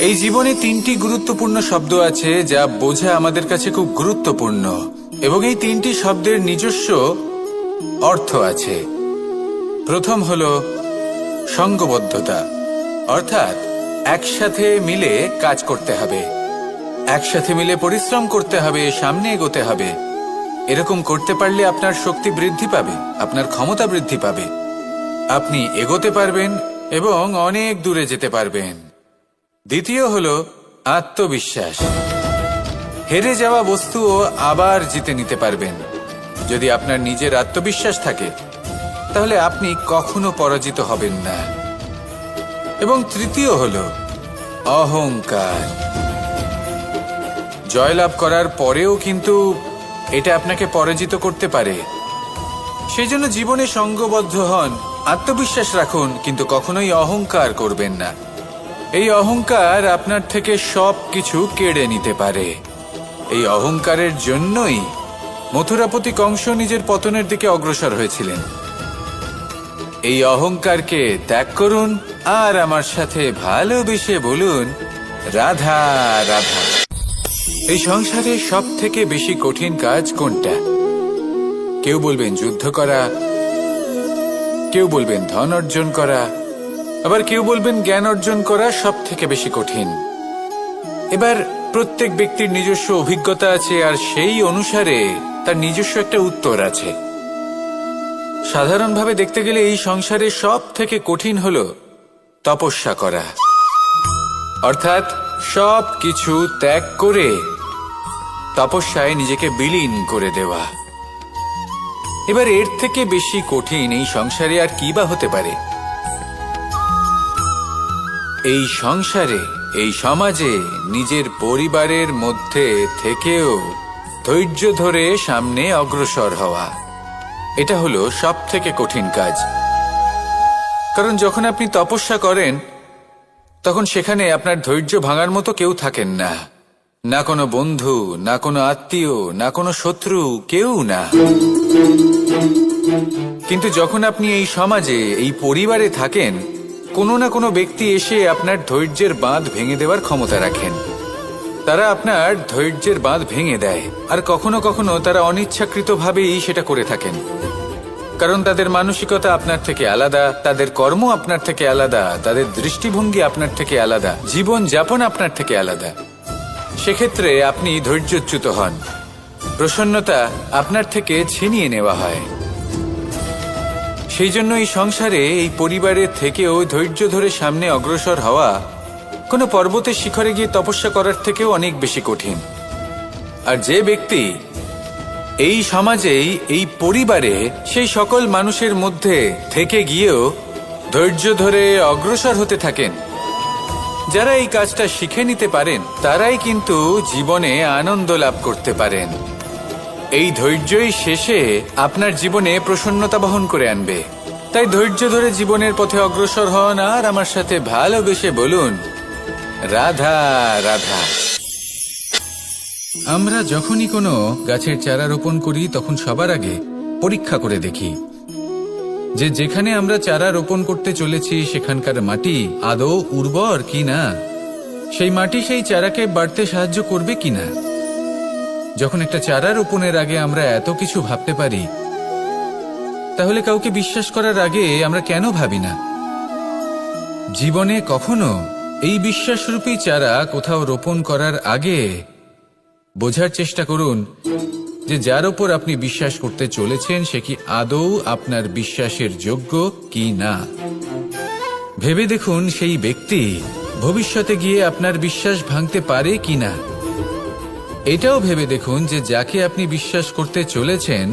এই জীবনে তিনটি গুরুত্বপূর্ণ শব্দ আছে যা বোঝা আমাদের কাছে খুব গুরুত্বপূর্ণ, এবং এই তিনটি শব্দের নিজস্ব অর্থ আছে। প্রথম হলো সঙ্গবদ্ধতা, অর্থাৎ একসাথে মিলে কাজ করতে হবে, একসাথে মিলে পরিশ্রম করতে হবে, সামনে এগোতে হবে। এরকম করতে পারলে আপনার শক্তি বৃদ্ধি পাবে, আপনার ক্ষমতা বৃদ্ধি পাবে, আপনি এগোতে পারবেন এবং অনেক দূরে যেতে পারবেন। দ্বিতীয় হলো আত্মবিশ্বাস। হেরে যাওয়া বস্তুও আবার জিতে নিতে পারবেন। যদি আপনার নিজের আত্মবিশ্বাস থাকে তাহলে আপনি কখনো পরাজিত হবেন না। এবং তৃতীয় হলো অহংকার। জয়লাভ করার পরেও কিন্তু এটা আপনাকে পরাজিত করতে পারে। সেই জন্য জীবনে সঙ্গবদ্ধ হন, আত্মবিশ্বাস রাখুন, কিন্তু কখনোই অহংকার করবেন না। এই অহংকার আপনার থেকে সব কিছু কেড়ে নিতে পারে। এই অহংকারের জন্যই মথুরাপতি কংস নিজের পতনের দিকে অগ্রসর হয়েছিলেন। এই অহংকারকে ত্যাগ করুন আর আমার সাথে ভালোবেসে বলুন, রাধা রাধা। এই সংসারে সব থেকে বেশি কঠিন কাজ কোনটা? কেউ বলবেন যুদ্ধ করা, কেউ বলবেন ধন অর্জন করা, আবার কেউ বলবেন জ্ঞান অর্জন করা সব থেকে বেশি কঠিন। এবার প্রত্যেক ব্যক্তির নিজস্ব অভিজ্ঞতা আছে আর সেই অনুসারে তার নিজস্ব একটা উত্তর আছে। সাধারণভাবে দেখতে গেলে এই সংসারে সব থেকে কঠিন হলো তপস্যা করা, অর্থাৎ সব কিছু ত্যাগ করে তপস্যায় নিজেকে বিলীন করে দেওয়া। এবার এর থেকে বেশি কঠিন এই সংসারে আর কি বা হতে পারে? এই সংসারে, এই সমাজে, নিজের পরিবারের মধ্যে থেকেও ধৈর্য ধরে সামনে অগ্রসর হওয়া, এটা হলো সব থেকে কঠিন কাজ। কারণ যখন আপনি তপস্যা করেন তখন সেখানে আপনার ধৈর্য ভাঙার মতো কেউ থাকেন না, না কোনো বন্ধু, না কোনো আত্মীয়, না কোনো শত্রু, কেউ না। কিন্তু যখন আপনি এই সমাজে, এই পরিবারে থাকেন, কোনো না কোনো ব্যক্তি এসে আপনার ধৈর্যের বাঁধ ভেঙে দেওয়ার ক্ষমতা রাখেন। তারা আপনার ধৈর্যের বাঁধ ভেঙে দেয়, আর কখনো কখনো তারা অনিচ্ছাকৃতভাবেই সেটা করে থাকেন। কারণ তাদের মানসিকতা আপনার থেকে আলাদা, তাদের কর্ম আপনার থেকে আলাদা, তাদের দৃষ্টিভঙ্গি আপনার থেকে আলাদা, জীবন যাপন আপনার থেকে আলাদা। সেক্ষেত্রে আপনি ধৈর্যচ্যুত হন, প্রসন্নতা আপনার থেকে ছিনিয়ে নেওয়া হয়। সেই জন্য এই সংসারে, এই পরিবারের থেকেও ধৈর্য ধরে সামনে অগ্রসর হওয়া কোনো পর্বতের শিখরে গিয়ে তপস্যা করার থেকেও অনেক বেশি কঠিন। আর যে ব্যক্তি এই সমাজেই, এই পরিবারে, সেই সকল মানুষের মধ্যে থেকে গিয়েও ধৈর্য ধরে অগ্রসর হতে থাকেন, যারা এই কাজটা শিখে নিতে পারেন, তারাই কিন্তু জীবনে আনন্দ লাভ করতে পারেন। এই ধৈর্যই শেষে আপনার জীবনে প্রসন্নতা বহন করে আনবে। তাই ধৈর্য ধরে জীবনের পথে অগ্রসর হন আর আমার সাথে ভালোবেসে বলুন, রাধা রাধা। আমরা যখনই কোনো গাছের চারা রোপণ করি তখন সবার আগে পরীক্ষা করে দেখি যে যেখানে আমরা চারা রোপণ করতে চলেছি সেখানকার মাটি আদৌ উর্বর কিনা, সেই মাটি সেই চারাকে বাড়তে সাহায্য করবে কিনা। যখন একটা চারা রোপণের আগে আমরা এত কিছু ভাবতে পারি, তাহলে কাউকে বিশ্বাস করার আগে আমরা কেন ভাবি না? জীবনে কখনো এই বিশ্বাসরূপী চারা কোথাও রোপণ করার আগে বোঝার চেষ্টা করুন যে যার ওপর আপনি বিশ্বাস করতে চলেছেন সে কি আদৌ আপনার বিশ্বাসের যোগ্য কি না। ভেবে দেখুন সেই ব্যক্তি ভবিষ্যতে গিয়ে আপনার বিশ্বাস ভাঙতে পারে কি না। এটাও ভেবে দেখুন যে যাকে আপনি বিশ্বাস করতে চলেছেন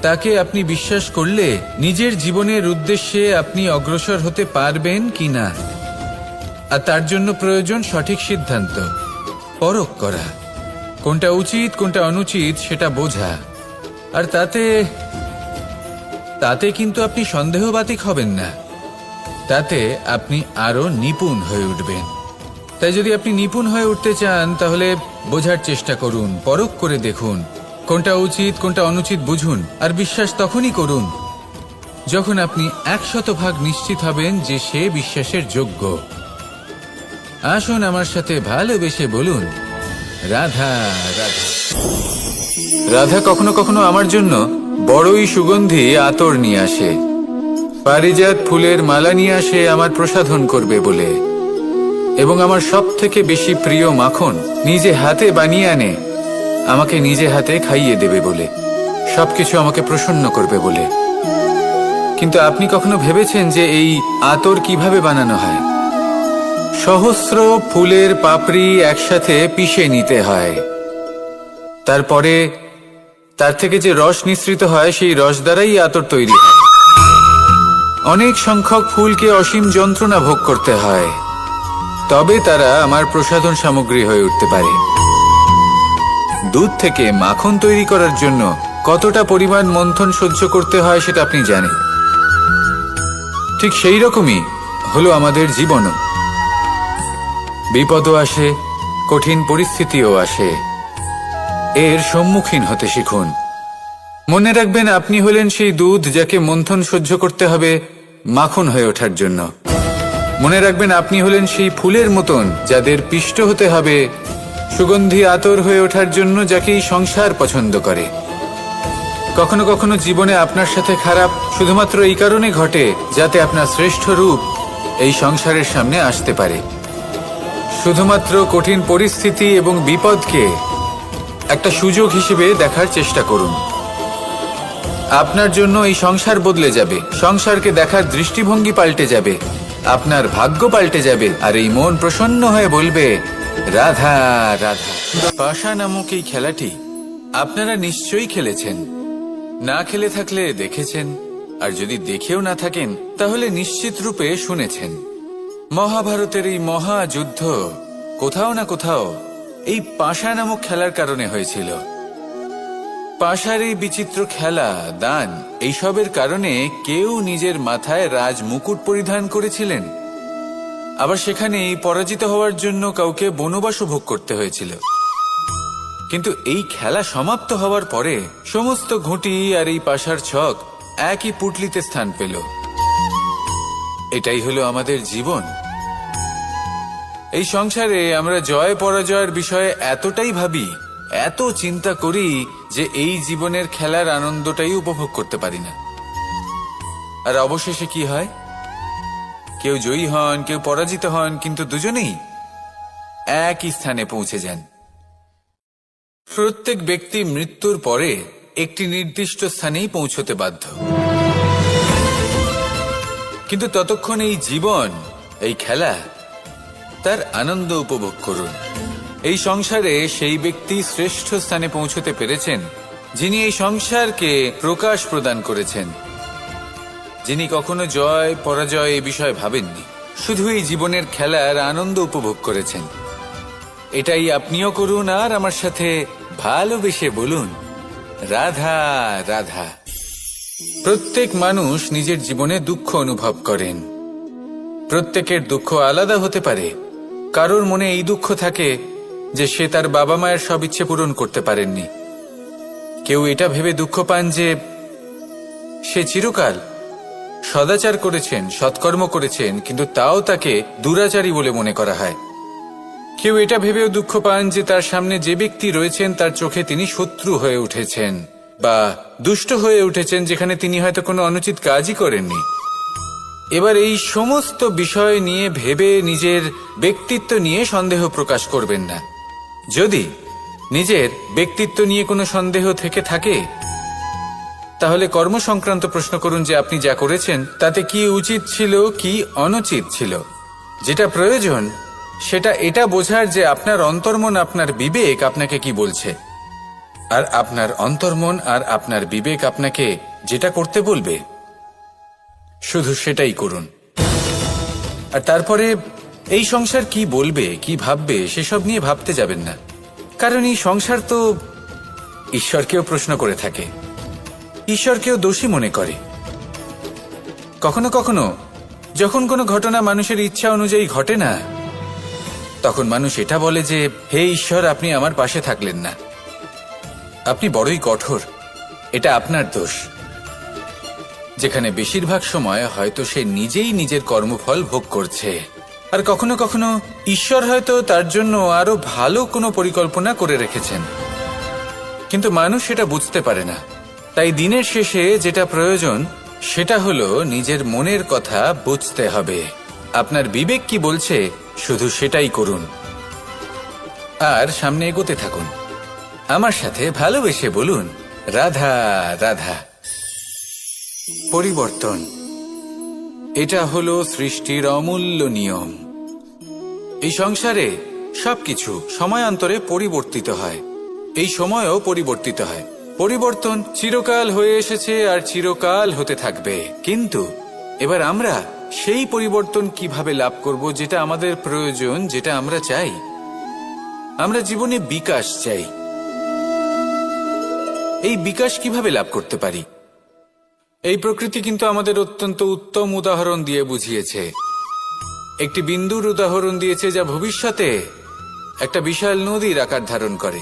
তাকে আপনি বিশ্বাস করলে নিজের জীবনের উদ্দেশ্যে আপনি অগ্রসর হতে পারবেন কি না। আর তার জন্য প্রয়োজন সঠিক সিদ্ধান্ত, পরখ করা, কোনটা উচিত কোনটা অনুচিত সেটা বোঝা। আর তাতে কিন্তু আপনি সন্দেহবাতিক হবেন না, তাতে আপনি আরো নিপুণ হয়ে উঠবেন। তাই যদি আপনি নিপুণ হয়ে উঠতে চান তাহলে বোঝার চেষ্টা করুন, পরখ করে দেখুন, কোনটা উচিত কোনটা অনুচিত বুঝুন। আর বিশ্বাস তখনই করুন যখন আপনি 100% নিশ্চিত হবেন যে সে বিশ্বাসের যোগ্য। আসুন আমার সাথে ভালোবেসে বলুন, রাধা রাধা। রাধা কখনো কখনো আমার জন্য বড়ই সুগন্ধি আতর নিয়ে আসে, পারিজাত ফুলের মালা নিয়ে আসে আমার প্রসাধন করবে বলে, এবং আমার সব থেকে বেশি প্রিয় মাখন নিজে হাতে বানিয়ে আনে আমাকে নিজে হাতে খাইয়ে দেবে বলে, সবকিছু আমাকে প্রসন্ন করবে বলে। কিন্তু আপনি কখনো ভেবেছেন যে এই আতর কিভাবে বানানো হয়? সহস্র ফুলের পাপড়ি একসাথে পিষে নিতে হয়, তারপরে তার থেকে যে রস নিঃসৃত হয় সেই রস দ্বারাই আতর তৈরি হয়। অনেক সংখ্যক ফুলকে অসীম যন্ত্রণা ভোগ করতে হয়, তবে তারা আমার প্রসাধন সামগ্রী হয়ে উঠতে পারে। দুধ থেকে মাখন তৈরি করার জন্য কতটা পরিমাণ মন্থন সহ্য করতে হয় সেটা আপনি জানেন। ঠিক সেই রকমই হলো আমাদের জীবনও। বিপদও আসে, কঠিন পরিস্থিতিও আসে, এর সম্মুখীন হতে শিখুন। মনে রাখবেন, আপনি হলেন সেই দুধ যাকে মন্থন সহ্য করতে হবে মাখন হয়ে ওঠার জন্য। মনে রাখবেন, আপনি হলেন সেই ফুলের মতন যাদের পিষ্ট হতে হবে সুগন্ধি আতর হয়ে ওঠার জন্য, যাকেই সংসার পছন্দ করে। কখনো কখনো জীবনে আপনার সাথে খারাপ শুধুমাত্র এই কারণে ঘটে যাতে আপনার শ্রেষ্ঠ রূপ এই সংসারের সামনে আসতে পারে। শুধুমাত্র কঠিন পরিস্থিতি এবং বিপদকে একটা সুযোগ হিসেবে দেখার চেষ্টা করুন। আপনার জন্য এই সংসার বদলে যাবে, সংসারকে দেখার দৃষ্টিভঙ্গি পাল্টে যাবে, আপনার ভাগ্য পাল্টে যাবে, আর এই মন প্রসন্ন হয়ে বলবে, রাধা রাধা। পাশা নামক এই খেলাটি আপনারা নিশ্চয়ই খেলেছেন, না খেলে থাকলে দেখেছেন, আর যদি দেখেও না থাকেন তাহলে নিশ্চিত রূপে শুনেছেন। মহাভারতের এই মহাযুদ্ধ কোথাও না কোথাও এই পাশা নামক খেলার কারণে হয়েছিল। পাশার এই বিচিত্র খেলা, দান, এইসবের কারণে কেউ নিজের মাথায় রাজ মুকুট পরিধান করেছিলেন, আবার সেখানে পরাজিত হওয়ার জন্য কাউকে বনবাস ভোগ করতে হয়েছিল। কিন্তু এই খেলা সমাপ্ত হওয়ার পরে সমস্ত ঘুঁটি আর এই পাশার ছক একই পুটলিতে স্থান পেল। এটাই হলো আমাদের জীবন। এই সংসারে আমরা জয় পরাজয়ের বিষয়ে এতটাই ভাবি, এত চিন্তা করি যে এই জীবনের খেলার আনন্দটাই উপভোগ করতে পারি না। আর অবশেষে কি হয়? কেউ জয়ী হন, কেউ পরাজিত হন, কিন্তু দুজনেই একই স্থানে পৌঁছে যান। প্রত্যেক ব্যক্তি মৃত্যুর পরে একটি নির্দিষ্ট স্থানেই পৌঁছতে বাধ্য, কিন্তু ততক্ষণ এই জীবন, এই খেলা, তার আনন্দ উপভোগ করুন। এই সংসারে সেই ব্যক্তি শ্রেষ্ঠ স্থানে পৌঁছতে পেরেছেন যিনি এই সংসারকে প্রকাশ প্রদান করেছেন, যিনি কখনো জয় পরাজয় এ বিষয়ে ভাবেননি, শুধু এই জীবনের খেলার আনন্দ উপভোগ করেছেন। এটাই আপনিও করুন, আর আমার সাথে ভালোবেসে বলুন, রাধা রাধা। প্রত্যেক মানুষ নিজের জীবনে দুঃখ অনুভব করেন। প্রত্যেকের দুঃখ আলাদা হতে পারে। কারোর মনে এই দুঃখ থাকে যে সে তার বাবা মায়ের সব ইচ্ছে পূরণ করতে পারেননি। কেউ এটা ভেবে দুঃখ পান যে সে চিরকাল সদাচার করেছেন, সৎকর্ম করেছেন, কিন্তু তাও তাকে দুরাচারী বলে মনে করা হয়। কেউ এটা ভেবেও দুঃখ পান যে তার সামনে যে ব্যক্তি রয়েছেন তার চোখে তিনি শত্রু হয়ে উঠেছেন বা দুষ্ট হয়ে উঠেছেন, যেখানে তিনি হয়তো কোনো অনুচিত কাজই করেননি। এবার এই সমস্ত বিষয় নিয়ে ভেবে নিজের ব্যক্তিত্ব নিয়ে সন্দেহ প্রকাশ করবেন না। যদি নিজের ব্যক্তিত্ব নিয়ে কোনো সন্দেহ থেকে থাকে তাহলে কর্ম সংক্রান্ত প্রশ্ন করুন যে আপনি যা করেছেন তাতে কি উচিত ছিল, কি অনুচিত ছিল। যেটা প্রয়োজন সেটা এটা বোঝার যে আপনার অন্তর্মন, আপনার বিবেক আপনাকে কি বলছে, আর আপনার অন্তর্মন আর আপনার বিবেক আপনাকে যেটা করতে বলবে শুধু সেটাই করুন। আর তারপরে এই সংসার কি বলবে, কি ভাববে সেসব নিয়ে ভাবতে যাবেন না, কারণ এই সংসার তো ঈশ্বরকেও প্রশ্ন করে থাকে, ঈশ্বরকেও দোষী মনে করে। কখনো কখনো যখন কোনো ঘটনা মানুষের ইচ্ছা অনুযায়ী ঘটে না, তখন মানুষ এটা বলে যে হে ঈশ্বর, আপনি আমার পাশে থাকলেন না, আপনি বড়ই কঠোর, এটা আপনার দোষ। যেখানে বেশিরভাগ সময় হয়তো সে নিজেই নিজের কর্মফল ভোগ করছে, আর কখনো কখনো ঈশ্বর হয়তো তার জন্য আরো ভালো কোনো পরিকল্পনা করে রেখেছেন, কিন্তু মানুষ সেটা বুঝতে পারে না। তাই দিনের শেষে যেটা প্রয়োজন সেটা হলো নিজের মনের কথা বুঝতে হবে। আপনার বিবেক কি বলছে শুধু সেটাই করুন আর সামনে এগোতে থাকুন। আমার সাথে ভালোবেসে বলুন, রাধা রাধা। পরিবর্তন, এটা হলো সৃষ্টির অমূল্য নিয়ম। এই সংসারে সবকিছু সময়ান্তরে পরিবর্তিত হয়, এই সময়ও পরিবর্তিত হয়। পরিবর্তন চিরকাল হয়ে এসেছে আর চিরকাল হতে থাকবে, কিন্তু এবার আমরা সেই পরিবর্তন কিভাবে লাভ করব যেটা আমাদের প্রয়োজন, যেটা আমরা চাই। আমরা জীবনে বিকাশ চাই। এই বিকাশ কিভাবে লাভ করতে পারি? এই প্রকৃতি কিন্তু আমাদের অত্যন্ত উত্তম উদাহরণ দিয়ে বুঝিয়েছে। একটি বিন্দুর উদাহরণ দিয়েছে যা ভবিষ্যতে একটা বিশাল নদীর আকার ধারণ করে।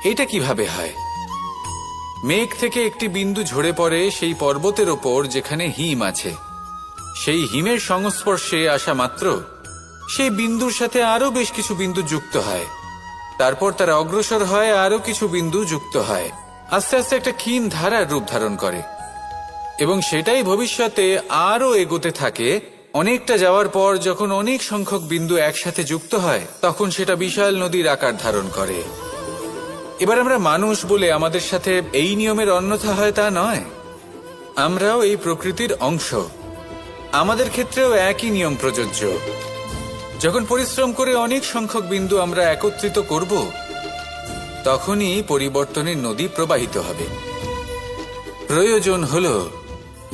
এটা কিভাবে হয়? মেঘ থেকে একটি বিন্দু ঝরে পড়ে সেই পর্বতের ওপর যেখানে হিম আছে। সেই হিমের সংস্পর্শে আসা মাত্র সেই বিন্দুর সাথে আরো বেশ কিছু বিন্দু যুক্ত হয়, তারপর তারা অগ্রসর হয়, আরো কিছু বিন্দু যুক্ত হয়, আস্তে আস্তে একটা ক্ষীণ ধারার রূপ ধারণ করে এবং সেটাই ভবিষ্যতে আরো এগোতে থাকে। অনেকটা যাওয়ার পর যখন অনেক সংখ্যক বিন্দু একসাথে যুক্ত হয় তখন সেটা বিশাল নদীর আকার ধারণ করে। এবার আমরা মানুষ বলে আমাদের সাথে এই নিয়মের অন্যথা হয় তা নয়। আমরাও এই প্রকৃতির অংশ, আমাদের ক্ষেত্রেও একই নিয়ম প্রযোজ্য। যখন পরিশ্রম করে অনেক সংখ্যক বিন্দু আমরা একত্রিত করব তখনই পরিবর্তনের নদী প্রবাহিত হবে। প্রয়োজন হলো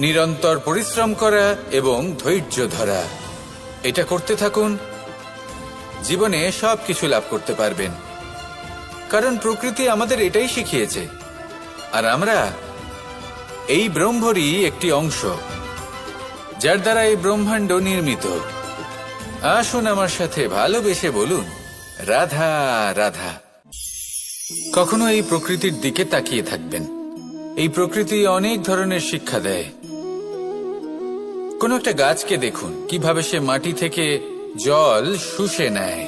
নিরন্তর পরিশ্রম করা এবং ধৈর্য ধরা। এটা করতে থাকুন, জীবনে সবকিছু লাভ করতে পারবেন, কারণ প্রকৃতি আমাদের এটাই শিখিয়েছে। আর আমরা এই ব্রহ্মরই একটি অংশ, যার দ্বারা এই ব্রহ্মাণ্ড নির্মিত। আসুন আমার সাথে ভালোবেসে বলুন, রাধা রাধা। কখনো এই প্রকৃতির দিকে তাকিয়ে থাকবেন। এই প্রকৃতি অনেক ধরনের শিক্ষা দেয়। কোন একটা গাছকে দেখুন কিভাবে সে মাটি থেকে জল শুষে নেয়।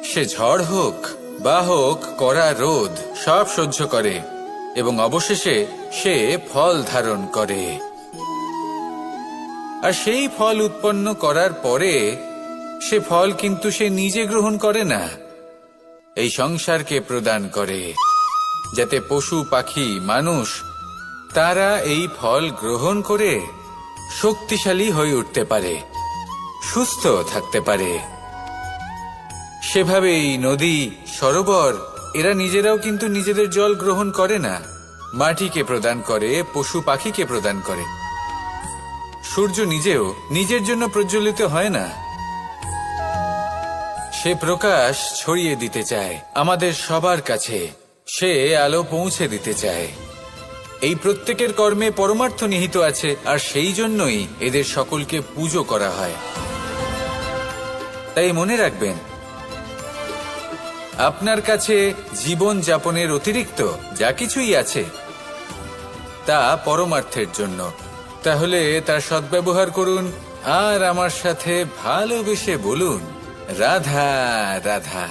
সে ঝড় হোক বা হোক কড়া রোদ সব সহ্য করে এবং অবশেষে সে ফল ধারণ করে। আর সেই ফল উৎপন্ন করার পরে সে ফল কিন্তু সে নিজে গ্রহণ করে না, এই সংসারকে প্রদান করে, যাতে পশু পাখি মানুষ তারা এই ফল গ্রহণ করে শক্তিশালী হয়ে উঠতে পারে, সুস্থ থাকতে পারে। সেভাবেই নদী, সরোবর এরা নিজেরাও কিন্তু নিজেদের জল গ্রহণ করে না, মাটিকে প্রদান করে, পশু পাখিকে প্রদান করে। সূর্য নিজেও নিজের জন্য প্রজ্বলিত হয় না, সে প্রকাশ ছড়িয়ে দিতে চায় আমাদের সবার কাছে, সে আলো পৌঁছে দিতে চায়। এই প্রত্যেকের কর্মে পরমার্থ নিহিত আছে, আর সেই জন্যই এদের সকলকে পুজো করা হয়। তাই মনে রাখবেন, আপনার কাছে জীবন যাপনের অতিরিক্ত যা কিছুই আছে তা পরমার্থের জন্য। তাহলে তার সদ্ব্যবহার করুন আর আমার সাথে ভালোবেসে বলুন, রাধা রাধা।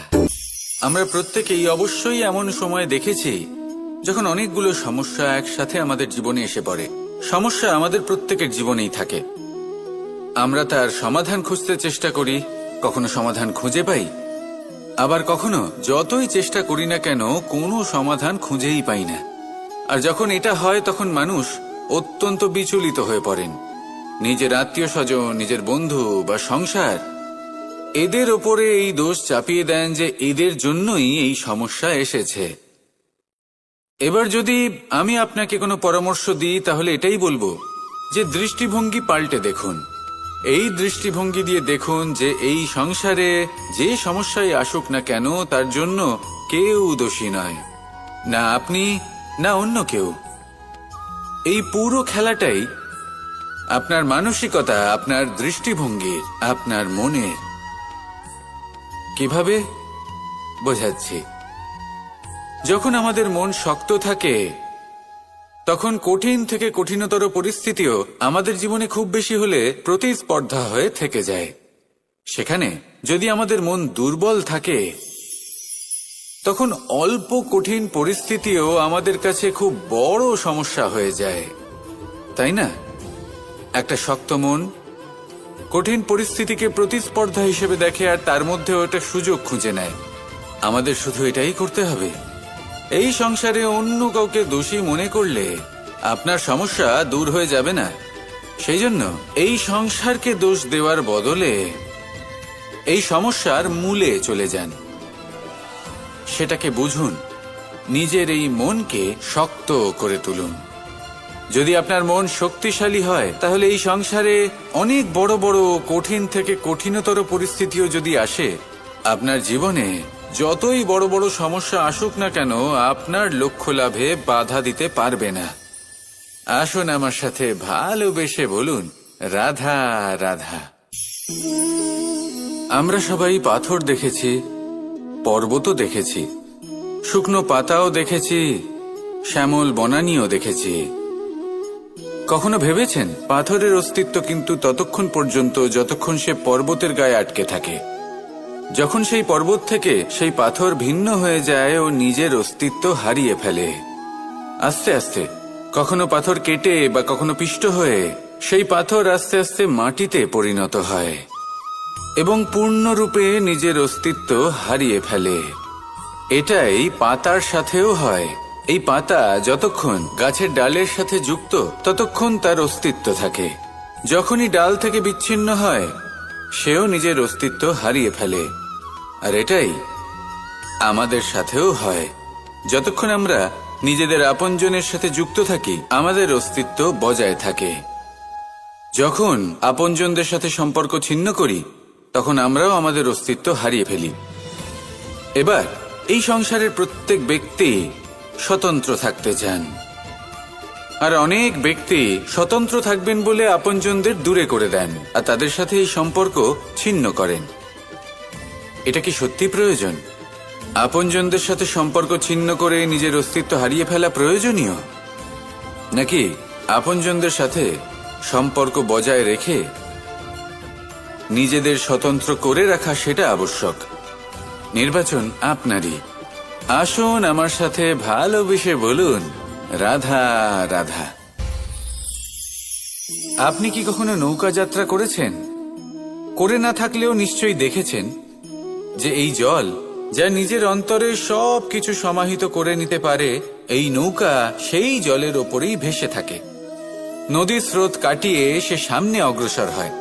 আমরা প্রত্যেকেই অবশ্যই এমন সময় দেখেছি যখন অনেকগুলো সমস্যা একসাথে আমাদের জীবনে এসে পড়ে। সমস্যা আমাদের প্রত্যেকের জীবনেই থাকে। আমরা তার সমাধান খুঁজতে চেষ্টা করি, কখনো সমাধান খুঁজে পাই, আবার কখনো যতই চেষ্টা করি না কেন কোনো সমাধান খুঁজেই পাই না। আর যখন এটা হয় তখন মানুষ অত্যন্ত বিচলিত হয়ে পড়েন। নিজের আত্মীয় স্বজন, নিজের বন্ধু বা সংসার এদের ওপরে এই দোষ চাপিয়ে দেন যে এদের জন্যই এই সমস্যা এসেছে। এবার যদি আমি আপনাকে কোনো পরামর্শ দিই তাহলে এটাই বলবো যে দৃষ্টিভঙ্গি পাল্টে দেখুন। এই দৃষ্টিভঙ্গি দিয়ে দেখুন যে এই সংসারে যে সমস্যায় আসুক না কেন তার জন্য কেউ দোষী নয়, না আপনি না অন্য কেউ। এই পুরো খেলাটাই আপনার মানসিকতা, আপনার দৃষ্টিভঙ্গির, আপনার মনের। কিভাবে বোঝাচ্ছি? যখন আমাদের মন শক্ত থাকে তখন কঠিন থেকে কঠিনতর পরিস্থিতিও আমাদের জীবনে খুব বেশি হলে প্রতিস্পর্ধা হয়ে থেকে যায়। সেখানে যদি আমাদের মন দুর্বল থাকে, তখন অল্প কঠিন পরিস্থিতিও আমাদের কাছে খুব বড় সমস্যা হয়ে যায়, তাই না? একটা শক্ত মন কঠিন পরিস্থিতিকে প্রতিস্পর্ধা হিসেবে দেখে আর তার মধ্যেও একটা সুযোগ খুঁজে নেয়। আমাদের শুধু এটাই করতে হবে। এই সংসারে অন্য কাউকে দোষী মনে করলে আপনার সমস্যা দূর হয়ে যাবে না। সেই জন্য এই সংসারকে দোষ দেওয়ার বদলে এই সমস্যার মূলে চলে যান, সেটাকে বুঝুন, নিজের এই মনকে শক্ত করে তুলুন। যদি আপনার মন শক্তিশালী হয়, তাহলে এই সংসারে অনেক বড় বড় কঠিন থেকে কঠিনতর পরিস্থিতিও যদি আসে, আপনার জীবনে যতই বড় বড় সমস্যা আসুক না কেন, আপনার লক্ষ্য লাভে বাধা দিতে পারবে না। আসুন আমার সাথে ভালোবেসে বলুন, রাধা রাধা। আমরা সবাই পাথর দেখেছি, পর্বতও দেখেছি, শুকনো পাতাও দেখেছি, শ্যামল বনানীও দেখেছি। কখনো ভেবেছেন পাথরের অস্তিত্ব কিন্তু ততক্ষণ পর্যন্ত যতক্ষণ সে পর্বতের গায়ে আটকে থাকে। যখন সেই পর্বত থেকে সেই পাথর ভিন্ন হয়ে যায় ও নিজের অস্তিত্ব হারিয়ে ফেলে, আস্তে আস্তে কখনো পাথর কেটে বা কখনো পিষ্ট হয়ে সেই পাথর আস্তে আস্তে মাটিতে পরিণত হয় এবং পূর্ণরূপে নিজের অস্তিত্ব হারিয়ে ফেলে। এটাই পাতার সাথেও হয়। এই পাতা যতক্ষণ গাছের ডালের সাথে যুক্ত ততক্ষণ তার অস্তিত্ব থাকে। যখনই ডাল থেকে বিচ্ছিন্ন হয়, সেও নিজের অস্তিত্ব হারিয়ে ফেলে। আর এটাই আমাদের সাথেও হয়। যতক্ষণ আমরা নিজেদের আপনজনের সাথে যুক্ত থাকি, আমাদের অস্তিত্ব বজায় থাকে। যখন আপনজনদের সাথে সম্পর্ক ছিন্ন করি, তখন আমরাও আমাদের অস্তিত্ব হারিয়ে ফেলি। এবার এই সংসারের প্রত্যেক ব্যক্তি স্বতন্ত্র থাকতে চান, আর অনেক ব্যক্তি স্বতন্ত্র থাকবেন বলে আপনজনদের দূরে করে দেন আর তাদের সাথে এই সম্পর্ক ছিন্ন করেন। এটা কি সত্যি প্রয়োজন? আপনজনদের সাথে সম্পর্ক ছিন্ন করে নিজের অস্তিত্ব হারিয়ে ফেলা প্রয়োজনীয়, নাকি আপনজনদের সাথে সম্পর্ক বজায় রেখে নিজেদের স্বতন্ত্র করে রাখা সেটা আবশ্যক? নির্বাচন আপনারই। আসুন আমার সাথে ভালোবেসে বলুন, রাধা রাধা। আপনি কি কখনো নৌকা যাত্রা করেছেন? করে না থাকলেও নিশ্চয়ই দেখেছেন যে এই জল যা নিজের অন্তরে সব কিছু সমাহিত করে নিতে পারে, এই নৌকা সেই জলের ওপরেই ভেসে থাকে। নদীর স্রোত কাটিয়ে সে সামনে অগ্রসর হয়।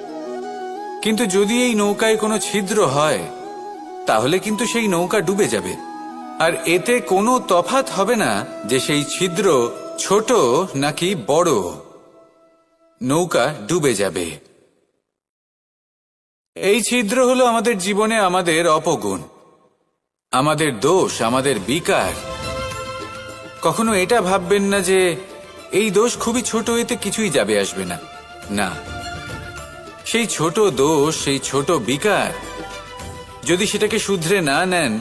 কিন্তু যদি এই নৌকায় কোনো ছিদ্র হয়, তাহলে কিন্তু সেই নৌকা ডুবে যাবে। আর এতে কোনো তফাৎ হবে না যে সেই ছিদ্র ছোট নাকি বড়, নৌকা ডুবে যাবে। এই ছিদ্র হলো আমাদের জীবনে আমাদের অপগুণ, আমাদের দোষ, আমাদের বিকার। কখনো এটা ভাববেন না যে এই দোষ খুবই ছোট, এতে কিছুই যাবে আসবে না। না, সেই ছোট দোষ, সেই ছোট বিকার যদি সেটাকে শুধরে না নেন,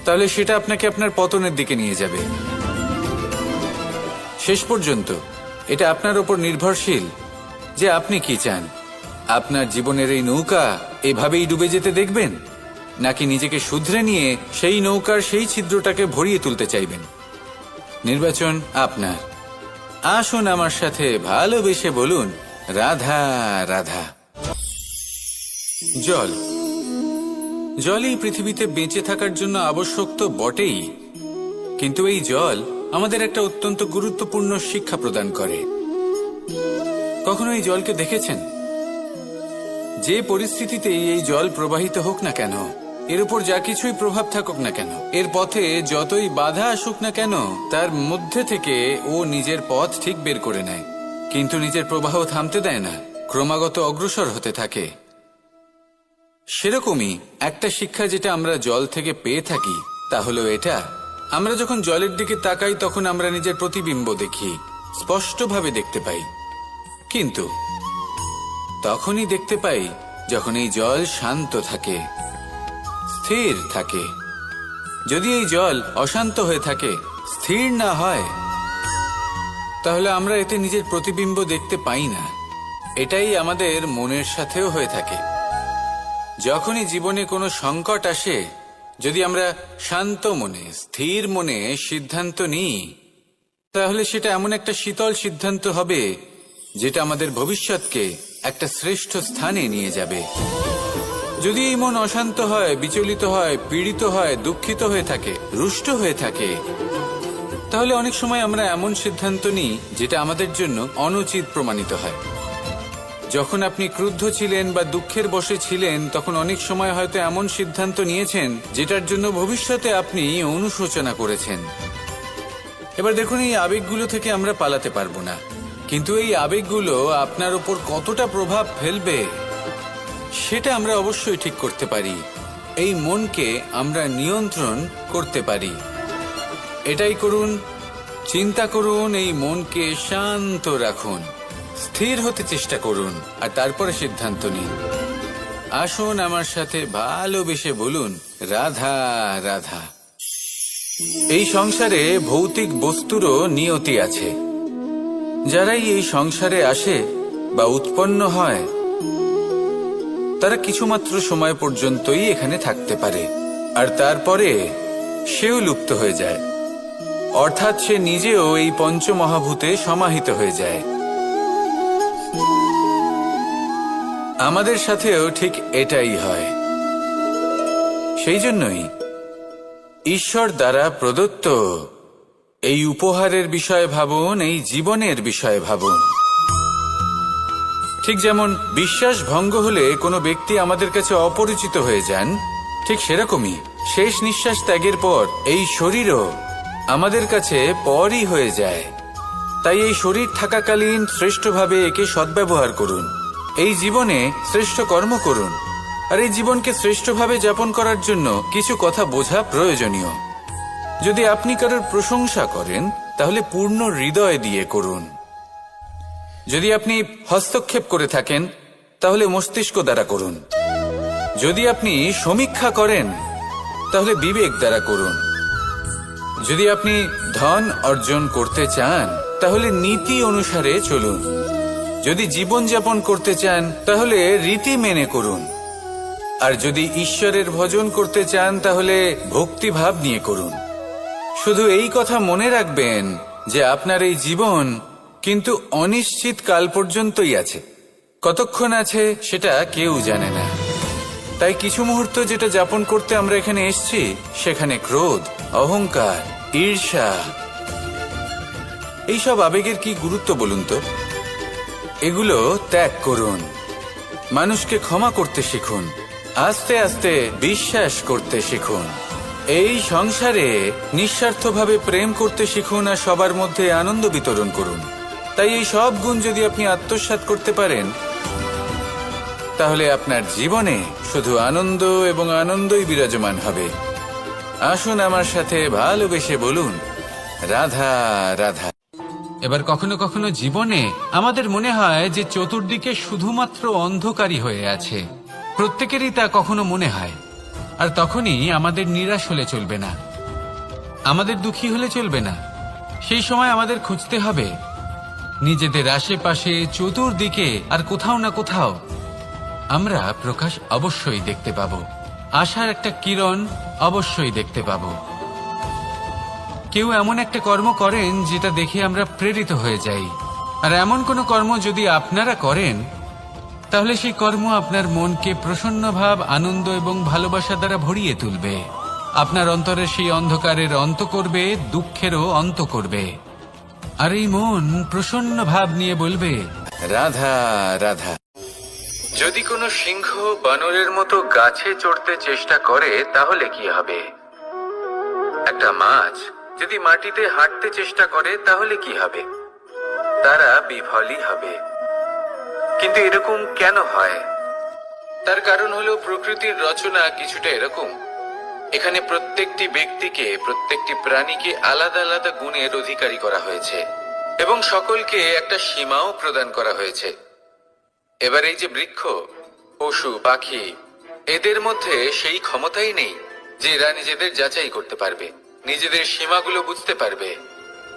তাহলে সেটা আপনাকে আপনার পতনের দিকে নিয়ে যাবে। শেষ পর্যন্ত এটা আপনার উপর নির্ভরশীল যে আপনি কি চান। আপনার জীবনের এই নৌকা এভাবেই ডুবে যেতে দেখবেন, নাকি নিজেকে শুধরে নিয়ে সেই নৌকার সেই ছিদ্রটাকে ভরিয়ে তুলতে চাইবেন? নির্বাচন আপনার। আসুন আমার সাথে ভালোবেসে বলুন, রাধা রাধা। জল, জলই পৃথিবীতে বেঁচে থাকার জন্য আবশ্যক তো বটেই, কিন্তু এই জল আমাদের একটা অত্যন্ত গুরুত্বপূর্ণ শিক্ষা প্রদান করে। কখনো এই জলকে দেখেছেন? যে পরিস্থিতিতেই এই জল প্রবাহিত হোক না কেন, এর উপর যা কিছুই প্রভাব থাকুক না কেন, এর পথে যতই বাধা আসুক না কেন, তার মধ্যে থেকে ও নিজের পথ ঠিক বের করে নেয়, কিন্তু নিজের প্রবাহ থামতে দেয় না, ক্রমাগত অগ্রসর হতে থাকে। সেরকমই একটা শিক্ষা যেটা আমরা জল থেকে পেয়ে থাকি, তা হলো এটা: আমরা যখন জলের দিকে তাকাই, তখন আমরা নিজের প্রতিবিম্ব দেখি, স্পষ্টভাবে দেখতে পাই। কিন্তু তখনই দেখতে পাই যখন এই জল শান্ত থাকে, স্থির থাকে। যদি এই জল অশান্ত হয়ে থাকে, স্থির না হয়, তাহলে আমরা এতে নিজের প্রতিবিম্ব দেখতে পাই না। এটাই আমাদের মনের সাথেও হয়ে থাকে। যখনই জীবনে কোনো সংকট আসে, যদি আমরা শান্ত মনে, স্থির মনে সিদ্ধান্ত নিই, তাহলে সেটা এমন একটা শীতল সিদ্ধান্ত হবে যেটা আমাদের ভবিষ্যৎকে একটা শ্রেষ্ঠ স্থানে নিয়ে যাবে। যদি এই মন অশান্ত হয়, বিচলিত হয়, পীড়িত হয়, দুঃখিত হয়ে থাকে, রুষ্ট হয়ে থাকে, তাহলে অনেক সময় আমরা এমন সিদ্ধান্ত নিই যেটা আমাদের জন্য অনুচিত প্রমাণিত হয়। যখন আপনি ক্রুদ্ধ ছিলেন বা দুঃখের বশে ছিলেন, তখন অনেক সময় হয়তো এমন সিদ্ধান্ত নিয়েছেন যেটার জন্য ভবিষ্যতে আপনি অনুশোচনা করেছেন। এবার দেখুন, এই আবেগগুলো থেকে আমরা পালাতে পারবো না, কিন্তু এই আবেগগুলো আপনার উপর কতটা প্রভাব ফেলবে সেটা আমরা অবশ্যই ঠিক করতে পারি। এই মনকে আমরা নিয়ন্ত্রণ করতে পারি। এটাই করুন, চিন্তা করুন, এই মনকে শান্ত রাখুন, স্থির হতে চেষ্টা করুন, আর তারপরে সিদ্ধান্ত নিন। আসুন আমার সাথে ভালোবেসে বলুন, রাধা রাধা। এই সংসারে ভৌতিক বস্তুরও নিয়তি আছে। যারাই এই সংসারে আসে বা উৎপন্ন হয়, তারা কিছুমাত্র সময় পর্যন্তই এখানে থাকতে পারে, আর তারপরে সেও লুপ্ত হয়ে যায়, অর্থাৎ সে নিজেও এই পঞ্চমহাভূতে সমাহিত হয়ে যায়। আমাদের সাথেও ঠিক এটাই হয়। সেই জন্যই ঈশ্বর দ্বারা প্রদত্ত এই উপহারের বিষয়ে ভাবুন, এই জীবনের বিষয়ে ভাবুন। ঠিক যেমন বিশ্বাস ভঙ্গ হলে কোনো ব্যক্তি আমাদের কাছে অপরিচিত হয়ে যান, ঠিক সেরকমই শেষ নিঃশ্বাস ত্যাগের পর এই শরীরও আমাদের কাছে পরই হয়ে যায়। তাই এই শরীর থাকাকালীন শ্রেষ্ঠভাবে একে সদ্ব্যবহার করুন, এই জীবনে শ্রেষ্ঠ কর্ম করুন, আর এই জীবনকে শ্রেষ্ঠভাবে যাপন করার জন্য কিছু কথা বোঝা প্রয়োজনীয়। যদি আপনি কারোর প্রশংসা করেন, তাহলে পূর্ণ হৃদয় দিয়ে করুন। যদি আপনি হস্তক্ষেপ করে থাকেন, তাহলে মস্তিষ্ক দ্বারা করুন। যদি আপনি সমীক্ষা করেন, তাহলে বিবেক দ্বারা করুন। যদি আপনি ধন অর্জন করতে চান, তাহলে নীতি অনুসারে চলুন। যদি জীবনযাপন করতে চান, তাহলে রীতি মেনে করুন। আর যদি ঈশ্বরের ভজন করতে চান, তাহলে ভক্তিভাব নিয়ে করুন। শুধু এই কথা মনে রাখবেন যে আপনার এই জীবন কিন্তু অনিশ্চিত কাল পর্যন্তই আছে। কতক্ষণ আছে সেটা কেউ জানে না। তাই কিছু মুহূর্ত যেটা যাপন করতে আমরা এখানে এসেছি, সেখানে ক্রোধ, অহংকার, ঈর্ষা, এইসব আবেগের কি গুরুত্ব বলুন তো? এগুলো ত্যাগ করুন। মানুষকে ক্ষমা করতে শিখুন, আস্তে আস্তে বিশ্বাস করতে শিখুন। এই সংসারে নিঃস্বার্থভাবে প্রেম করতে শিখুন, আর সবার মধ্যে আনন্দ বিতরণ করুন। তাই এই সব গুণ যদি আপনি আত্মসাৎ করতে পারেন, তাহলে আপনার জীবনে শুধু আনন্দ এবং আনন্দই বিরাজমান হবে। আসুন আমার সাথে ভালোবেসে বলুন, রাধা রাধা। এবার কখনো কখনো জীবনে আমাদের মনে হয় যে চতুর্দিকে শুধুমাত্র অন্ধকারই হয়ে আছে। প্রত্যেকেরই তা কখনো মনে হয়। আর তখনই আমাদের নিরাশ হলে চলবে না, আমাদের দুঃখী হলে চলবে না। সেই সময় আমাদের খুঁজতে হবে নিজেদের আশেপাশে, চতুর্দিকে, আর কোথাও না কোথাও আমরা প্রকাশ অবশ্যই দেখতে পাব, আশার একটা কিরণ অবশ্যই দেখতে পাব। কেউ এমন একটা কর্ম করেন যেটা দেখে আমরা প্রেরিত হয়ে যাই, আর এমন কোনো কর্ম যদি আপনারা করেন, তাহলে সেই কর্ম আপনার মনকে প্রসন্ন ভাব, আনন্দ এবং ভালোবাসা দ্বারা ভরিয়ে তুলবে। আপনার অন্তরের সেই অন্ধকারের অন্ত করবে, দুঃখেরও অন্ত করবে। আর এই মন প্রসন্ন ভাব নিয়ে বলবে, রাধা রাধা। যদি কোনো সিংহ বানরের মতো গাছে চড়তে চেষ্টা করে, তাহলে কি হবে? একটা মাছ যদি মাটিতে হাঁটতে চেষ্টা করে, তাহলে কি হবে? তারা বিফলই হবে। কিন্তু এরকম কেন হয়? তার কারণ হলো প্রকৃতির রচনা কিছুটা এরকম। এখানে প্রত্যেকটি ব্যক্তিকে, প্রত্যেকটি প্রাণীকে আলাদা আলাদা গুণের অধিকারী করা হয়েছে, এবং সকলকে একটা সীমাও প্রদান করা হয়েছে। এবার এই যে বৃক্ষ, পশু, পাখি, এদের মধ্যে সেই ক্ষমতাই নেই যে এরা নিজেদের যাচাই করতে পারবে, নিজেদের সীমাগুলো বুঝতে পারবে।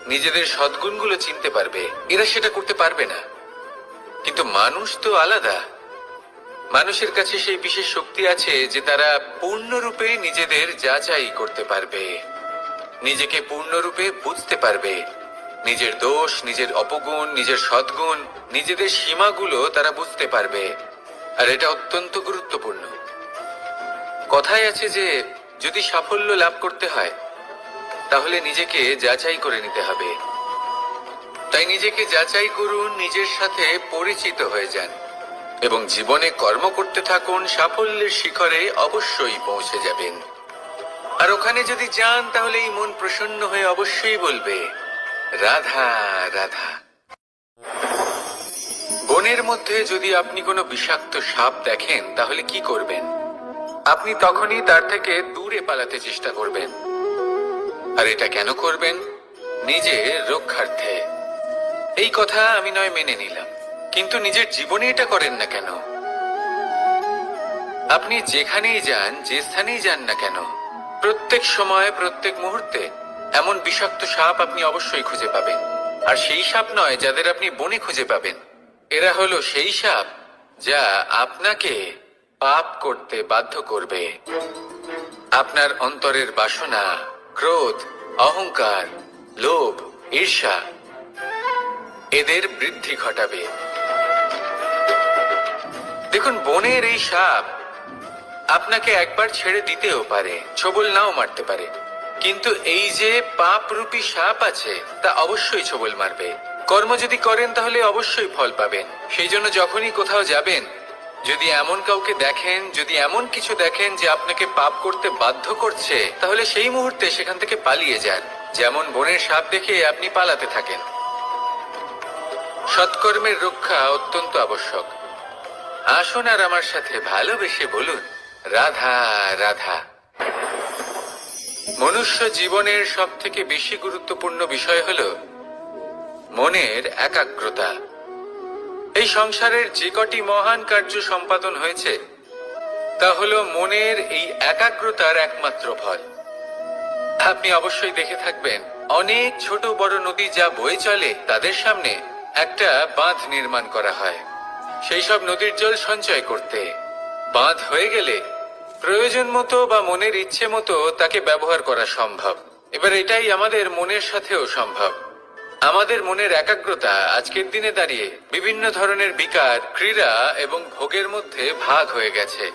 নিজেদের সদ্গুণগুলো চিনতে পারবে, এরা সেটা করতে পারবে না। কিন্তু মানুষ তো আলাদা। মানুষের কাছে সেই বিশেষ শক্তি আছে যে তারা পূর্ণরূপে নিজেদের যাচাই করতে পারবে, নিজেকে পূর্ণরূপে বুঝতে পারবে, নিজের দোষ, নিজের অপগুণ, নিজের সদ্গুণ, নিজেদের সীমাগুলো তারা বুঝতে পারবে। আর এটা অত্যন্ত গুরুত্বপূর্ণ। কথায় আছে যে যদি সাফল্য লাভ করতে হয় তাহলে নিজেকে যাচাই করে নিতে হবে। তাই নিজেকে যাচাই করুন, নিজের সাথে পরিচিত হয়ে যান এবং জীবনে কর্ম করতে থাকুন। সাফল্যের শিখরে অবশ্যই পৌঁছে যাবেন। আর ওখানে যদি যান তাহলে এই মন প্রসন্ন হয়ে অবশ্যই বলবে, রাধা রাধা। বনের মধ্যে যদি আপনি কোনো বিষাক্ত সাপ দেখেন তাহলে কি করবেন? আপনি তখনই তার থেকে দূরে পালাতে চেষ্টা করবেন। আর এটা কেন করবেন? নিজের রক্ষার্থে। এই কথা আমি নয় মেনে নিলাম, কিন্তু নিজের জীবনে এটা করেন না কেন? আপনি যেখানেই যান, যে স্থানেই যান না কেন, প্রত্যেক সময়, প্রত্যেক মুহূর্তে এমন বিষাক্ত সাপ আপনি অবশ্যই খুঁজে পাবেন। আর সেই সাপ নয় যাদের আপনি বনে খুঁজে পাবেন, এরা হলো সেই সাপ যা আপনাকে পাপ করতে বাধ্য করবে। আপনার অন্তরের বাসনা, ক্রোধ, অহংকার, লোভ, ঈর্ষা এদের বৃদ্ধি ঘটাবে। দেখুন, বনের এই সাপ আপনাকে একবার ছেড়ে দিতেও পারে, ছোবল নাও মারতে পারে, কিন্তু এই যে পাপরূপী সাপ আছে তা অবশ্যই ছোবল মারবে। কর্ম যদি করেন তাহলে অবশ্যই ফল পাবেন। সেই জন্য যখনই কোথাও যাবেন, যদি এমন কাউকে দেখেন, যদি এমন কিছু দেখেন যে আপনাকে পাপ করতে বাধ্য করছে, তাহলে সেই মুহূর্তে সেখান থেকে পালিয়ে যান। যেমন বনের সাপ দেখে আপনি পালাতে থাকেন। সৎকর্মের রক্ষা অত্যন্ত আবশ্যক। আসুন আর আমার সাথে ভালোবেসে বলুন, রাধা রাধা। মনুষ্য জীবনের সব থেকে বেশি গুরুত্বপূর্ণ বিষয় হল মনের একাগ্রতা। এই সংসারের যে কটি মহান কার্য সম্পাদন হয়েছে তা হল মনের এই একাগ্রতার একমাত্র ফল। আপনি অবশ্যই দেখে থাকবেন, অনেক ছোট বড় নদী যা বয়ে চলে তাদের সামনে একটা বাঁধ নির্মাণ করা হয় সেই সব নদীর জল সঞ্চয় করতে। বাঁধ হয়ে গেলে প্রয়োজন মতো বা মনের ইচ্ছে মতো তাকে ব্যবহার করা সম্ভব। এবার এটাই আমাদের মনের সাথেও সম্ভব। আমাদের মনের একাগ্রতা আজকের দিনে দাঁড়িয়ে বিভিন্ন ধরনের বিকার, ক্রীড়া এবং ভোগের মধ্যে ভাগ হয়ে গেছে।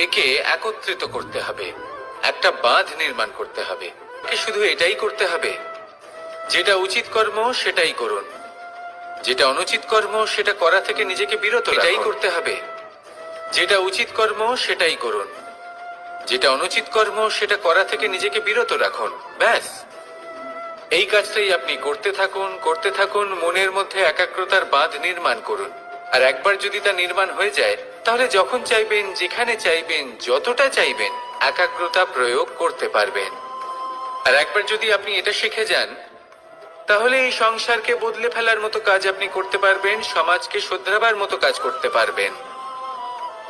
একে একত্রিত করতে হবে, একটা বাঁধ নির্মাণ করতে হবে। শুধু এটাই করতে হবে, যেটা উচিত কর্ম সেটাই করুন, যেটা অনুচিত কর্ম সেটা করা থেকে নিজেকে বিরত রাখুন। এটাই করতে হবে, যেটা উচিত কর্ম সেটাই করুন, যেটা অনুচিত কর্ম সেটা করা থেকে নিজেকে বিরত রাখুন। ব্যাস, এই কাজটাই আপনি করতে থাকুন, করতে থাকুন। মনের মধ্যে একাগ্রতার বাঁধ নির্মাণ করুন। আর একবার যদি তা নির্মাণ হয়ে যায় তাহলে যখন চাইবেন, যেখানে চাইবেন, যতটা চাইবেন একাগ্রতা প্রয়োগ করতে পারবেন। আর একবার যদি আপনি এটা শিখে যান তাহলে এই সংসারকে বদলে ফেলার মতো কাজ আপনি করতে পারবেন, সমাজকে শোধরাবার মতো কাজ করতে পারবেন।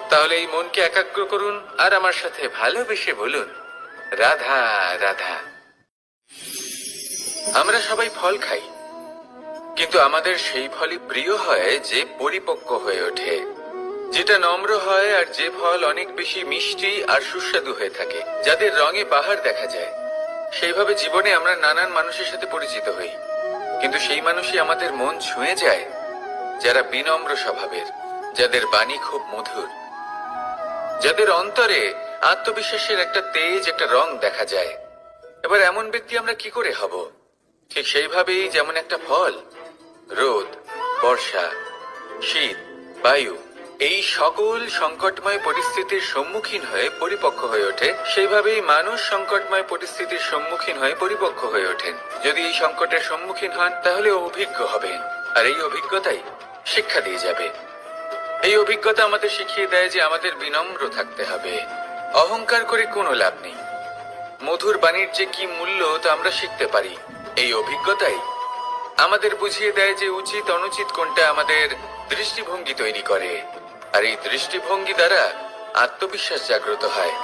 তাহলে এই মনকে একাগ্র করুন আর আমার সাথে ভালোবেসে বলুন, রাধা রাধা। আমরা সবাই ফল খাই, কিন্তু আমাদের সেই ফলই প্রিয় হয় যে পরিপক্ক হয়ে ওঠে, যেটা নম্র হয়, আর যে ফল অনেক বেশি মিষ্টি আর সুস্বাদু হয়ে থাকে, যাদের রঙে বাহার দেখা যায়। সেইভাবে জীবনে আমরা নানান মানুষের সাথে পরিচিত হই, কিন্তু সেই মানুষই আমাদের মন ছুঁয়ে যায় যারা বিনম্র স্বভাবের, যাদের বাণী খুব মধুর, যাদের অন্তরে আত্মবিশ্বাসের একটা তেজ, একটা রং দেখা যায়। এবার এমন ব্যক্তি আমরা কি করে হব? ঠিক সেইভাবেই যেমন একটা ফল রোদ, বর্ষা, শীত, বায়ু এই সকল সংকটময় পরিস্থিতির সম্মুখীন হয়ে পরিপক্ক হয়ে ওঠে, সেইভাবেই মানুষ সংকটময় পরিস্থিতির সম্মুখীন হয়ে পরিপক্ক হয়ে ওঠেন। যদি এই সংকটের সম্মুখীন হন তাহলে অভিজ্ঞ হবেন, আর এই অভিজ্ঞতাই শিক্ষা দিয়ে যাবে। এই অভিজ্ঞতা আমাদের শিখিয়ে দেয় যে আমাদের বিনম্র থাকতে হবে। অহংকার করে কোনো লাভ নেই। মধুর বাণীর যে কি মূল্য তা আমরা শিখতে পারি। এই অভিজ্ঞতাই আমাদের বুঝিয়ে দেয় যে উচিত অনুচিত কোনটা আমাদের দৃষ্টিভঙ্গি তৈরি করে, আর এই দৃষ্টিভঙ্গি দ্বারা আত্মবিশ্বাস জাগ্রত হয়।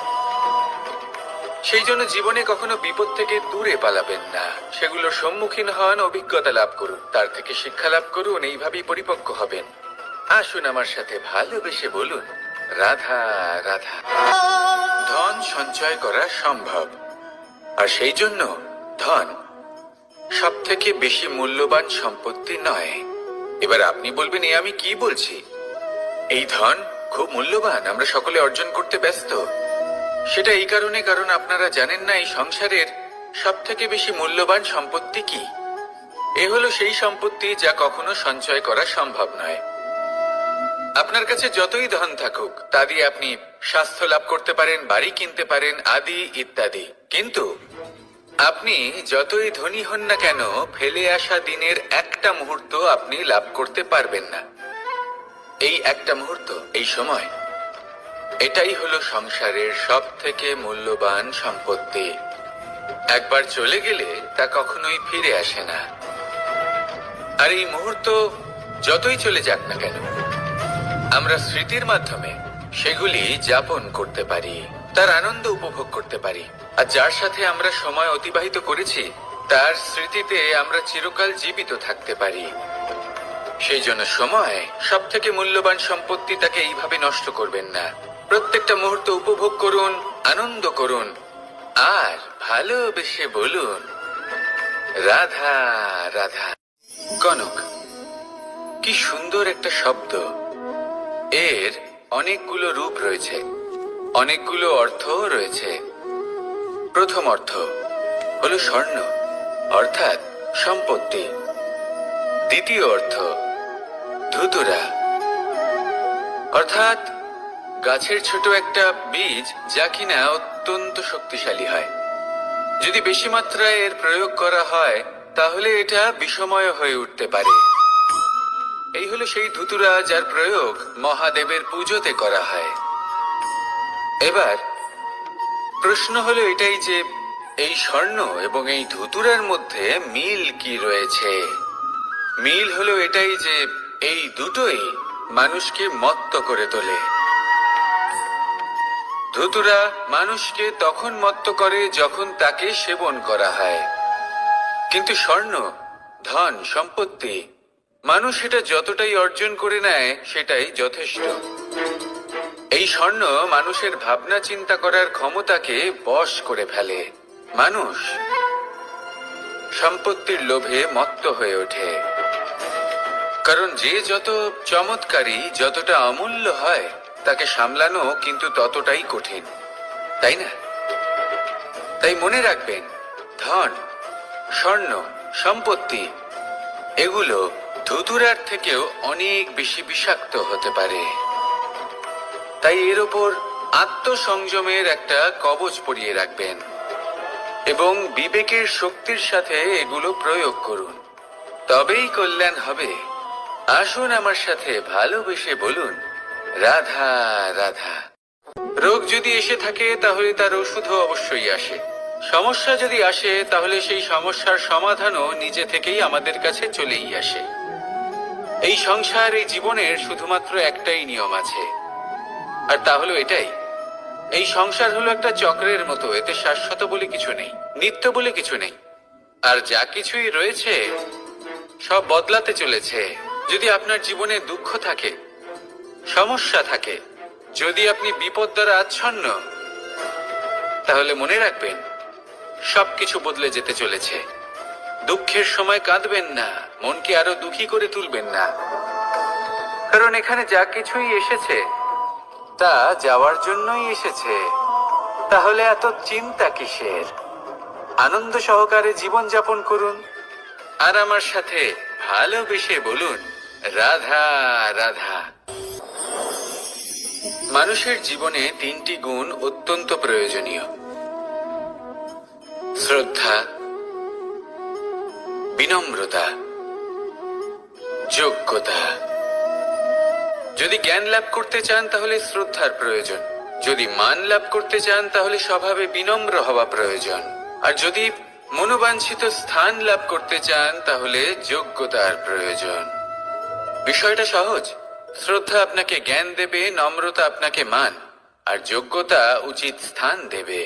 সেই জন্য জীবনে কখনো বিপদ থেকে দূরে পালাবেন না, সেগুলোর সম্মুখীন হন, অভিজ্ঞতা লাভ করুন, তার থেকে শিক্ষা লাভ করুন, এইভাবেই পরিপক্ক হবেন। আসুন আমার সাথে ভালোবেসে বলুন, রাধা রাধা। ধন সঞ্চয় করা সম্ভব, আর সেই জন্য ধন সব থেকে বেশি মূল্যবান সম্পত্তি নয়। এবার আপনি বলবেন, এ আমি কি বলছি? এই ধন খুব মূল্যবান, আমরা সকলে অর্জন করতে ব্যস্ত। সেটা এই কারণে, কারণ আপনারা জানেন না এই সংসারের সব থেকে বেশি মূল্যবান সম্পত্তি কি। এ হলো সেই সম্পত্তি যা কখনো সঞ্চয় করা সম্ভব নয়। আপনার কাছে যতই ধন থাকুক তা দিয়ে আপনি স্বাস্থ্য লাভ করতে পারেন, বাড়ি কিনতে পারেন, আদি ইত্যাদি, কিন্তু আপনি যতই ধনী হন না কেন, ফেলে আসা দিনের একটা মুহূর্ত আপনি লাভ করতে পারবেন না। এই একটা মুহূর্ত, এই সময়, এটাই হলো সংসারের সব থেকে মূল্যবান সম্পত্তি। একবার চলে গেলে তা কখনোই ফিরে আসে না। আর এই মুহূর্ত যতই চলে যাক না কেন, আমরা স্মৃতির মাধ্যমে সেগুলি যাপন করতে পারি, তার আনন্দ উপভোগ করতে পারি। আর যার সাথে আমরা সময় অতিবাহিত করেছি তার স্মৃতিতে আমরা চিরকাল জীবিত থাকতে পারি। সেই জন্য সময় সব থেকে মূল্যবান সম্পত্তি, তাকে এইভাবে নষ্ট করবেন না। প্রত্যেকটা মুহূর্ত উপভোগ করুন, আনন্দ করুন, আর ভালোবেসে বলুন, রাধা রাধা। কনক, কি সুন্দর একটা শব্দ। এর অনেকগুলো রূপ রয়েছে, অনেকগুলো অর্থও রয়েছে। প্রথম অর্থ হলো স্বর্ণ, অর্থাৎ সম্পত্তি। দ্বিতীয় অর্থ ধুতুরা, অর্থাৎ গাছের ছোট একটা বীজ, যা কিনা অত্যন্ত শক্তিশালী হয়। যদি বেশি মাত্রায় এর প্রয়োগ করা হয় তাহলে এটা বিষময় হয়ে উঠতে পারে। এই হলো সেই ধুতুরা যার প্রয়োগ মহাদেবের পুজোতে করা হয়। এবার প্রশ্ন হলো এটাই যে এই স্বর্ণ এবং এই ধুতুরার মধ্যে মিল কি রয়েছে। মিল হলো এটাই যে এই দুটোই মানুষকে মত্ত করে তোলে। ধুতুরা মানুষকে তখন মত্ত করে যখন তাকে সেবন করা হয়, কিন্তু স্বর্ণ, ধন, সম্পত্তি, মানুষ এটা যতটাই অর্জন করে নেয় সেটাই যথেষ্ট। এই স্বর্ণ মানুষের ভাবনা চিন্তা করার ক্ষমতাকে বশ করে ফেলে। মানুষ সম্পত্তির লোভে মত্ত হয়ে ওঠে, কারণ যে যত চমৎকারী, যতটা অমূল্য হয় তাকে সামলানো কিন্তু ততটাই কঠিন, তাই না? তাই মনে রাখবেন, ধন, স্বর্ণ, সম্পত্তি এগুলো ধুতুরার থেকেও অনেক বেশি বিষাক্ত হতে পারে। তাই এর ওপর আত্মসংযমের একটা কবচ পরিয়ে রাখবেন এবং বিবেকের শক্তির সাথে এগুলো প্রয়োগ করুন, তবেই কল্যাণ হবে। আসুন আমার সাথে ভালোবেসে বলুন, রাধা রাধা। রোগ যদি এসে থাকে তাহলে তার ওষুধও অবশ্যই আসে। সমস্যা যদি আসে তাহলে সেই সমস্যার সমাধানও নিজে থেকেই আমাদের কাছে চলেই আসে। এই সংসার, এই জীবনের শুধুমাত্র একটাই নিয়ম আছে, আর তা হলো এটাই, এই সংসার হলো একটা চক্রের মতো। এতে শাশ্বত বলে কিছু নেই, নিত্য বলে কিছু নেই, আর যা কিছুই রয়েছে সব বদলাতে চলেছে। যদি আপনার জীবনে দুঃখ থাকে, সমস্যা থাকে, যদি আপনি বিপদ দ্বারা আচ্ছন্ন, তাহলে মনে রাখবেন সবকিছু বদলে যেতে চলেছে। দুঃখের সময় কাঁদবেন না, মনকে আরো দুঃখী করে তুলবেন না, কারণ এখানে যা কিছুই এসেছে তা যাওয়ার জন্যই এসেছে। তাহলে এত চিন্তা কিসের? আনন্দ সহকারে জীবন যাপন করুন, আর আমার সাথে ভালোবেসে বলুন, রাধা রাধা। মানুষের জীবনে তিনটি গুণ অত্যন্ত প্রয়োজনীয়: শ্রদ্ধা, বিনম্রতা, যোগ্যতা। যদি জ্ঞান লাভ করতে চান তাহলে শ্রদ্ধার প্রয়োজন, যদি মান লাভ করতে চান তাহলে স্বভাবে বিনম্র হওয়া প্রয়োজন, আর যদি মনোবাঞ্ছিত স্থান লাভ করতে চান তাহলে যোগ্যতার প্রয়োজন। বিষয়টা সহজ। শ্রদ্ধা আপনাকে জ্ঞান দেবে, নম্রতা আপনাকে মান, আর যোগ্যতা উচিত স্থান দেবে।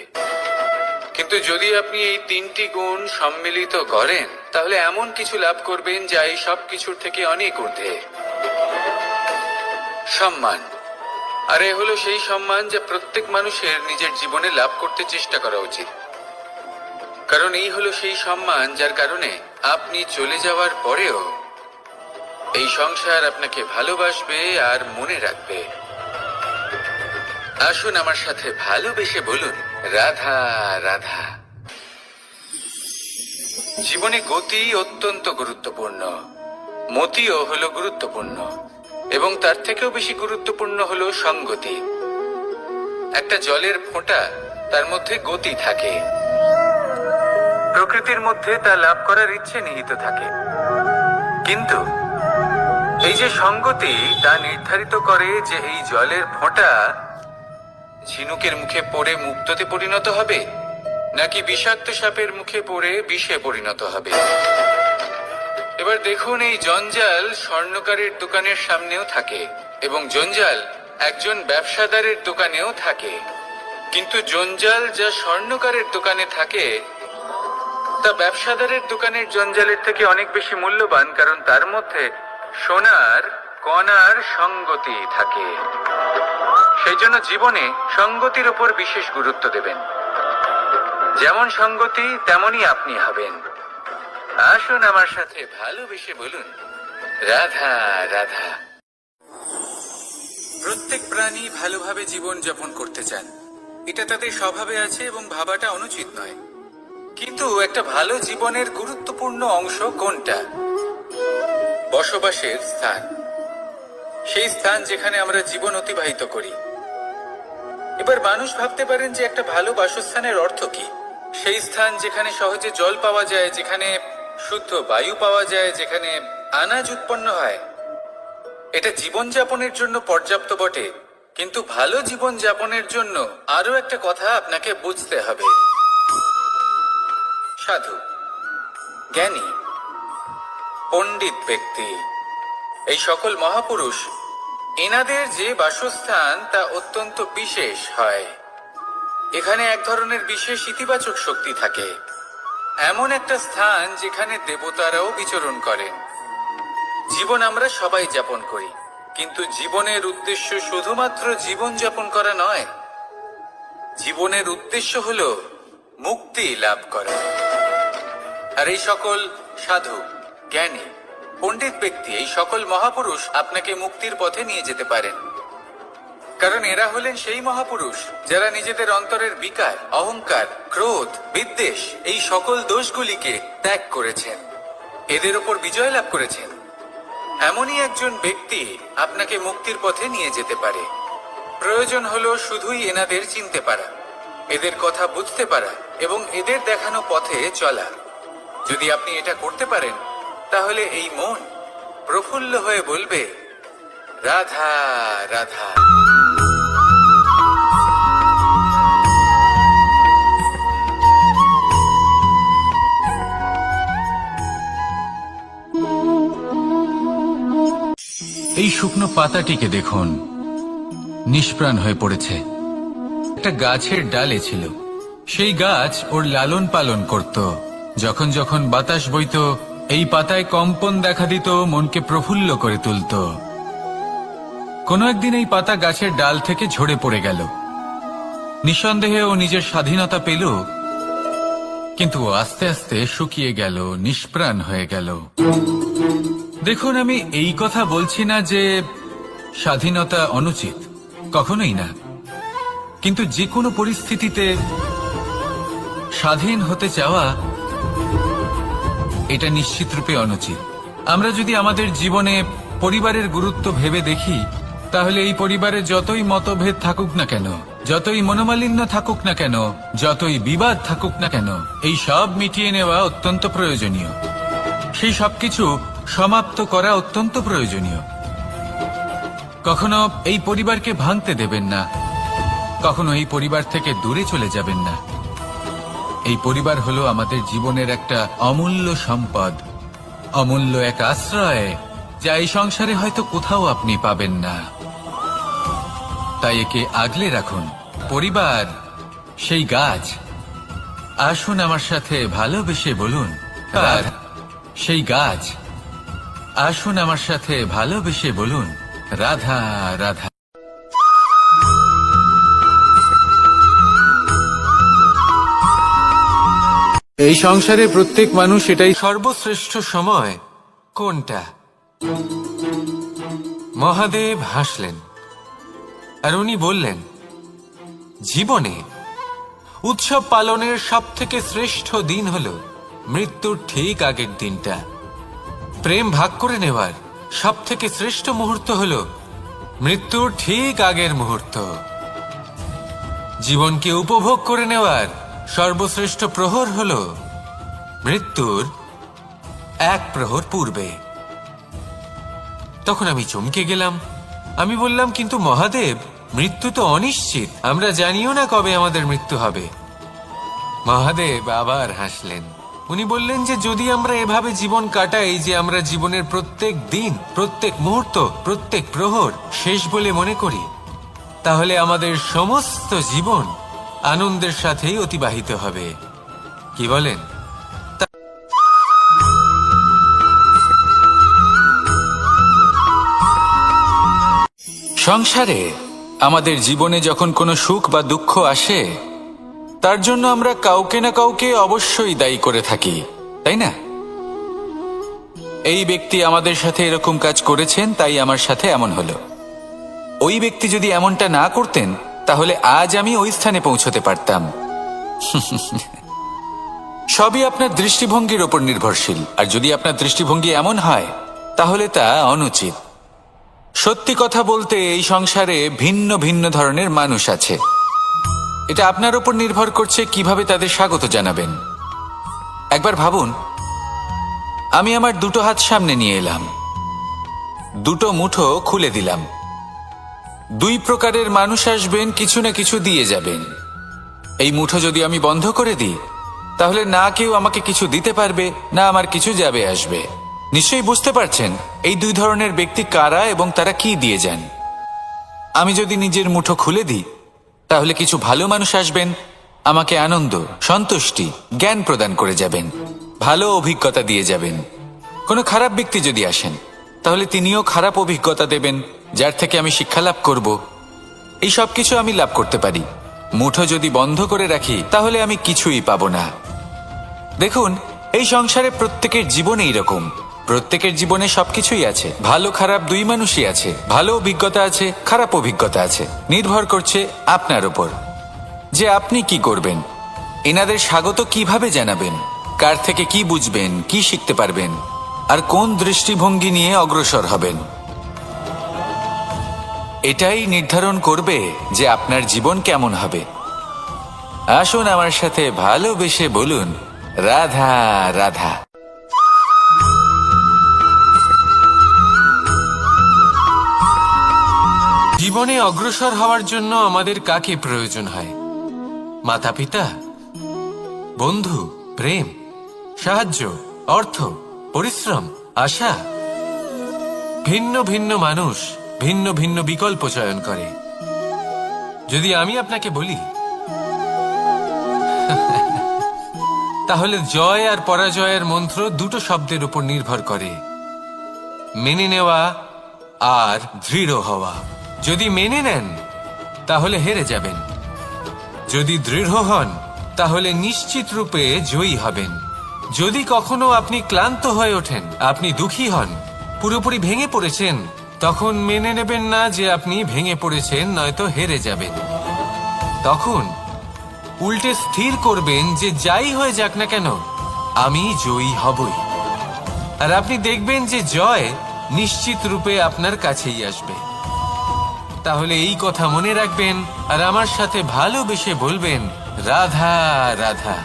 কিন্তু যদি আপনি এই তিনটি গুণ সম্মিলিত করেন তাহলে এমন কিছু লাভ করবেন যা এই সব কিছুর থেকে অনেক ঊর্ধ্বে। সম্মান। আর এ হলো সেই সম্মান যা প্রত্যেক মানুষের নিজের জীবনে লাভ করতে চেষ্টা করা উচিত, কারণ এই হলো সেই সম্মান যার কারণে আপনি চলে যাওয়ার পরেও এই সংসার আপনাকে ভালোবাসবে আর মনে রাখবে। আসুন আমার সাথে ভালোবেসে বলুন, রাধা রাধা। জীবনে গতি অত্যন্ত গুরুত্বপূর্ণ, মতিও হলো গুরুত্বপূর্ণ, এবং তার থেকেও বেশি গুরুত্বপূর্ণ হলো সঙ্গতি। একটা জলের ফোঁটা, তার মধ্যে গতি থাকে, প্রকৃতির মধ্যে তা লাভ করার ইচ্ছে নিহিত থাকে, কিন্তু এই যে সঙ্গতি তা নির্ধারিত করে যে এই জলের ফোঁটা ঝিনুকের মুখে পড়ে মুক্ততে পরিণত হবে নাকি বিষাক্ত সাপের মুখে পড়ে বিষে পরিণত হবে। এবার দেখুন, এই জঞ্জাল স্বর্ণকারের দোকানের সামনেও থাকে এবং জঞ্জাল একজন ব্যবসাদারের দোকানেও থাকে, কিন্তু জঞ্জাল যা স্বর্ণকারের দোকানে থাকে তা ব্যবসাদারের দোকানের জঞ্জালের থেকে অনেক বেশি মূল্যবান, কারণ তার মধ্যে সোনার কণার সঙ্গতি থাকে। সেই জন্য জীবনে সঙ্গতির উপর বিশেষ গুরুত্ব দেবেন। যেমন সঙ্গতি তেমনই আপনি হবেন। আসুন আমার সাথে ভালোবেসে বলুন, রাধা রাধা। প্রত্যেক প্রাণী ভালোভাবে জীবন যাপন করতে চান, এটা তাদের স্বভাবে আছে এবং ভাবাটা অনুচিত নয়। কিন্তু একটা ভালো জীবনের গুরুত্বপূর্ণ অংশ কোনটা? বসবাসের স্থান। সেই স্থান যেখানে আমরা জীবন অতিবাহিত করি। এবার মানুষ ভাবতে পারেন যে একটা ভালো বাসস্থানের অর্থ কি? সেই স্থান যেখানে সহজে জল পাওয়া যায়, যেখানে শুদ্ধ বায়ু পাওয়া যায়, যেখানে আনাজ উৎপন্ন হয়। এটা জীবনযাপনের জন্য পর্যাপ্ত বটে, কিন্তু ভালো জীবনযাপনের জন্য আরো একটা কথা আপনাকে বুঝতে হবে। সাধু, জ্ঞানী, পণ্ডিত ব্যক্তি, এই সকল মহাপুরুষ, এনাদের যে বাসস্থান তা অত্যন্ত বিশেষ হয়। এখানে এক ধরনের বিশেষ ইতিবাচক শক্তি থাকে, এমন একটা স্থান যেখানে দেবতারাও বিচরণ করেন। জীবন আমরা সবাই যাপন করি, কিন্তু জীবনের উদ্দেশ্য শুধুমাত্র জীবন যাপন করা নয়। জীবনের উদ্দেশ্য হলো মুক্তি লাভ করা। আর এই সকল সাধু, জ্ঞানী, পণ্ডিত ব্যক্তি, এই সকল মহাপুরুষ আপনাকে মুক্তির পথে নিয়ে যেতে পারেন, কারণ এরা হলেন সেই মহাপুরুষ যারা নিজেদের অন্তরের বিকার, অহংকার, ক্রোধ, বিদ্বেষ, এই সকল দোষগুলিকে ত্যাগ করেছেন, এদের ওপর বিজয় লাভ করেছেন। এমনই একজন ব্যক্তি আপনাকে মুক্তির পথে নিয়ে যেতে পারে। প্রয়োজন হলো শুধুই এনাদের চিনতে পারা, এদের কথা বুঝতে পারা এবং এদের দেখানো পথে চলা। যদি আপনি এটা করতে পারেন তাহলে এই মন প্রফুল্ল হয়ে বলবে, রাধা রাধা। এই শুকনো পাতাটিকে দেখুন, নিষ্প্রাণ হয়ে পড়েছে। একটা গাছের ডালে ছিল, সেই গাছ ওর লালন পালন করত। যখন যখন বাতাস বইত, এই পাতায় কম্পন দেখা দিত, মনকে প্রফুল্ল করে তুলত। কোনো একদিন এই পাতা গাছের ডাল থেকে ঝরে পড়ে গেল। নিঃসন্দেহে ও নিজের স্বাধীনতা পেল, কিন্তু আস্তে আস্তে শুকিয়ে গেল, নিষ্প্রাণ হয়ে গেল। দেখুন, আমি এই কথা বলছি না যে স্বাধীনতা অনুচিত, কখনোই না। কিন্তু যে কোনো পরিস্থিতিতে স্বাধীন হতে চাওয়া এটা নিশ্চিতরূপে অনুচিত। আমরা যদি আমাদের জীবনে পরিবারের গুরুত্ব ভেবে দেখি, তাহলে এই পরিবারে যতই মতভেদ থাকুক না কেন, যতই মনোমালিন্য থাকুক না কেন, যতই বিবাদ থাকুক না কেন, এই সব মিটিয়ে নেওয়া অত্যন্ত প্রয়োজনীয়। সেই সবকিছু সমাপ্ত করা অত্যন্ত প্রয়োজনীয়। কখনো এই পরিবারকে ভাঙতে দেবেন না, কখনো এই পরিবার থেকে দূরে চলে যাবেন না। এই পরিবার হলো আমাদের জীবনের একটা অমূল্য সম্পদ, অমূল্য এক আশ্রয়, যা এই সংসারে হয়তো কোথাও আপনি পাবেন না। তাই একে আগলে রাখুন। পরিবার সেই গাছ আসুন আমার সাথে ভালোবেসে বলুন রাধা। সেই গাছ, আসুন আমার সাথে ভালোবেসে বলুন রাধা রাধা। এই সংসারে প্রত্যেক মানুষ এটাই সর্বশ্রেষ্ঠ সময় কোনটা? মহাদেব হাসলেন আর উনি বললেন, জীবনে উৎসব পালনের সব থেকে শ্রেষ্ঠ দিন হল মৃত্যুর ঠিক আগের দিনটা। প্রেম ভাগ করে নেওয়ার সব থেকে শ্রেষ্ঠ মুহূর্ত হল মৃত্যুর ঠিক আগের মুহূর্ত। জীবনকে উপভোগ করে নেওয়ার সর্বশ্রেষ্ঠ প্রহর হল মৃত্যুর এক প্রহর পূর্বে। তখন আমি চমকে গেলাম। আমি বললাম, কিন্তু মহাদেব, মৃত্যু তো অনিশ্চিত, আমরা জানিও না কবে আমাদের মৃত্যু হবে। মহাদেব আবার হাসলেন। উনি বললেন যে যদি আমরা এভাবে জীবন কাটাই যে আমরা জীবনের প্রত্যেক দিন, প্রত্যেক মুহূর্ত, প্রত্যেক প্রহর শেষ বলে মনে করি, তাহলে আমাদের সমস্ত জীবন আনন্দের সাথেই অতিবাহিত হবে। কি বলেন? সংসারে আমাদের জীবনে যখন কোনো সুখ বা দুঃখ আসে, তার জন্য আমরা কাউকে না কাউকে অবশ্যই দায়ী করে থাকি, তাই না? এই ব্যক্তি আমাদের সাথে এরকম কাজ করেছেন, তাই আমার সাথে এমন হলো। ওই ব্যক্তি যদি এমনটা না করতেন, তাহলে আজ আমি ওই স্থানে পৌঁছতে পারতাম। সবই আপনার দৃষ্টিভঙ্গির ওপর নির্ভরশীল, আর যদি আপনার দৃষ্টিভঙ্গি এমন হয়, তাহলে তা অনুচিত। সত্যি কথা বলতে, এই সংসারে ভিন্ন ভিন্ন ধরনের মানুষ আছে। এটা আপনার উপর নির্ভর করছে কিভাবে তাদের স্বাগত জানাবেন। একবার ভাবুন, আমি আমার দুটো হাত সামনে নিয়ে এলাম, দুটো মুঠো খুলে দিলাম। দুই প্রকারের মানুষ আসবেন, কিছু না কিছু দিয়ে যাবেন। এই মুঠো যদি আমি বন্ধ করে দিই, তাহলে না কেউ আমাকে কিছু দিতে পারবে, না আমার কিছু যাবে আসবে। নিশ্চয়ই বুঝতে পারছেন এই দুই ধরনের ব্যক্তি কারা এবং তারা কি দিয়ে যান। আমি যদি নিজের মুঠো খুলে দিই, তাহলে কিছু ভালো মানুষ আসবেন, আমাকে আনন্দ, সন্তুষ্টি, জ্ঞান প্রদান করে যাবেন, ভালো অভিজ্ঞতা দিয়ে যাবেন। কোনো খারাপ ব্যক্তি যদি আসেন, তাহলে তিনিও খারাপ অভিজ্ঞতা দেবেন, যার থেকে আমি শিক্ষা লাভ করব। এই সব কিছু আমি লাভ করতে পারি। মুঠো যদি বন্ধ করে রাখি, তাহলে আমি কিছুই পাবো না। দেখুন, এই সংসারে প্রত্যেকের জীবনে এইরকম। প্রত্যেকের জীবনে সবকিছুই আছে, ভালো খারাপ দুই মানুষই আছে, ভালো অভিজ্ঞতা আছে, খারাপ অভিজ্ঞতা আছে। নির্ভর করছে আপনার উপর যে আপনি কি করবেন, এনাদের স্বাগত কিভাবে জানাবেন, কার থেকে কি বুঝবেন, কি শিখতে পারবেন, আর কোন দৃষ্টিভঙ্গি নিয়ে অগ্রসর হবেন। এটাই নির্ধারণ করবে যে আপনার জীবন কেমন হবে। আসুন আমার সাথে ভালোবেসে বলুন রাধা রাধা। জীবনে অগ্রসর হওয়ার জন্য আমাদের কাকে প্রয়োজন হয়? মাতা পিতা, বন্ধু, প্রেম, সাহায্য, অর্থ, পরিশ্রম, আশা। ভিন্ন ভিন্ন মানুষ ভিন্ন ভিন্ন বিকল্প চয়ন করে। যদি আমি আপনাকে বলি, তাহলে জয় আর পরাজয়ের মন্ত্র দুটো শব্দের উপর নির্ভর করে, মেনে নেওয়া আর দৃঢ় হওয়া। যদি মেনে নেন, তাহলে হেরে যাবেন। যদি দৃঢ় হন, তাহলে নিশ্চিত রূপে জয়ী হবেন। যদি কখনো আপনি ক্লান্ত হয়ে ওঠেন, আপনি দুঃখী হন, পুরোপুরি ভেঙে পড়েছেন, তখন মেনে নেবেন না যে আপনি ভেঙে পড়েছেন, নয়তো হেরে যাবেন। তখন উল্টে স্থির করবেন যে যাই হয়ে যাক না কেন, আমি জয়ী হবই। আর আপনি দেখবেন যে জয় নিশ্চিত রূপে আপনার কাছেই আসবে। তাহলে এই কথা মনে রাখবেন আর আমার সাথে ভালোবেসে বলবেন রাধা রাধা।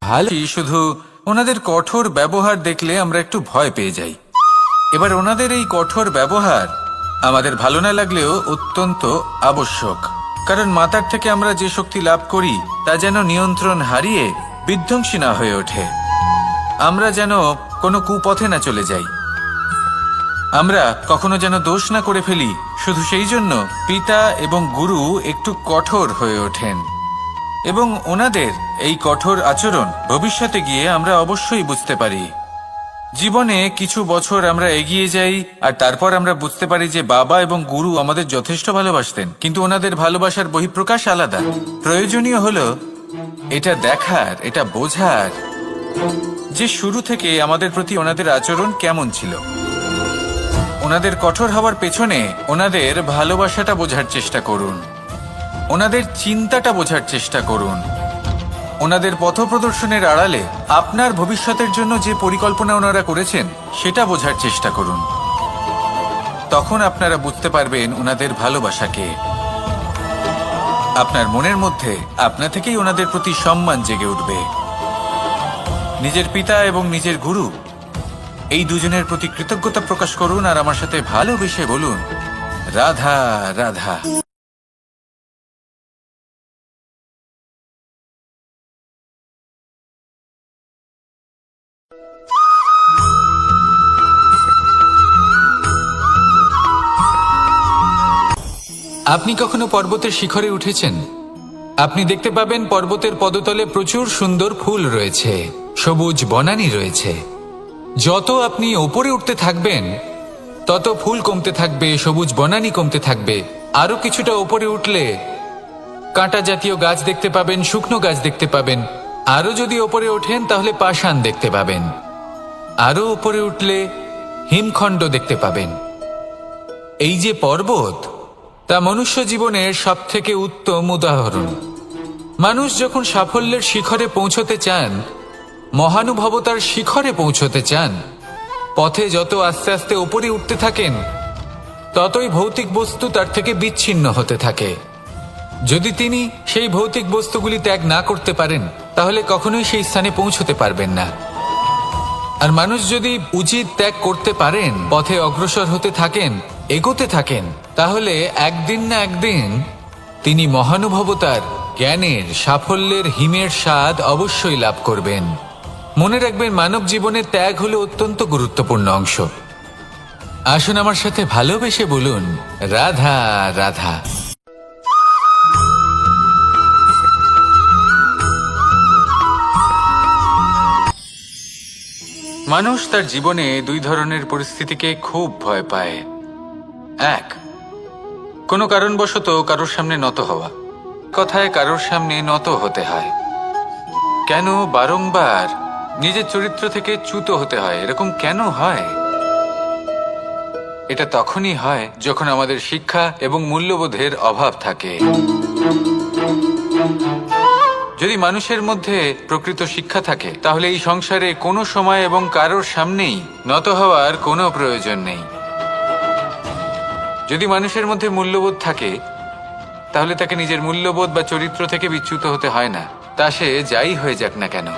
ভালো, শুধু ওনাদের কঠোর ব্যবহার দেখলে আমরা একটু ভয় পেয়ে যাই। এবার ওনাদের এই কঠোর ব্যবহার আমাদের ভালো না লাগলেও অত্যন্ত আবশ্যক, কারণ মাতার থেকে আমরা যে শক্তি লাভ করি তা যেন নিয়ন্ত্রণ হারিয়ে বিধ্বংসী না হয়ে ওঠে। আমরা যেন কোনো কুপথে না চলে যাই, আমরা কখনো যেন দোষ না করে ফেলি শুধু সেই জন্য পিতা এবং গুরু একটু কঠোর হয়ে ওঠেন, এবং ওনাদের এই কঠোর আচরণ ভবিষ্যতে গিয়ে আমরা অবশ্যই বুঝতে পারি। জীবনে কিছু বছর আমরা এগিয়ে যাই আর তারপর আমরা বুঝতে পারি যে বাবা এবং গুরু আমাদের যথেষ্ট ভালোবাসতেন, কিন্তু ওনাদের ভালোবাসার বহিঃপ্রকাশ আলাদা। প্রয়োজনীয় হলো এটা দেখার, এটা বোঝার যে শুরু থেকে আমাদের প্রতি ওনাদের আচরণ কেমন ছিল। ওনাদের কঠোর হওয়ার পেছনে ওনাদের ভালোবাসাটা বোঝার চেষ্টা করুন, ওনাদের চিন্তাটা বোঝার চেষ্টা করুন, ওনাদের পথপ্রদর্শনের আড়ালে আপনার ভবিষ্যতের জন্য যে পরিকল্পনা ওনারা করেছেন সেটা বোঝার চেষ্টা করুন। তখন আপনারা বুঝতে পারবেন ওনাদের ভালোবাসাকে। আপনার মনের মধ্যে আপনা থেকেই ওনাদের প্রতি সম্মান জেগে উঠবে। নিজের পিতা এবং নিজের গুরু এই দুজনের প্রতি কৃতজ্ঞতা প্রকাশ করুন আর আমার সাথে ভালোবেসে বলুন, রাধা রাধা। আপনি কখনো পর্বতের শিখরে উঠেছেন? আপনি দেখতে পাবেন পর্বতের পদতলে প্রচুর সুন্দর ফুল রয়েছে, সবুজ বনানী রয়েছে। যত আপনি ওপরে উঠতে থাকবেন তত ফুল কমতে থাকবে, সবুজ বনানী কমতে থাকবে। আরো কিছুটা ওপরে উঠলে কাঁটা জাতীয় গাছ দেখতে পাবেন, শুকনো গাছ দেখতে পাবেন। আরো যদি ওপরে ওঠেন তাহলে পাষাণ দেখতে পাবেন। আরো ওপরে উঠলে হিমখণ্ড দেখতে পাবেন। এই যে পর্বত, তা মনুষ্য জীবনের সবথেকে উত্তম উদাহরণ। মানুষ যখন সাফল্যের শিখরে পৌঁছতে চান, মহানুভবতার শিখরে পৌঁছতে চান, পথে যত আস্তে আস্তে উপরে উঠতে থাকেন ততই ভৌতিক বস্তু তার থেকে বিচ্ছিন্ন হতে থাকে। যদি তিনি সেই ভৌতিক বস্তুগুলি ত্যাগ না করতে পারেন তাহলে কখনোই সেই স্থানে পৌঁছতে পারবেন না। আর মানুষ যদি উচিত ত্যাগ করতে পারেন, পথে অগ্রসর হতে থাকেন, এগোতে থাকেন, তাহলে একদিন না একদিন তিনি মহানুভবতার, জ্ঞানের, সাফল্যের হিমের স্বাদ অবশ্যই লাভ করবেন। মনে রাখবেন, মানব জীবনে ত্যাগ হলো অত্যন্ত গুরুত্বপূর্ণ অংশ। আসুন আমার সাথে ভালোবেসে বলুন, রাধা রাধা। মানুষ তার জীবনে দুই ধরনের পরিস্থিতিকে খুব ভয় পায়। এক, কোনো কারণবশত কারোর সামনে নত হওয়া, কথায় কারোর সামনে নত হতে হয়। কেন বারংবার নিজের চরিত্র থেকে চ্যুত হতে হয়? এরকম কেন হয়? এটা তখনই হয় যখন আমাদের শিক্ষা এবং মূল্যবোধের অভাব থাকে। যদি মানুষের মধ্যে প্রকৃত শিক্ষা থাকে তাহলে এই সংসারে কোনো সময় এবং কারোর সামনেই নত হওয়ার কোনো প্রয়োজন নেই। যদি মানুষের মধ্যে মূল্যবোধ থাকে তাহলে তাকে নিজের মূল্যবোধ বা চরিত্র থেকে বিচ্যুত হতে হয় না, তা সে যাই হয়ে যাক না কেন।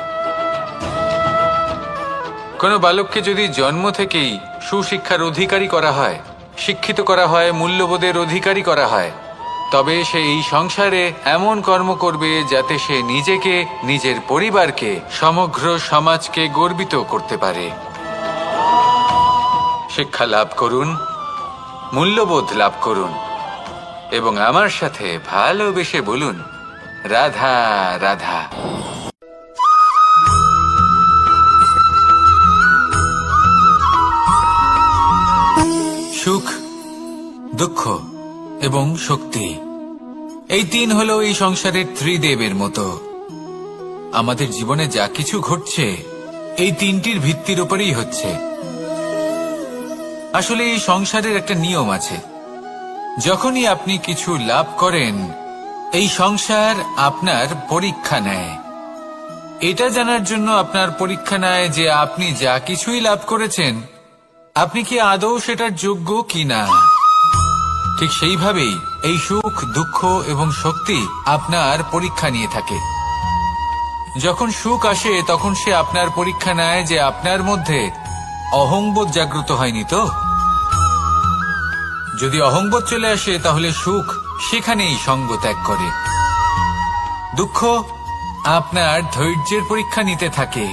কোনো বালককে যদি জন্ম থেকেই সুশিক্ষার অধিকারী করা হয়, শিক্ষিত করা হয়, মূল্যবোধের অধিকারী করা হয়, তবে সে এই সংসারে এমন কর্ম করবে যাতে সে নিজেকে, নিজের পরিবারকে, সমগ্র সমাজকে গর্বিত করতে পারে। শিক্ষা লাভ করুন, মূল্যবোধ লাভ করুন এবং আমার সাথে ভালোবেসে বলুন, রাধা রাধা। সুখ, দুঃখ এবং শক্তি, এই তিন হলো এই সংসারের ত্রিদেবের মতো। আমাদের জীবনে যা কিছু ঘটছে এই তিনটির ভিত্তির উপরেই হচ্ছে। আসলে এই সংসারের একটা নিয়ম আছে, যখনই আপনি কিছু লাভ করেন এই সংসার আপনার পরীক্ষা নেয়। এটা জানার জন্য আপনার পরীক্ষা নেয় যে আপনি যা কিছুই লাভ করেছেন আপনি কি আদৌ সেটার যোগ্য কিনা। ঠিক সেইভাবেই এই সুখ, দুঃখ এবং শক্তি আপনার পরীক্ষা নিয়ে থাকে। যখন সুখ আসে তখন সে আপনার পরীক্ষা নেয় যে আপনার মধ্যে অহংবোধ জাগ্রত হয়নি তো। যদি অহংবোধ চলে আসে তাহলে সুখ সেখানেই সঙ্গ ত্যাগ করে। দুঃখ আপনার ধৈর্যের পরীক্ষা নিতে থাকে।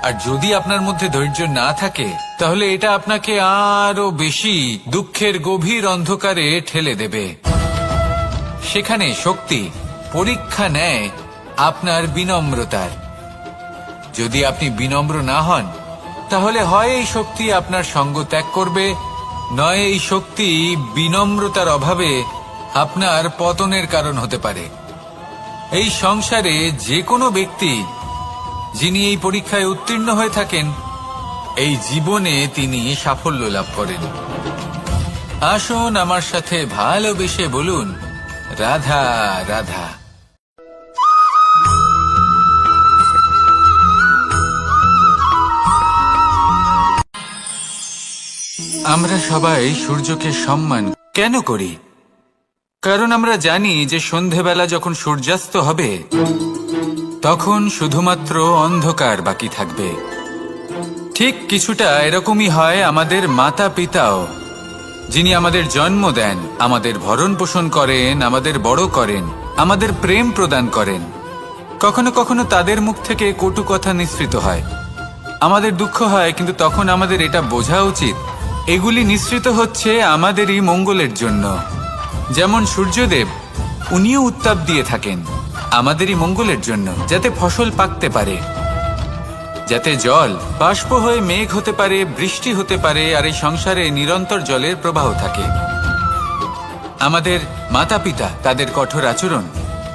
আর যদি আপনার মধ্যে ধৈর্য না থাকে তাহলে এটা আপনাকে আরো বেশি দুঃখের গভীর অন্ধকারে ঠেলে দেবে। সেখানে শক্তি পরীক্ষা নেয় আপনার বিনম্রতার। যদি আপনি বিনম্র না হন তাহলে হয় এই শক্তি আপনার সঙ্গ ত্যাগ করবে, নয় এই শক্তি বিনম্রতার অভাবে আপনার পতনের কারণ হতে পারে। এই সংসারে যে কোনো ব্যক্তি যিনি এই পরীক্ষায় উত্তীর্ণ হয়ে থাকেন, এই জীবনে তিনি সাফল্য লাভ করেন। আসুন আমার সাথে ভালোবেসে বলুন, রাধা রাধা। আমরা সবাই সূর্যকে সম্মান কেন করি? কারণ আমরা জানি যে সন্ধেবেলা যখন সূর্যাস্ত হবে তখন শুধুমাত্র অন্ধকার বাকি থাকবে। ঠিক কিছুটা এরকমই হয় আমাদের মাতা পিতাও, যিনি আমাদের জন্ম দেন, আমাদের ভরণ পোষণ করেন, আমাদের বড় করেন, আমাদের প্রেম প্রদান করেন। কখনো কখনো তাদের মুখ থেকে কটু কথা নিঃসৃত হয়, আমাদের দুঃখ হয়, কিন্তু তখন আমাদের এটা বোঝা উচিত এগুলি নিঃসৃত হচ্ছে আমাদেরই মঙ্গলের জন্য। যেমন সূর্যদেব, উনিও উত্তাপ দিয়ে থাকেন আমাদেরই মঙ্গলের জন্য, যাতে ফসল পাকতে পারে, যাতে জল বাষ্প হয়ে মেঘ হতে পারে, বৃষ্টি হতে পারে, আর এই সংসারে নিরন্তর জলের প্রবাহ থাকে। আমাদের মাতা পিতা, তাদের কঠোর আচরণ,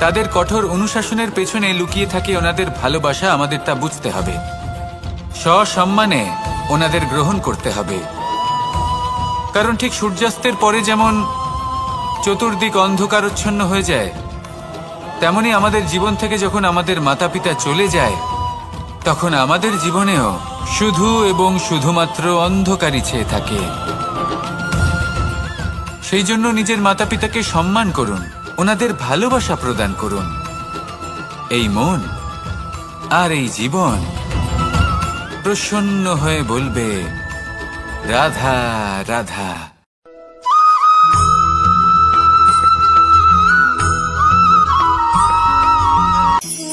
তাদের কঠোর অনুশাসনের পেছনে লুকিয়ে থাকে ওনাদের ভালোবাসা। আমাদের তা বুঝতে হবে, সসম্মানে ওনাদের গ্রহণ করতে হবে। কারণ ঠিক সূর্যাস্তের পরে যেমন চতুর্দিক অন্ধকারচ্ছন্ন হয়ে যায়, তেমনি আমাদের জীবন থেকে যখন আমাদের মাতা পিতা চলে যায় তখন আমাদের জীবনেও শুধু এবং শুধুমাত্র অন্ধকারই ছেয়ে থাকে। সেই জন্য নিজের মাতা পিতাকে সম্মান করুন, ওনাদের ভালোবাসা প্রদান করুন। এই মন আর এই জীবন প্রসন্ন হয়ে বলবে, রাধা রাধা।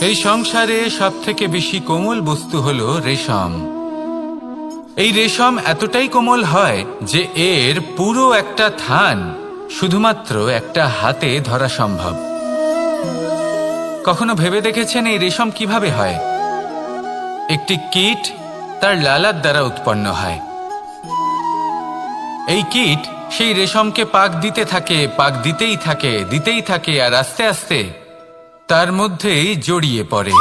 এই সংসারে সব থেকে বেশি কোমল বস্তু হলো রেশম। এই রেশম এতটাই কোমল হয় যে এর পুরো একটা থান শুধুমাত্র একটা হাতে ধরা সম্ভব। কখনো ভেবে দেখেছেন এই রেশম কিভাবে হয়? একটি কীট তার লালার দ্বারা উৎপন্ন হয়। এই কীট সেই রেশমকে পাক দিতে থাকে, পাক দিতেই থাকে, দিতেই থাকে, আর আস্তে আস্তে তার মধ্যেই জড়িয়ে পড়ে।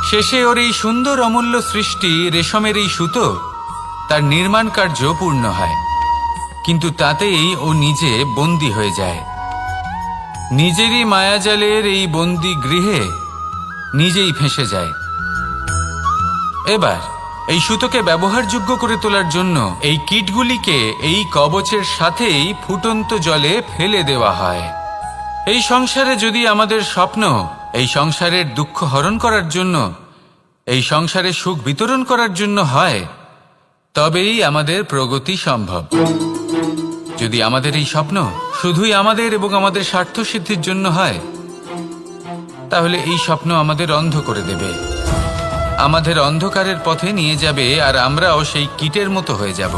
শেষে ওর এই সুন্দর অমূল্য সৃষ্টি রেশমের এই সুতো, তার নির্মাণ কার্য পূর্ণ হয়, কিন্তু তাতেই ও নিজে বন্দী হয়ে যায়। নিজেরই মায়াজালের এই বন্দী গৃহে নিজেই ফেঁসে যায়। এবার এই সুতোকে ব্যবহারযোগ্য করে তোলার জন্য এই কীটগুলিকে এই কবচের সাথেই ফুটন্ত জলে ফেলে দেওয়া হয়। এই সংসারে যদি আমাদের স্বপ্ন এই সংসারের দুঃখ হরণ করার জন্য, এই সংসারে সুখ বিতরণ করার জন্য হয়, তবেই আমাদের প্রগতি সম্ভব। যদি আমাদের এই স্বপ্ন শুধুই আমাদের এবং আমাদের স্বার্থ সিদ্ধির জন্য হয়, তাহলে এই স্বপ্ন আমাদের অন্ধ করে দেবে, আমাদের অন্ধকারের পথে নিয়ে যাবে, আর আমরাও সেই কীটের মতো হয়ে যাব।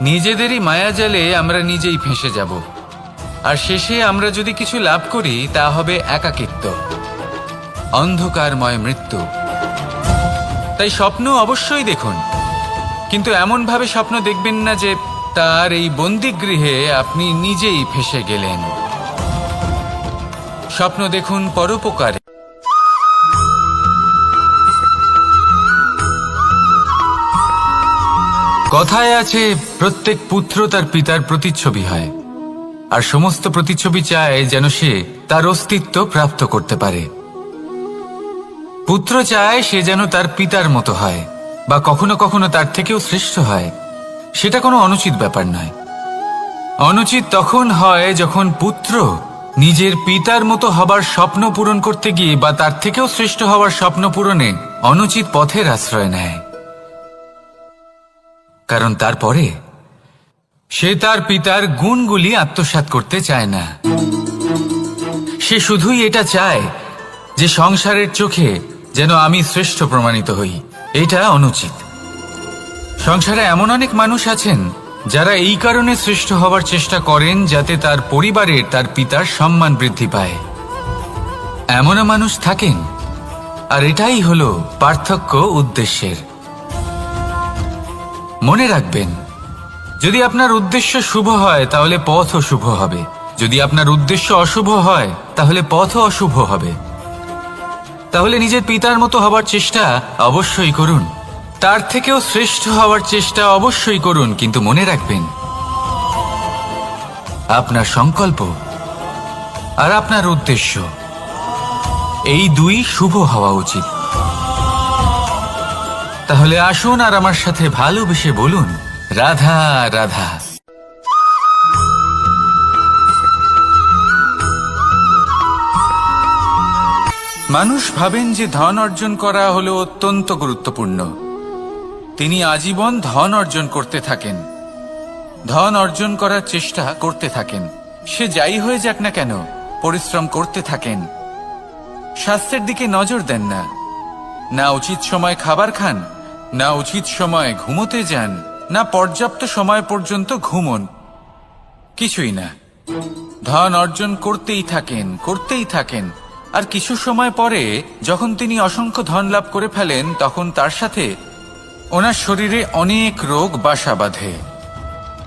নিজেদেরই মায়াজালে আমরা নিজেই ফেঁসে যাব, আর শেষে আমরা যদি কিছু লাভ করি তা হবে একাকিত্ব, অন্ধকারময় মৃত্যু। তাই স্বপ্ন অবশ্যই দেখুন, কিন্তু এমনভাবে স্বপ্ন দেখবেন না যে তার এই বন্দিগৃহে আপনি নিজেই ফেঁসে গেলেন। স্বপ্ন দেখুন পরোপকারে। কথায় আছে, প্রত্যেক পুত্র তার পিতার প্রতিচ্ছবি হয়, আর সমস্ত প্রতিচ্ছবি চায় যেন সে তার অস্তিত্ব প্রাপ্ত করতে পারে। পুত্র চায় সে যেন তার পিতার মতো হয়, বা কখনো কখনো তার থেকেও শ্রেষ্ঠ হয়। সেটা কোনো অনুচিত ব্যাপার নয়। অনুচিত তখন হয় যখন পুত্র নিজের পিতার মতো হবার স্বপ্ন পূরণ করতে গিয়ে বা তার থেকেও শ্রেষ্ঠ হওয়ার স্বপ্ন পূরণে অনুচিত পথের আশ্রয় নেয়। কারণ তারপরে সে তার পিতার গুণগুলি আত্মসাৎ করতে চায় না। সে শুধুই এটা চায় যে সংসারের চোখে যেন আমি শ্রেষ্ঠ প্রমাণিত হই, এটা অনুচিত। সংসারে এমন অনেক মানুষ আছেন যারা এই কারণে শ্রেষ্ঠ হওয়ার চেষ্টা করেন যাতে তার পরিবারের, তার পিতার সম্মান বৃদ্ধি পায়। এমনও মানুষ থাকেন, আর এটাই হলো পার্থক্য উদ্দেশ্যের। মনে রাখবেন, যদি আপনার উদ্দেশ্য শুভ হয় তাহলে পথও শুভ হবে, যদি আপনার উদ্দেশ্য অশুভ হয় তাহলে পথও অশুভ হবে। তাহলে নিজের পিতার মতো হবার চেষ্টা অবশ্যই করুন, তার থেকেও শ্রেষ্ঠ হওয়ার চেষ্টা অবশ্যই করুন, কিন্তু মনে রাখবেন আপনার সংকল্প আর আপনার উদ্দেশ্য এই দুই শুভ হওয়া উচিত। তাহলে আসুন আর আমার সাথে ভালোবেসে বলুন, রাধা রাধা। মানুষ ভাবেন যে ধন অর্জন করা হলো অত্যন্ত গুরুত্বপূর্ণ। তিনি আজীবন ধন অর্জন করতে থাকেন, ধন অর্জন করার চেষ্টা করতে থাকেন। সে যাই হয়ে যাক না কেন, পরিশ্রম করতে থাকেন। স্বাস্থ্যের দিকে নজর দেন না, না উচিত সময় খাবার খান, না উচিত সময় ঘুমোতে যান, না পর্যাপ্ত সময় পর্যন্ত ঘুমন, কিছুই না। ধন অর্জন করতেই থাকেন, করতেই থাকেন। আর কিছু সময় পরে যখন তিনি অসংখ্য ধন লাভ করে ফেলেন, তখন তার সাথে ওনার শরীরে অনেক রোগ বাসা বাঁধে।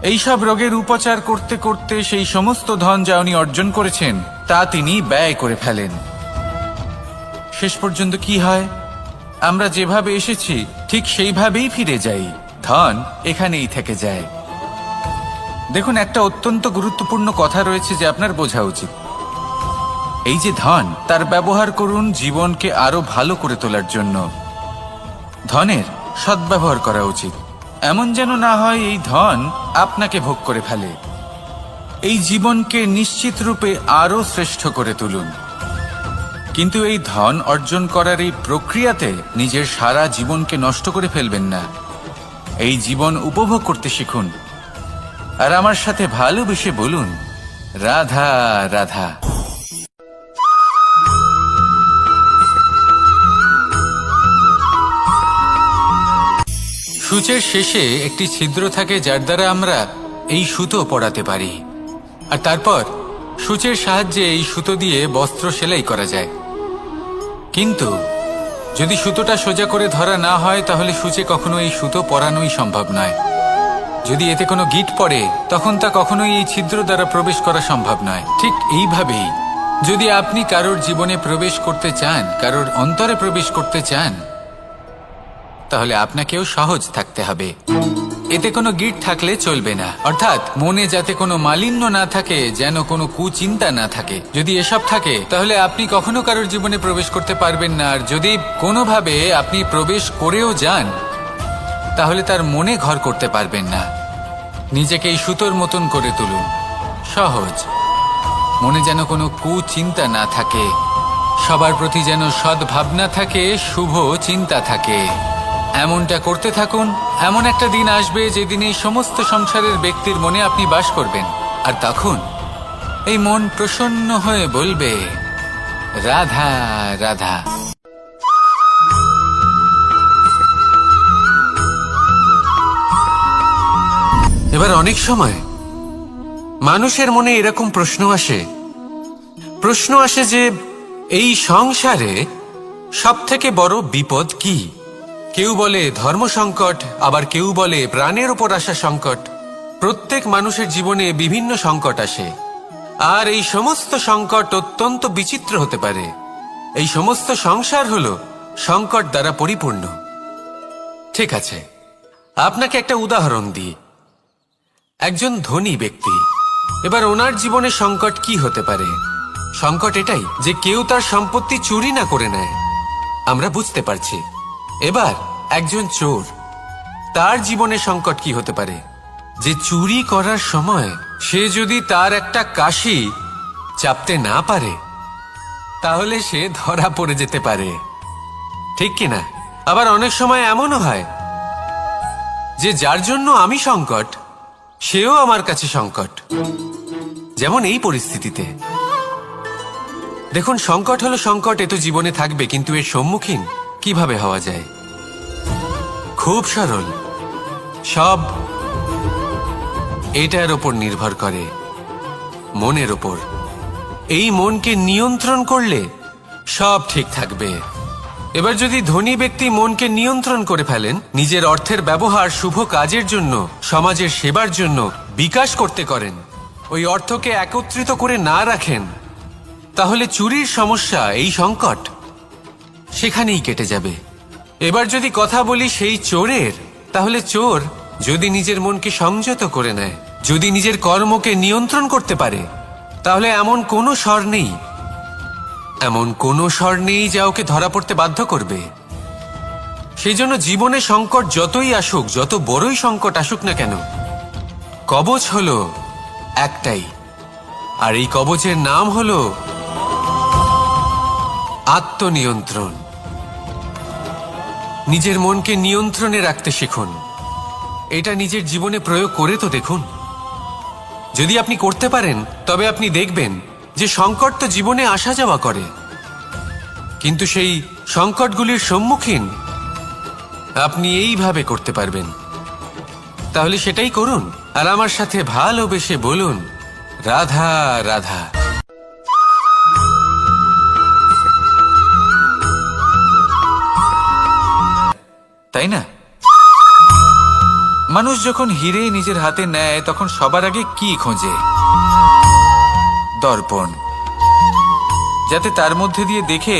এইসব রোগের উপচার করতে করতে সেই সমস্ত ধন যা উনি অর্জন করেছেন তা তিনি ব্যয় করে ফেলেন। শেষ পর্যন্ত কি হয়? আমরা যেভাবে এসেছি ঠিক সেইভাবেই ফিরে যাই, ধন এখানেই থেকে যায়। দেখুন, একটা অত্যন্ত গুরুত্বপূর্ণ কথা রয়েছে যে আপনার বোঝা উচিত। এই যে ধন, তার ব্যবহার করুন জীবনকে আরো ভালো করে তোলার জন্য। ধনের সদ্ব্যবহার করা উচিত, এমন যেন না হয় এই ধন আপনাকে ভোগ করে ফেলে। এই জীবনকে নিশ্চিত রূপে আরো শ্রেষ্ঠ করে তুলুন, কিন্তু এই ধন অর্জন করার এই প্রক্রিয়াতে নিজের সারা জীবনকে নষ্ট করে ফেলবেন না। এই জীবন উপভোগ করতে শিখুন, আর আমার সাথে ভালোবেসে বলুন, রাধা রাধা। সূচের শেষে একটি ছিদ্র থাকে যার দ্বারা আমরা এই সুতো পরাতে পারি, আর তারপর সূচের সাহায্যে এই সুতো দিয়ে বস্ত্র সেলাই করা যায়। কিন্তু যদি সুতোটা সোজা করে ধরা না হয় তাহলে সূচে কখনো এই সুতো পরানোই সম্ভব নয়। যদি এতে কোনো গিঁট পড়ে তখন তা কখনোই এই ছিদ্র দ্বারা প্রবেশ করা সম্ভব নয়। ঠিক এইভাবেই যদি আপনি কারোর জীবনে প্রবেশ করতে চান, কারোর অন্তরে প্রবেশ করতে চান, তাহলে আপনাকেও সহজ থাকতে হবে। এতে কোনো গিঁট থাকলে চলবে না, অর্থাৎ মনে যাতে কোনো মালিন্য না থাকে, যেন কোনো কুচিন্তা না থাকে। যদি এসব থাকে তাহলে আপনি কখনো কারোর জীবনে প্রবেশ করতে পারবেন না। আর যদি কোনোভাবে আপনি প্রবেশ করেও যান তাহলে তার মনে ঘর করতে পারবেন না। নিজেকে এই সুতোর মতন করে তুলুন, সহজ। মনে যেন কোনো কুচিন্তা না থাকে, সবার প্রতি যেন সদ্ভাবনা থাকে, শুভ চিন্তা থাকে। এমনটা করতে থাকুন। এমন একটা দিন আসবে যেদিন এই সমস্ত সংসারের ব্যক্তির মনে আপনি বাস করবেন, আর তখন এই মন প্রসন্ন হয়ে বলবে, রাধা রাধা। এবার অনেক সময় মানুষের মনে এরকম প্রশ্ন আসে যে এই সংসারে সব থেকে বড় বিপদ কি? কেউ বলে ধর্ম সংকট, আবার কেউ বলে প্রাণের উপর আসা সংকট। প্রত্যেক মানুষের জীবনে বিভিন্ন সংকট আসে, আর এই সমস্ত সংকট অত্যন্ত বিচিত্র হতে পারে। এই সমস্ত সংসার হলো সংকট দ্বারা পরিপূর্ণ। ঠিক আছে, আপনাকে একটা উদাহরণ দিই। একজন ধনী ব্যক্তি, এবার ওনার জীবনে সংকট কি হতে পারে? সংকট এটাই যে কেউ তার সম্পত্তি চুরি না করে নেয়, আমরা বুঝতে পারছি। এবার একজন চোর, তার জীবনে সংকট কি হতে পারে? যে চুরি করার সময় সে যদি তার একটা কাশি চাপতে না পারে তাহলে সে ধরা পড়ে যেতে পারে, ঠিক কিনা? আবার অনেক সময় এমনও হয় যে যার জন্য আমি সংকট, সেও আমার কাছে সংকট। যেমন এই পরিস্থিতিতে দেখুন, সংকট হলো সংকট, এ তো জীবনে থাকবে, কিন্তু এর সম্মুখীন কিভাবে হওয়া যায়? খুব সরল। সব এটার ওপর নির্ভর করে, মনের ওপর। এই মনকে নিয়ন্ত্রণ করলে সব ঠিক থাকবে। এবার যদি ধনী ব্যক্তি মনকে নিয়ন্ত্রণ করে ফেলেন, নিজের অর্থের ব্যবহার শুভ কাজের জন্য, সমাজের সেবার জন্য বিকাশ করতে করেন, ওই অর্থকে একত্রিত করে না রাখেন, তাহলে চুরির সমস্যা, এই সংকট সেখানেই কেটে যাবে। এবার যদি কথা বলি সেই চোরের, তাহলে চোর যদি নিজের মনকে সংযত করে নেয়, যদি নিজের কর্মকে নিয়ন্ত্রণ করতে পারে, তাহলে এমন কোনো স্বর নেই, এমন কোনো স্বর নেই যা ওকে ধরা পড়তে বাধ্য করবে। সেই জন্য জীবনে সংকট যতই আসুক, যত বড়ই সংকট আসুক না কেন, কবচ হলো একটাই, আর এই কবচের নাম হলো আত্মনিয়ন্ত্রণ। নিজের মনকে নিয়ন্ত্রণে রাখতে শিখুন। এটা নিজের জীবনে প্রয়োগ করে তো দেখুন। যদি আপনি করতে পারেন, তবে আপনি দেখবেন যে সংকট তো জীবনে আসা যাওয়া করে, কিন্তু সেই সংকটগুলির সম্মুখীন আপনি এইভাবে করতে পারবেন। তাহলে সেটাই করুন, আর আমার সাথে ভালোবেসে বলুন, রাধা রাধা। তাই না? মানুষ যখন হিরে নিজের হাতে নেয়, তখন সবার আগে কি খোঁজে? দর্পণ, যাতে তার মধ্যে দিয়ে দেখে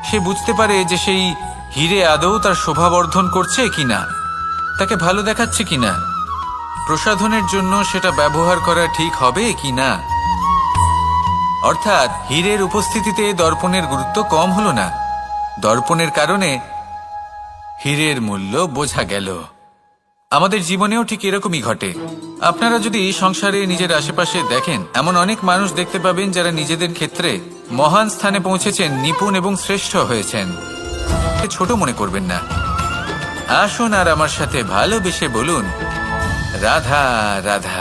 সে বুঝতে পারে যে সেই হিরে আদৌ তার শোভাবর্ধন করছে কিনা, তাকে ভালো দেখাচ্ছে কিনা, প্রসাধনের জন্য সেটা ব্যবহার করা ঠিক হবে কিনা। অর্থাৎ হীরের উপস্থিতিতে দর্পণের গুরুত্ব কম হলো না, দর্পণের কারণে হীরের মূল্য বোঝা গেল। আমাদের জীবনেও ঠিক এরকমই ঘটে। আপনারা যদি সংসারে নিজের আশেপাশে দেখেন, এমন অনেক মানুষ দেখতে পাবেন যারা নিজেদের ক্ষেত্রে মহান স্থানে পৌঁছেছেন, নিপুণ এবং শ্রেষ্ঠ হয়েছেন। ছোট মনে করবেন না। আসুন আর আমার সাথে ভালোবেসে বলুন, রাধা রাধা।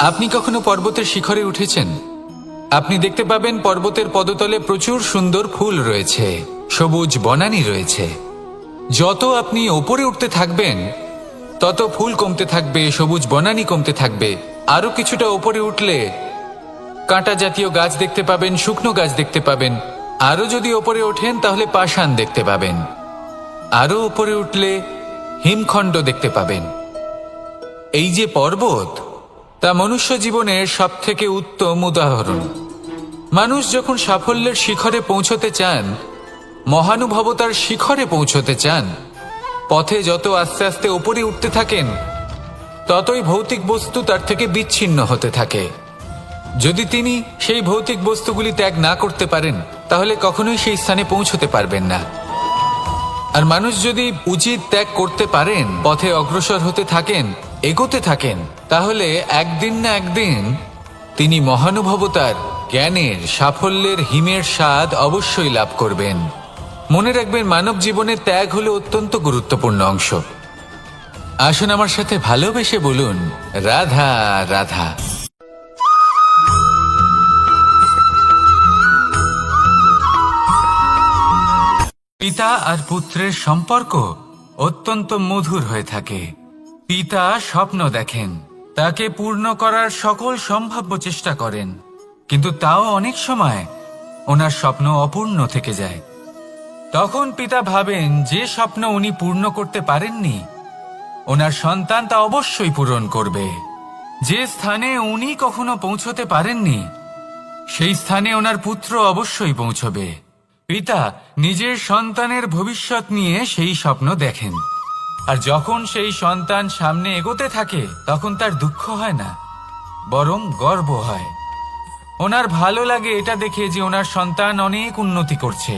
আপনি কখনো পর্বতের শিখরে উঠেছেন? আপনি দেখতে পাবেন পর্বতের পদতলে প্রচুর সুন্দর ফুল রয়েছে, সবুজ বনানী রয়েছে। যত আপনি ওপরে উঠতে থাকবেন, তত ফুল কমতে থাকবে, সবুজ বনানী কমতে থাকবে। আরো কিছুটা ওপরে উঠলে কাঁটা জাতীয় গাছ দেখতে পাবেন, শুকনো গাছ দেখতে পাবেন। আরো যদি ওপরে ওঠেন তাহলে পাষাণ দেখতে পাবেন। আরো ওপরে উঠলে হিমখণ্ড দেখতে পাবেন। এই যে পর্বত, তা মনুষ্য জীবনের সবথেকে উত্তম উদাহরণ। মানুষ যখন সাফল্যের শিখরে পৌঁছতে চান, মহানুভবতার শিখরে পৌঁছতে চান, পথে যত আস্তে আস্তে ওপরে উঠতে থাকেন, ততই ভৌতিক বস্তু তার থেকে বিচ্ছিন্ন হতে থাকে। যদি তিনি সেই ভৌতিক বস্তুগুলি ত্যাগ না করতে পারেন, তাহলে কখনোই সেই স্থানে পৌঁছতে পারবেন না। আর মানুষ যদি উচিত ত্যাগ করতে পারেন, পথে অগ্রসর হতে থাকেন, এগোতে থাকেন, তাহলে একদিন না একদিন তিনি মহানুভবতার, জ্ঞানের, সাফল্যের হিমের স্বাদ অবশ্যই লাভ করবেন। মনে রাখবেন, মানব জীবনে ত্যাগ হলো অত্যন্ত গুরুত্বপূর্ণ অংশ। আসুন আমার সাথে ভালোবেসে বলুন, রাধা রাধা। পিতা আর পুত্রের সম্পর্ক অত্যন্ত মধুর হয়ে থাকে। পিতা স্বপ্ন দেখেন, তাকে পূর্ণ করার সকল সম্ভাব্য চেষ্টা করেন, কিন্তু তাও অনেক সময় ওনার স্বপ্ন অপূর্ণ থেকে যায়। তখন পিতা ভাবেন যে স্বপ্ন উনি পূর্ণ করতে পারেননি, ওনার সন্তান তা অবশ্যই পূরণ করবে। যে স্থানে উনি কখনো পৌঁছতে পারেননি, সেই স্থানে ওনার পুত্র অবশ্যই পৌঁছবে। পিতা নিজের সন্তানের ভবিষ্যৎ নিয়ে সেই স্বপ্ন দেখেন, আর যখন সেই সন্তান সামনে এগোতে থাকে, তখন তার দুঃখ হয় না, বরং গর্ব হয়। ওনার ভালো লাগে এটা দেখে যে ওনার সন্তান অনেক উন্নতি করছে।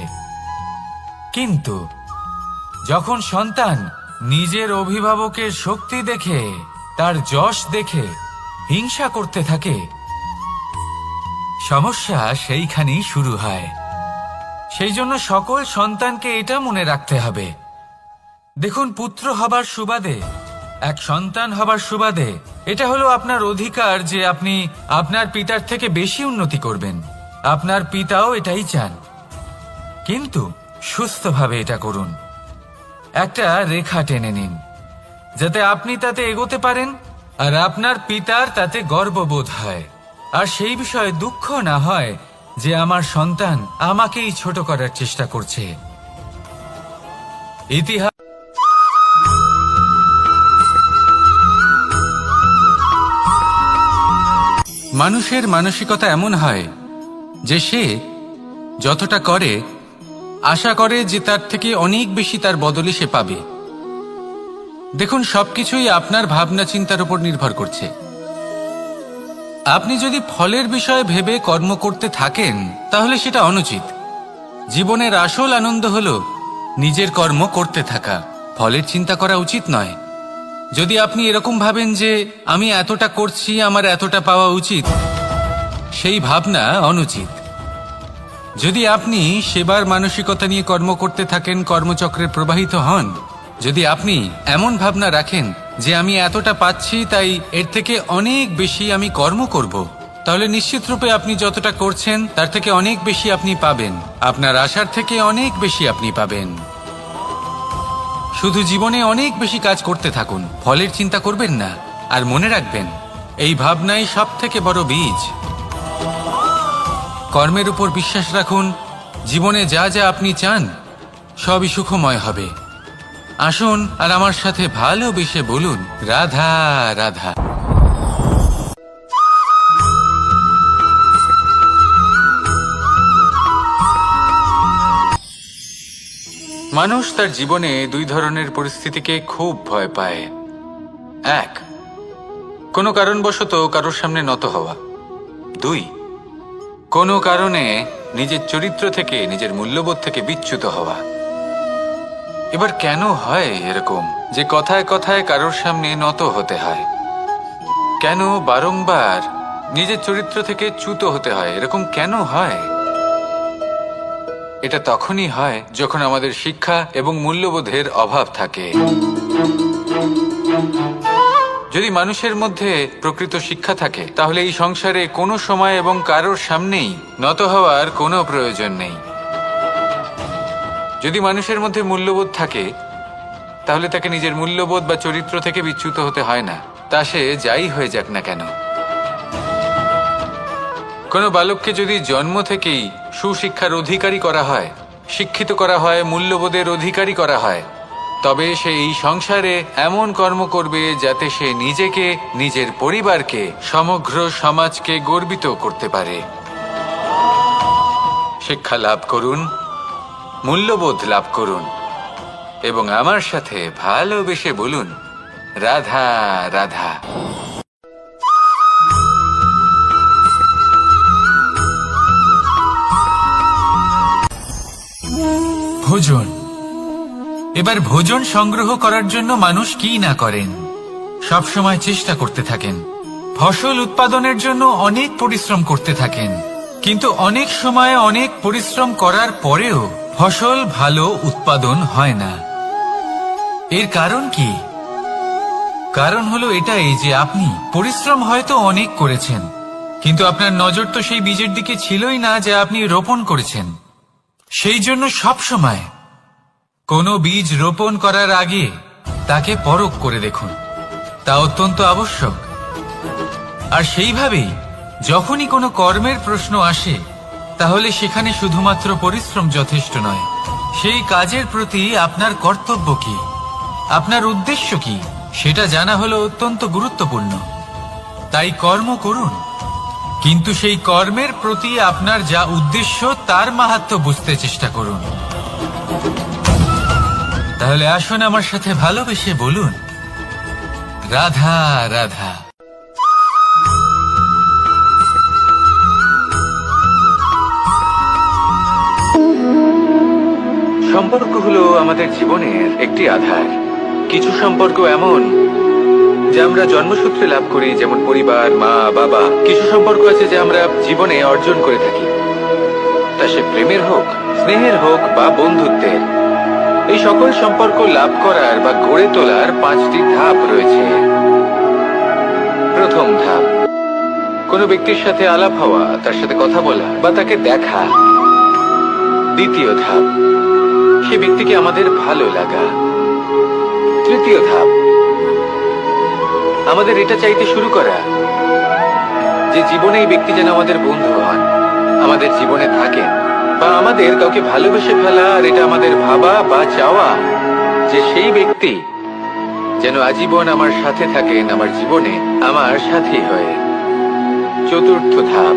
কিন্তু যখন সন্তান নিজের অভিভাবকের শক্তি দেখে, তার যশ দেখে হিংসা করতে থাকে, সমস্যা সেইখানেই শুরু হয়। সেই জন্য সকল সন্তানকে এটা মনে রাখতে হবে, দেখুন, পুত্র হবার সুবাদে, এক সন্তান হবার সুবাদে এটা হলো আপনার অধিকার যে আপনি আপনার পিতার থেকে বেশি উন্নতি করবেন। আপনার পিতাও এটাই চান, কিন্তু সুস্থভাবে এটা করুন। একটা রেখা টেনে নিন যাতে আপনি তাতে এগোতে পারেন আর আপনার পিতার তাতে গর্ববোধ হয়, আর সেই বিষয়ে দুঃখ না হয় যে আমার সন্তান আমাকেই ছোট করার চেষ্টা করছে। ইতিহাস মানুষের মানসিকতা এমন হয় যে সে যতটা করে আশা করে যে তার থেকে অনেক বেশি তার বদলে সে পাবে। দেখুন, সবকিছুই আপনার ভাবনা চিন্তার উপর নির্ভর করছে। আপনি যদি ফলের বিষয়ে ভেবে কর্ম করতে থাকেন তাহলে সেটা অনুচিত। জীবনের আসল আনন্দ হলো নিজের কর্ম করতে থাকা, ফলের চিন্তা করা উচিত নয়। যদি আপনি এরকম ভাবেন যে আমি এতটা করছি, আমার এতটা পাওয়া উচিত, সেই ভাবনা অনুচিত। যদি আপনি সেবার মানসিকতা নিয়ে কর্ম করতে থাকেন, কর্মচক্রে প্রবাহিত হন, যদি আপনি এমন ভাবনা রাখেন যে আমি এতটা পাচ্ছি তাই এর থেকে অনেক বেশি আমি কর্ম করব, তাহলে নিশ্চিতরূপে আপনি যতটা করছেন তার থেকে অনেক বেশি আপনি পাবেন, আপনার আশার থেকে অনেক বেশি আপনি পাবেন। শুধু জীবনে অনেক বেশি কাজ করতে থাকুন, ফলের চিন্তা করবেন না। আর মনে রাখবেন, এই ভাবনাই সব থেকে বড় বীজ। কর্মের উপর বিশ্বাস রাখুন, জীবনে যা যা আপনি চান সবই সুখময় হবে। আসুন আর আমার সাথে ভালোবেসে বলুন, রাধা রাধা। মানুষ তার জীবনে দুই ধরনের পরিস্থিতিকে খুব ভয় পায়। এক, কোনো কারণবশত কারোর সামনে নত হওয়া। দুই, কোনো কারণে নিজের চরিত্র থেকে, নিজের মূল্যবোধ থেকে বিচ্যুত হওয়া। এবার কেন হয় এরকম যে কথায় কথায় কারোর সামনে নত হতে হয়? কেন বারংবার নিজের চরিত্র থেকে চ্যুত হতে হয়? এরকম কেন হয়? এটা তখনই হয় যখন আমাদের শিক্ষা এবং মূল্যবোধের অভাব থাকে। যদি মানুষের মধ্যে প্রকৃত শিক্ষা থাকে তাহলে এই সংসারে কোনো সময় এবং কারোর সামনেই নত হওয়ার কোনো প্রয়োজন নেই। যদি মানুষের মধ্যে মূল্যবোধ থাকে তাহলে তাকে নিজের মূল্যবোধ বা চরিত্র থেকে বিচ্যুত হতে হয় না, তা সে যাই হয়ে যাক না কেন। কোনো বালককে যদি জন্ম থেকেই সুশিক্ষার অধিকারী করা হয়, শিক্ষিত করা হয়, মূল্যবোধের অধিকারী করা হয়, তবে সে এই সংসারে এমন কর্ম করবে যাতে সে নিজেকে, নিজের পরিবারকে, সমগ্র সমাজকে গর্বিত করতে পারে। শিক্ষা লাভ করুন, মূল্যবোধ লাভ করুন এবং আমার সাথে ভালোবেসে বলুন, রাধা রাধা। ভোজন। এবার ভোজন সংগ্রহ করার জন্য মানুষ কি না করেন, সবসময় চেষ্টা করতে থাকেন। ফসল উৎপাদনের জন্য অনেক পরিশ্রম করতে থাকেন, কিন্তু অনেক সময় অনেক পরিশ্রম করার পরেও ফসল ভালো উৎপাদন হয় না। এর কারণ কি? কারণ হলো এটাই যে আপনি পরিশ্রম হয়তো অনেক করেছেন, কিন্তু আপনার নজর তো সেই বীজের দিকে ছিলই না যা আপনি রোপণ করেছেন। সেই জন্য সব সময় কোনো বীজ রোপণ করার আগে তাকে পরখ করে দেখুন, তা অত্যন্ত আবশ্যক। আর সেইভাবেই যখনই কোনো কর্মের প্রশ্ন আসে তাহলে সেখানে শুধুমাত্র পরিশ্রম যথেষ্ট নয়, সেই কাজের প্রতি আপনার কর্তব্য কি, আপনার উদ্দেশ্য কি, সেটা জানা হলো অত্যন্ত গুরুত্বপূর্ণ। তাই কর্ম করুন, কিন্তু সেই কর্মের প্রতি আপনার যা উদ্দেশ্য তার মাহাত্ম্য বুঝতে চেষ্টা করুন। তাহলে আসুন আমার সাথে ভালোবেসে বলুন, রাধা রাধা। সম্পর্ক হলো আমাদের জীবনের একটি আধার। কিছু সম্পর্ক এমন যা আমরা জন্মসূত্রে লাভ করি, যেমন পরিবার, মা, বাবা। কিছু সম্পর্ক আছে যা আমরা জীবনে অর্জন করে থাকি, তা সে প্রেমের হোক, স্নেহের হোক বা বন্ধুত্বের। এই সকল সম্পর্ক লাভ করার বা গড়ে তোলার 5টি ধাপ রয়েছে। প্রথম ধাপ, কোনো ব্যক্তির সাথে আলাপ হওয়া, তার সাথে কথা বলা বা তাকে দেখা। দ্বিতীয় ধাপ, সে ব্যক্তিকে আমাদের ভালো লাগা। তৃতীয় ধাপ, আমাদের এটা চাইতে শুরু করা যে জীবনে এই ব্যক্তি যেন আমাদের বন্ধু হন, আমাদের জীবনে থাকেন, বা আমাদের কাউকে ভালোবেসে ফেলা। আর এটা আমাদের ভাবা বা চাওয়া যে সেই ব্যক্তি যেন আজীবন আমার সাথে থাকেন, আমার জীবনে আমার সাথী হয়ে। চতুর্থ ধাপ,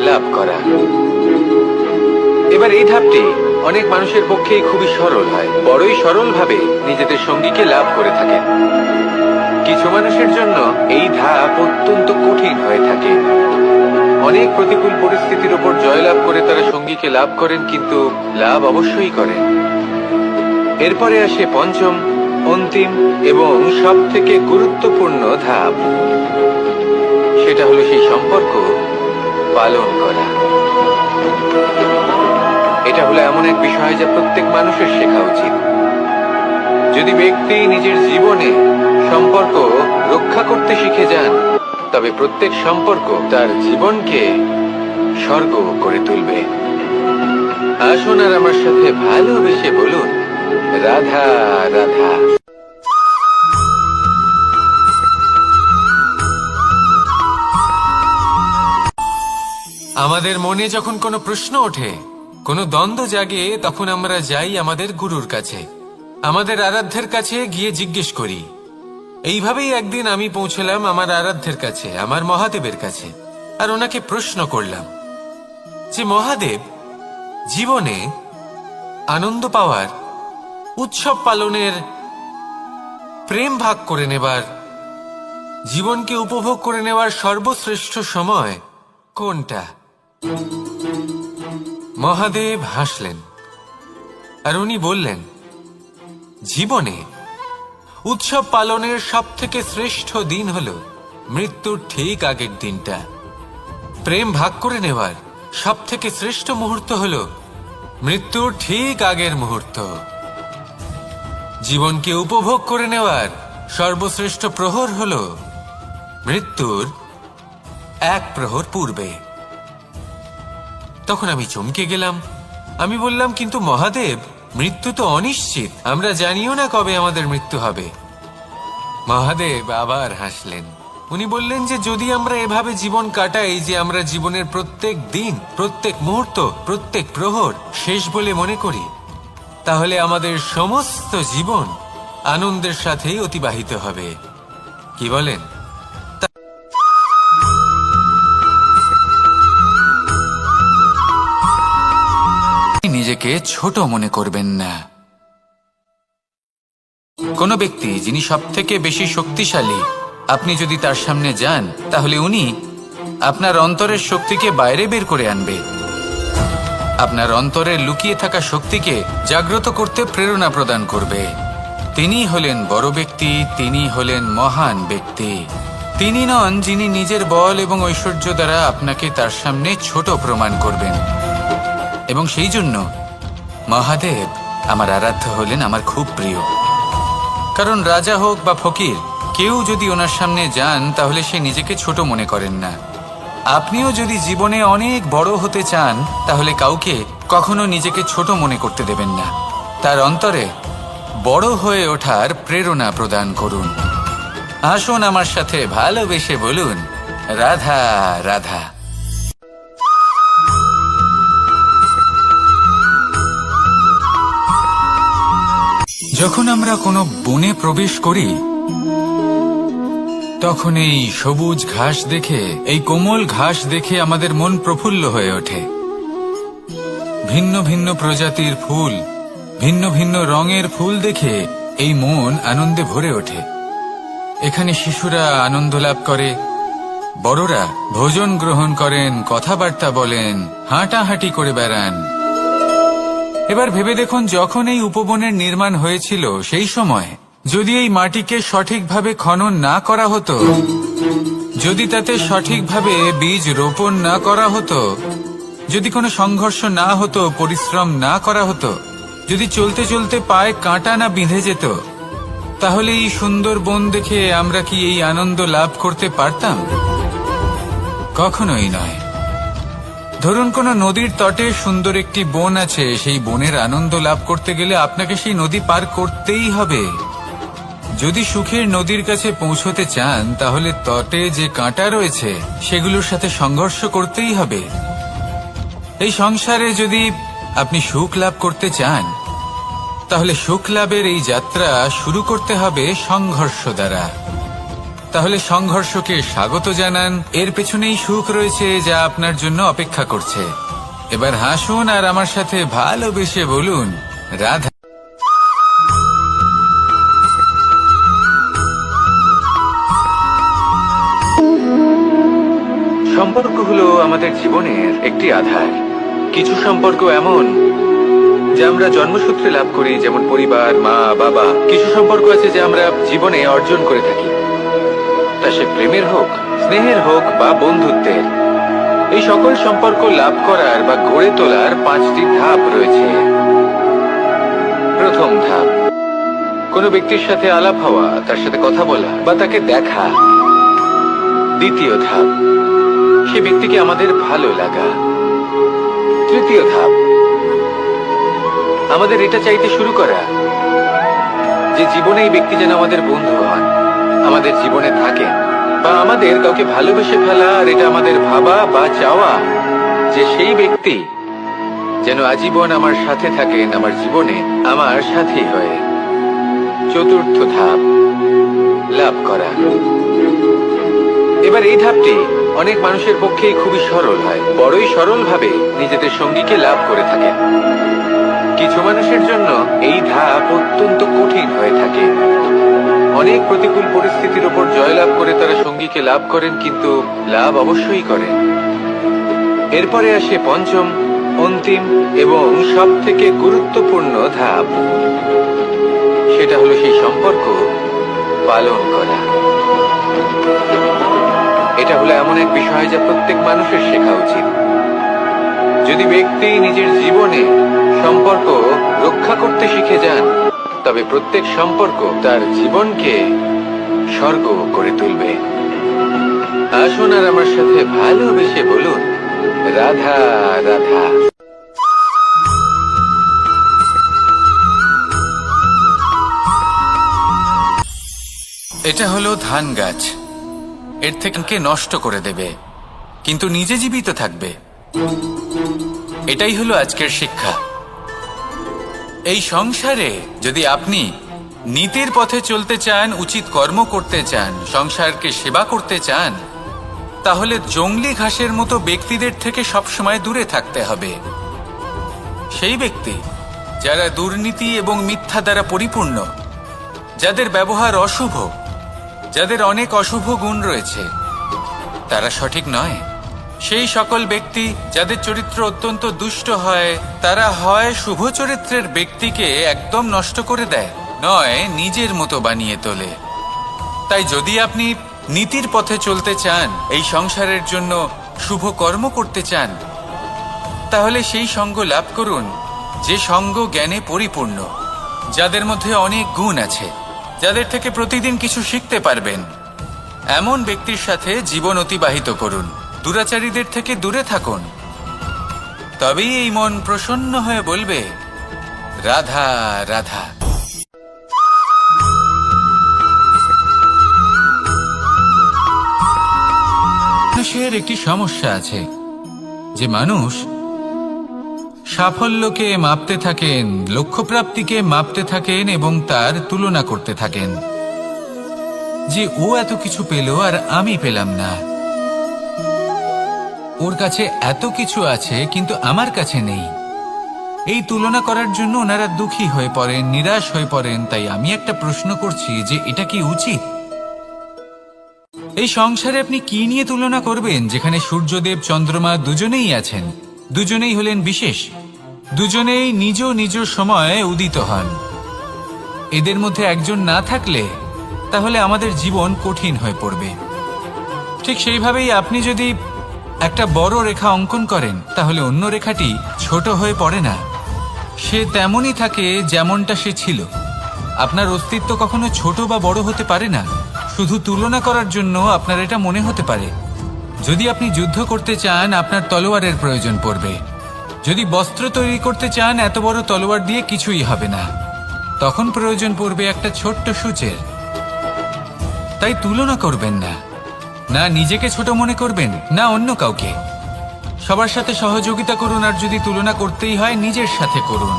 লাভ করা। এবার এই ধাপটি অনেক মানুষের পক্ষেই খুবই সরল হয়, বড়ই সরল ভাবে নিজেদের সঙ্গীকে লাভ করে থাকেন। কিছু মানুষের জন্য এই ধাপ অত্যন্ত কঠিন হয়ে থাকে। অনেক প্রতিকূল পরিস্থিতির উপর জয়লাভ করে তারা সঙ্গীকে লাভ করেন, কিন্তু লাভ অবশ্যই করেন। এরপরে আসে পঞ্চম, অন্তিম এবং সব থেকে গুরুত্বপূর্ণ ধাপ। সেটা হলো সেই সম্পর্ক পালন করা। এটা হলো এমন এক বিষয় যা প্রত্যেক মানুষের শেখা উচিত। যদি ব্যক্তি নিজের জীবনে সম্পর্ক রক্ষা করতে শিখে যান, তবে প্রত্যেক সম্পর্ক তার জীবনকে স্বর্গ করে তুলবে। আসুন আর আমার সাথে ভালোবেসে বলুন, রাধা রাধা। আমাদের মনে যখন কোনো প্রশ্ন ওঠে, কোনো দ্বন্দ্ব জাগে, তখন আমরা যাই আমাদের গুরুর কাছে, আমাদের আরাধ্যের কাছে গিয়ে জিজ্ঞেস করি। এইভাবেই একদিন আমি পৌঁছলাম আমার আরাধ্যের কাছে, আমার মহাদেবের কাছে, আর ওনাকে প্রশ্ন করলাম যে মহাদেব, জীবনে আনন্দ পাওয়ার, উৎসব পালনের, প্রেম ভাগ করে নেবার, জীবনকে উপভোগ করে নেওয়ার সর্বশ্রেষ্ঠ সময় কোনটা? মহাদেব হাসলেন আর উনি বললেন, জীবনে উৎসব পালনের সব থেকে শ্রেষ্ঠ দিন হল মৃত্যুর ঠিক আগের দিনটা। প্রেম ভাগ করে নেওয়ার সব থেকে শ্রেষ্ঠ মুহূর্ত হল মৃত্যুর ঠিক আগের মুহূর্ত। জীবনকে উপভোগ করে নেওয়ার সর্বশ্রেষ্ঠ প্রহর হল মৃত্যুর এক প্রহর পূর্বে। তখন আমি চমকে গেলাম। আমি বললাম, কিন্তু মহাদেব, মৃত্যু তো অনিশ্চিত, আমরা জানিও না কবে আমাদের মৃত্যু হবে। মহাদেব আবার হাসলেন। উনি বললেন যে যদি আমরা এভাবে জীবন কাটাই যে আমরা জীবনের প্রত্যেক দিন, প্রত্যেক মুহূর্ত, প্রত্যেক প্রহর শেষ বলে মনে করি, তাহলে আমাদের সমস্ত জীবন আনন্দের সাথেই অতিবাহিত হবে। কি বলেন? নিজেকে ছোট মনে করবেন না। কোনো ব্যক্তি যিনি সব থেকে বেশি শক্তিশালী, আপনি যদি তার সামনে যান, তাহলে উনি আপনার অন্তরের শক্তিকে বাইরে বের করে আনবে। আপনার অন্তরে লুকিয়ে থাকা শক্তিকে জাগ্রত করতে প্রেরণা প্রদান করবে। তিনি হলেন বড় ব্যক্তি, তিনি হলেন মহান ব্যক্তি। তিনি নন যিনি নিজের বল এবং ঐশ্বর্য দ্বারা আপনাকে তার সামনে ছোট প্রমাণ করবেন। এবং সেই জন্য মহাদেব আমার আরাধ্য হলেন আমার খুব প্রিয়। কারণ রাজা হোক বা ফকির, কেউ যদি ওনার সামনে যান তাহলে সে নিজেকে ছোট মনে করেন না। আপনিও যদি জীবনে অনেক বড় হতে চান, তাহলে কাউকে কখনো নিজেকে ছোট মনে করতে দেবেন না। তার অন্তরে বড় হয়ে ওঠার প্রেরণা প্রদান করুন। আসুন আমার সাথে ভালোবেসে বলুন, রাধা রাধা। যখন আমরা কোনো বনে প্রবেশ করি, তখন এই সবুজ ঘাস দেখে, এই কোমল ঘাস দেখে আমাদের মন প্রফুল্ল হয়ে ওঠে। ভিন্ন ভিন্ন প্রজাতির ফুল, ভিন্ন ভিন্ন রঙের ফুল দেখে এই মন আনন্দে ভরে ওঠে। এখানে শিশুরা আনন্দ লাভ করে, বড়রা ভোজন গ্রহণ করেন, কথাবার্তা বলেন, হাঁটাহাঁটি করে বেড়ান। এবার ভেবে দেখুন, যখন এই উপবনের নির্মাণ হয়েছিল সেই সময় যদি এই মাটিকে সঠিকভাবে খনন না করা হতো, যদি তাতে সঠিকভাবে বীজ রোপণ না করা হতো, যদি কোনো সংঘর্ষ না হতো, পরিশ্রম না করা হতো, যদি চলতে চলতে পায়ে কাঁটা না বিঁধে যেত, তাহলে এই সুন্দর বন দেখে আমরা কি এই আনন্দ লাভ করতে পারতাম? কখনোই নয়। ধরুন কোনো নদীর তটে সুন্দর একটি বন আছে, সেই বনের আনন্দ লাভ করতে গেলে আপনাকে সেই নদী পার করতেই হবে। যদি সুখের নদীর কাছে পৌঁছতে চান তাহলে তটে যে কাঁটা রয়েছে সেগুলোর সাথে সংঘর্ষ করতেই হবে। এই সংসারে যদি আপনি সুখ লাভ করতে চান তাহলে সুখ লাভের এই যাত্রা শুরু করতে হবে সংঘর্ষ দ্বারা। তাহলে সংঘর্ষকে স্বাগত জানান, এর পেছনেই সুখ রয়েছে যা আপনার জন্য অপেক্ষা করছে। এবার হাসুন আর আমার সাথে ভালোবেসে বলুন রাধা। সম্পর্ক হলো আমাদের জীবনের একটি আধার। কিছু সম্পর্ক এমন যা আমরা জন্মসূত্রে লাভ করি, যেমন পরিবার, মা, বাবা। কিছু সম্পর্ক আছে যা আমরা জীবনে অর্জন করে থাকি, তা সে প্রেমের হোক, স্নেহের হোক বা বন্ধুত্বের। এই সকল সম্পর্ক লাভ করার বা গড়ে তোলার 5টি ধাপ রয়েছে। প্রথম ধাপ, কোনো ব্যক্তির সাথে আলাপ হওয়া, তার সাথে কথা বলা বা তাকে দেখা। দ্বিতীয় ধাপ, সে ব্যক্তিকে আমাদের ভালো লাগা। তৃতীয় ধাপ, আমাদের এটা চাইতে শুরু করা যে জীবনে এই ব্যক্তি যেন আমাদের বন্ধু হন, আমাদের জীবনে থাকেন, বা আমাদের কাউকে ভালোবেসে ফেলা আর এটা আমাদের ভাবা বা চাওয়া যে সেই ব্যক্তি যেন আজীবন আমার সাথে থাকেন, আমার জীবনে আমার সাথী হয়ে। চতুর্থ ধাপ, লাভ করা। এবার এই ধাপটি অনেক মানুষের পক্ষেই খুবই সরল হয়, বড়ই সরল ভাবে নিজেদের সঙ্গীকে লাভ করে থাকেন। কিছু মানুষের জন্য এই ধাপ অত্যন্ত কঠিন হয়ে থাকে। অনেক প্রতিকূল পরিস্থিতির উপর জয়লাভ করে তারা সঙ্গীকে লাভ করেন, কিন্তু লাভ অবশ্যই করেন। এরপরে আসে পঞ্চম, অন্তিম এবং সব থেকে গুরুত্বপূর্ণ ধাপ। সেটা হলো সেই সম্পর্ক পালন করা। এটা হলো এমন এক বিষয় যা প্রত্যেক মানুষের শেখা উচিত। যদি ব্যক্তি নিজের জীবনে সম্পর্ক রক্ষা করতে শিখে যান, তবে প্রত্যেক সম্পর্ক তার জীবনকে স্বর্গ করে তুলবে। আসুন আর আমার সাথে ভালোবেসে বলুন রাধা রাধা। এটা হলো ধান গাছ, এর থেকে নষ্ট করে দেবে কিন্তু নিজে জীবিত থাকবে। এটাই হলো আজকের শিক্ষা। এই সংসারে যদি আপনি নীতির পথে চলতে চান, উচিত কর্ম করতে চান, সংসারকে সেবা করতে চান, তাহলে জংলি ঘাসের মতো ব্যক্তিদের থেকে সবসময় দূরে থাকতে হবে। সেই ব্যক্তি যারা দুর্নীতি এবং মিথ্যা দ্বারা পরিপূর্ণ, যাদের ব্যবহার অশুভ, যাদের অনেক অশুভ গুণ রয়েছে, তারা সঠিক নয়। সেই সকল ব্যক্তি যাদের চরিত্র অত্যন্ত দুষ্ট হয়, তারা হয় শুভ চরিত্রের ব্যক্তিকে একদম নষ্ট করে দেয়, নয় নিজের মতো বানিয়ে তোলে। তাই যদি আপনি নীতির পথে চলতে চান, এই সংসারের জন্য শুভ কর্ম করতে চান, তাহলে সেই সঙ্গ লাভ করুন যে সঙ্গ জ্ঞানে পরিপূর্ণ, যাদের মধ্যে অনেক গুণ আছে, যাদের থেকে প্রতিদিন কিছু শিখতে পারবেন। এমন ব্যক্তির সাথে জীবন অতিবাহিত করুন, দুরাচারীদের থেকে দূরে থাকুন। তবেই এই মন প্রসন্ন হয়ে বলবে রাধা রাধা। মানুষের একটি সমস্যা আছে যে মানুষ সাফল্যকে মাপতে থাকেন, লক্ষ্যপ্রাপ্তিকে মাপতে থাকেন এবং তার তুলনা করতে থাকেন যে ও এত কিছু পেল আর আমি পেলাম না, ওর কাছে এত কিছু আছে কিন্তু আমার কাছে নেই। এই তুলনা করার জন্য ওনারা দুঃখী হয়ে পড়েন, নিরাশ হয়ে পড়েন। তাই আমি একটা প্রশ্ন করছি যে এটা কি উচিত? এই সংসারে আপনি কি নিয়ে তুলনা করবেন, যেখানে সূর্যদেব চন্দ্রমা দুজনেই আছেন, দুজনেই হলেন বিশেষ, দুজনেই নিজ নিজ সময়ে উদিত হন। এদের মধ্যে একজন না থাকলে তাহলে আমাদের জীবন কঠিন হয়ে পড়বে। ঠিক সেইভাবেই আপনি যদি একটা বড় রেখা অঙ্কন করেন, তাহলে অন্য রেখাটি ছোট হয়ে পড়ে না, সে তেমনই থাকে যেমনটা সে ছিল। আপনার অস্তিত্ব কখনো ছোট বা বড় হতে পারে না। শুধু তুলনা করার জন্য আপনার এটা মনে হতে পারে যদি আপনি যুদ্ধ করতে চান আপনার তলোয়ারের প্রয়োজন পড়বে। যদি বস্ত্র তৈরি করতে চান এত বড় তলোয়ার দিয়ে কিছুই হবে না, তখন প্রয়োজন পড়বে একটা ছোট্ট সূচের। তাই তুলনা করবেন না, না নিজেকে ছোট মনে করবেন না অন্য কাউকে। সবার সাথে সহযোগিতা করুন, আর যদি তুলনা করতেই হয় নিজের সাথে করুন,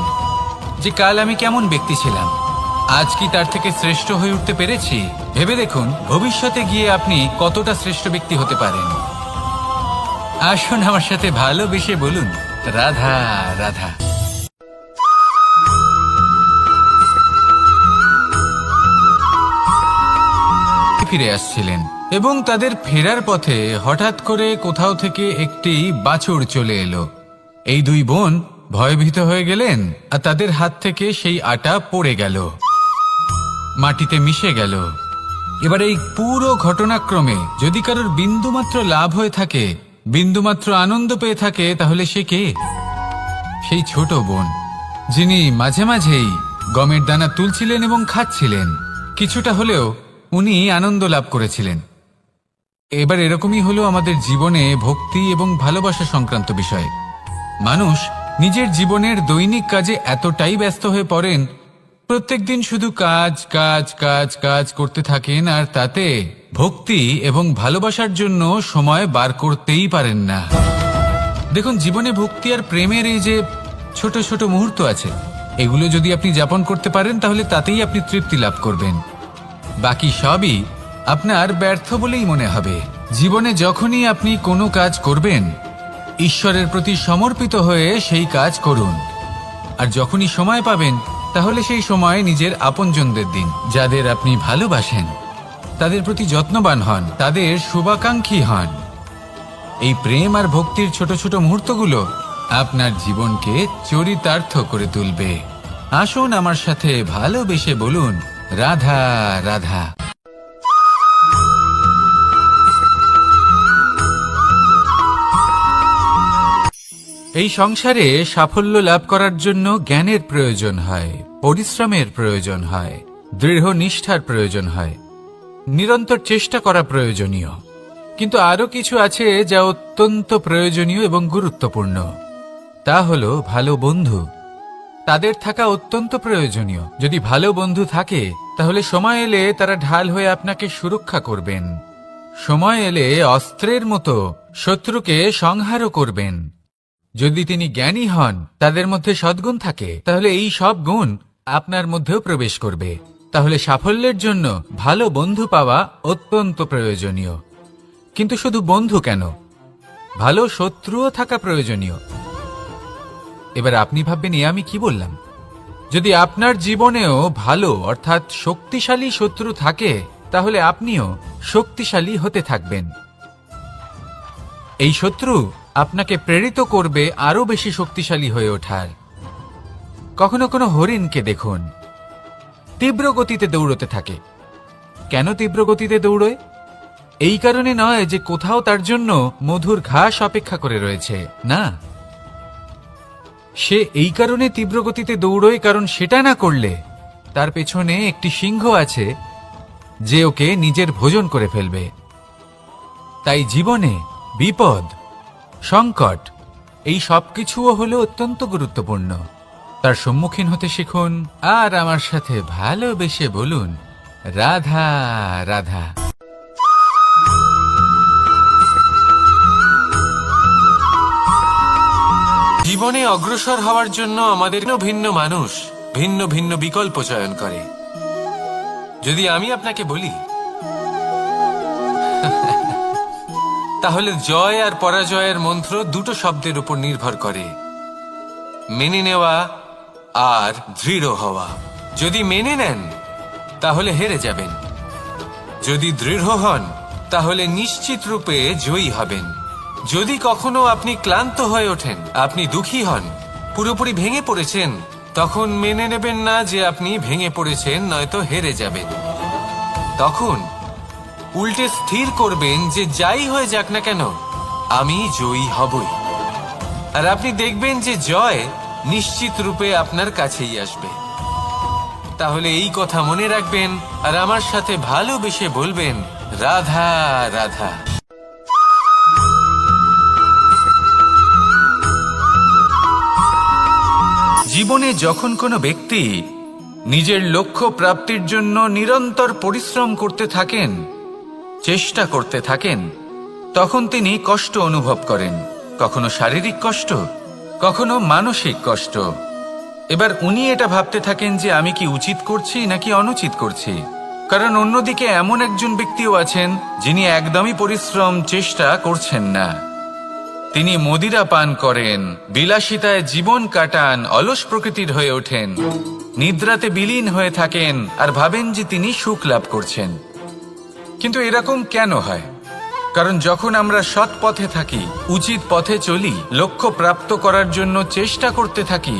যে কাল আমি কেমন ব্যক্তি ছিলাম, আজ কি তার থেকে শ্রেষ্ঠ হয়ে উঠতে পেরেছি। ভেবে দেখুন ভবিষ্যতে গিয়ে আপনি কতটা শ্রেষ্ঠ ব্যক্তি হতে পারেন। আসুন আমার সাথে ভালোবেসে বলুন রাধা রাধা। ফিরে আসছিলেন এবং তাদের ফেরার পথে হঠাৎ করে কোথাও থেকে একটি বাছুর চলে এলো। এই দুই বোন ভয়ভীত হয়ে গেলেন, আর তাদের হাত থেকে সেই আটা পড়ে গেল, মাটিতে মিশে গেল। এবার এই পুরো ঘটনাক্রমে যদি কারোর বিন্দুমাত্র লাভ হয়ে থাকে, বিন্দুমাত্র আনন্দ পেয়ে থাকে, তাহলে সে কে? সেই ছোট বোন, যিনি মাঝে মাঝেই গমের দানা তুলছিলেন এবং খাচ্ছিলেন। কিছুটা হলেও উনি আনন্দ লাভ করেছিলেন। এবার এরকমই হলো আমাদের জীবনে ভক্তি এবং ভালোবাসা সংক্রান্ত বিষয়। মানুষ নিজের জীবনের দৈনিক কাজে এতটাই ব্যস্ত হয়ে পড়েন, প্রত্যেক দিন শুধু কাজ কাজ কাজ কাজ করতে থাকেন, আর তাতে ভক্তি এবং ভালোবাসার জন্য সময় বার করতেই পারেন না। দেখুন, জীবনে ভক্তি আর প্রেমের এই যে ছোট ছোট মুহূর্ত আছে, এগুলো যদি আপনি যাপন করতে পারেন তাহলে তাতেই আপনি তৃপ্তি লাভ করবেন। বাকি সবই আপনার ব্যর্থ বলেই মনে হবে। জীবনে যখনই আপনি কোনো কাজ করবেন, ঈশ্বরের প্রতি সমর্পিত হয়ে সেই কাজ করুন। আর যখনই সময় পাবেন, তাহলে সেই সময় নিজের আপনজনদের দিন, যাদের আপনি ভালোবাসেন, তাদের প্রতি যত্নবান হন, তাদের শুভাকাঙ্ক্ষী হন। এই প্রেম আর ভক্তির ছোট ছোট মুহূর্তগুলো আপনার জীবনকে চরিতার্থ করে তুলবে। আসুন আমার সাথে ভালোবেসে বলুন রাধা রাধা। এই সংসারে সাফল্য লাভ করার জন্য জ্ঞানের প্রয়োজন হয়, পরিশ্রমের প্রয়োজন হয়, দৃঢ় নিষ্ঠার প্রয়োজন হয়, নিরন্তর চেষ্টা করা প্রয়োজনীয়। কিন্তু আরো কিছু আছে যা অত্যন্ত প্রয়োজনীয় এবং গুরুত্বপূর্ণ। তা হলো ভালো বন্ধু। তাদের থাকা অত্যন্ত প্রয়োজনীয়। যদি ভালো বন্ধু থাকে, তাহলে সময় এলে তারা ঢাল হয়ে আপনাকে সুরক্ষা করবেন। সময় এলে অস্ত্রের মতো শত্রুকে সংহারও করবেন। যদি তিনি জ্ঞানী হন, তাদের মধ্যে সদ্গুণ থাকে, তাহলে এই সব গুণ আপনার মধ্যেও প্রবেশ করবে। তাহলে সাফল্যের জন্য ভালো বন্ধু পাওয়া অত্যন্ত প্রয়োজনীয়। কিন্তু শুধু বন্ধু কেন, ভালো শত্রুও থাকা প্রয়োজনীয়। এবার আপনি ভাববেন, এ আমি কি বললাম? যদি আপনার জীবনেও ভালো অর্থাৎ শক্তিশালী শত্রু থাকে, তাহলে আপনিও শক্তিশালী হতে থাকবেন। এই শত্রু আপনাকে প্রেরিত করবে আরো বেশি শক্তিশালী হয়ে ওঠার। কখনো কোনো হরিণকে দেখুন, তীব্র গতিতে দৌড়তে থাকে। কেন তীব্র গতিতে দৌড়য়? এই কারণে নয় যে কোথাও তার জন্য মধুর ঘাস অপেক্ষা করে রয়েছে, না। সে এই কারণে তীব্র গতিতে দৌড়য় কারণ সেটা না করলে তার পেছনে একটি সিংহ আছে যে ওকে নিজের ভোজন করে ফেলবে। তাই জীবনে বিপদ, সংকট, এই সবকিছুও হলো অত্যন্ত গুরুত্বপূর্ণ। তার সম্মুখীন হতে শিখুন আর আমার সাথে ভালোবেসে বলুন রাধা রাধা। জীবনে অগ্রসর হওয়ার জন্য আমাদের ভিন্ন মানুষ ভিন্ন ভিন্ন বিকল্প চয়ন করে। যদি আমি আপনাকে বলি, তাহলে জয় আর পরাজয়ের মন্ত্র দুটো শব্দের উপর নির্ভর করে, মেনে নেওয়া আর দৃঢ় হওয়া। যদি মেনে নেন, তাহলে হেরে যাবেন। যদি দৃঢ় হন, তাহলে নিশ্চিত রূপে জয়ী হবেন। যদি কখনো আপনি ক্লান্ত হয়ে ওঠেন, আপনি দুঃখী হন, পুরোপুরি ভেঙে পড়েছেন, তখন মেনে নেবেন না যে আপনি ভেঙে পড়েছেন, নয়তো হেরে যাবেন। তখন উল্টে স্থির করবেন যে যাই হয়ে যাক না কেন, আমি জয়ী হবই। আর আপনি দেখবেন যে জয় নিশ্চিত রূপে আপনার কাছেই আসবে। তাহলে এই কথা মনে রাখবেন আর আমার সাথে ভালোবেসে বলবেন রাধা রাধা। জীবনে যখন কোনো ব্যক্তি নিজের লক্ষ্য প্রাপ্তির জন্য নিরন্তর পরিশ্রম করতে থাকেন, চেষ্টা করতে থাকেন, তখন তিনি কষ্ট অনুভব করেন, কখনো শারীরিক কষ্ট, কখনো মানসিক কষ্ট। এবার উনি এটা ভাবতে থাকেন যে আমি কি উচিত করছি নাকি অনুচিত করছি। কারণ অন্যদিকে এমন একজন ব্যক্তিও আছেন যিনি একদমই পরিশ্রম চেষ্টা করছেন না। তিনি মদিরা পান করেন, বিলাসিতায় জীবন কাটান, অলস প্রকৃতির হয়ে ওঠেন, নিদ্রাতে বিলীন হয়ে থাকেন আর ভাবেন যে তিনি সুখ লাভ করছেন। কিন্তু এরকম কেন হয়? কারণ যখন আমরা সৎ পথে থাকি, উচিত পথে চলি, লক্ষ্য প্রাপ্ত করার জন্য চেষ্টা করতে থাকি,